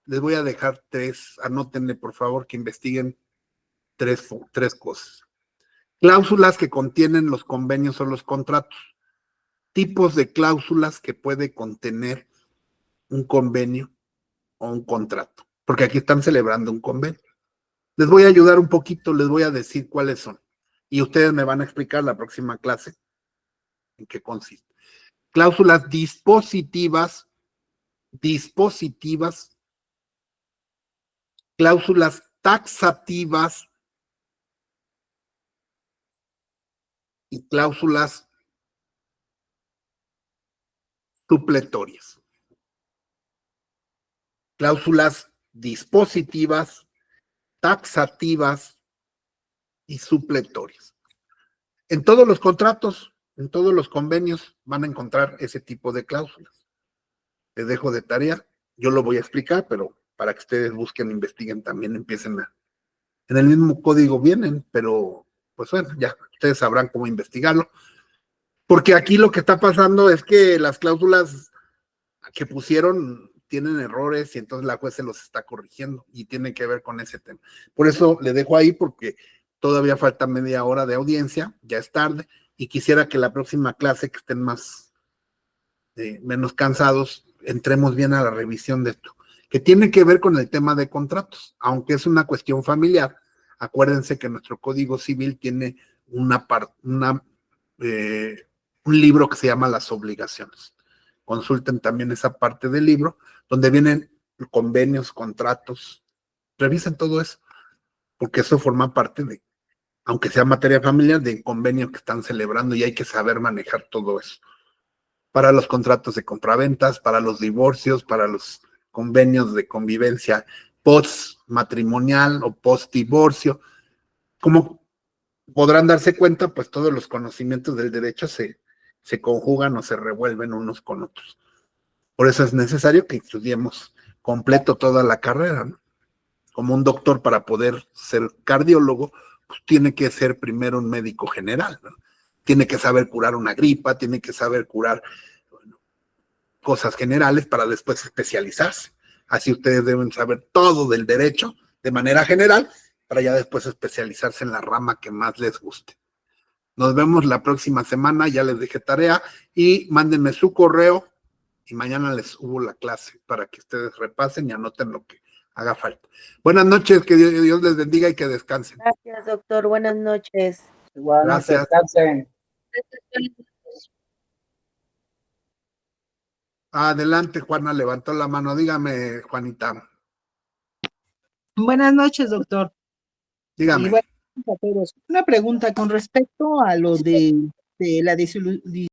les voy a dejar anótenle por favor que investiguen tres cosas. Cláusulas que contienen los convenios o los contratos. Tipos de cláusulas que puede contener un convenio o un contrato. Porque aquí están celebrando un convenio. Les voy a ayudar un poquito, les voy a decir cuáles son. Y ustedes me van a explicar la próxima clase en qué consiste. Cláusulas dispositivas, cláusulas taxativas y cláusulas supletorias. Cláusulas dispositivas, taxativas y supletorias. En todos los contratos, en todos los convenios van a encontrar ese tipo de cláusulas. Les dejo de tarea, yo lo voy a explicar, pero para que ustedes busquen, investiguen también, empiecen en el mismo código vienen, pero pues bueno, ya ustedes sabrán cómo investigarlo. Porque aquí lo que está pasando es que las cláusulas que pusieron tienen errores y entonces la juez se los está corrigiendo y tiene que ver con ese tema. Por eso le dejo ahí porque todavía falta media hora de audiencia, ya es tarde y quisiera que la próxima clase que estén menos cansados, entremos bien a la revisión de esto, que tiene que ver con el tema de contratos, aunque es una cuestión familiar. Acuérdense que nuestro Código Civil tiene un libro que se llama Las Obligaciones. Consulten también esa parte del libro, donde vienen convenios, contratos, revisen todo eso, porque eso forma parte de, aunque sea materia familiar, de convenios que están celebrando y hay que saber manejar todo eso. Para los contratos de compraventas, para los divorcios, para los convenios de convivencia post-matrimonial o post-divorcio. Como podrán darse cuenta, pues todos los conocimientos del derecho se conjugan o se revuelven unos con otros. Por eso es necesario que estudiemos completo toda la carrera, ¿no? Como un doctor, para poder ser cardiólogo, pues tiene que ser primero un médico general, ¿no? Tiene que saber curar una gripa, tiene que saber curar cosas generales para después especializarse. Así ustedes deben saber todo del derecho de manera general para ya después especializarse en la rama que más les guste. Nos vemos la próxima semana, ya les dejé tarea y mándenme su correo y mañana les subo la clase para que ustedes repasen y anoten lo que haga falta. Buenas noches, que Dios les bendiga y que descansen. Gracias, doctor. Buenas noches. Igualmente, Gracias. descansen. Adelante, Juana, levantó la mano. Dígame, Juanita. Buenas noches, doctor. Dígame. Y buenas noches a todos. Una pregunta con respecto a lo de la disolución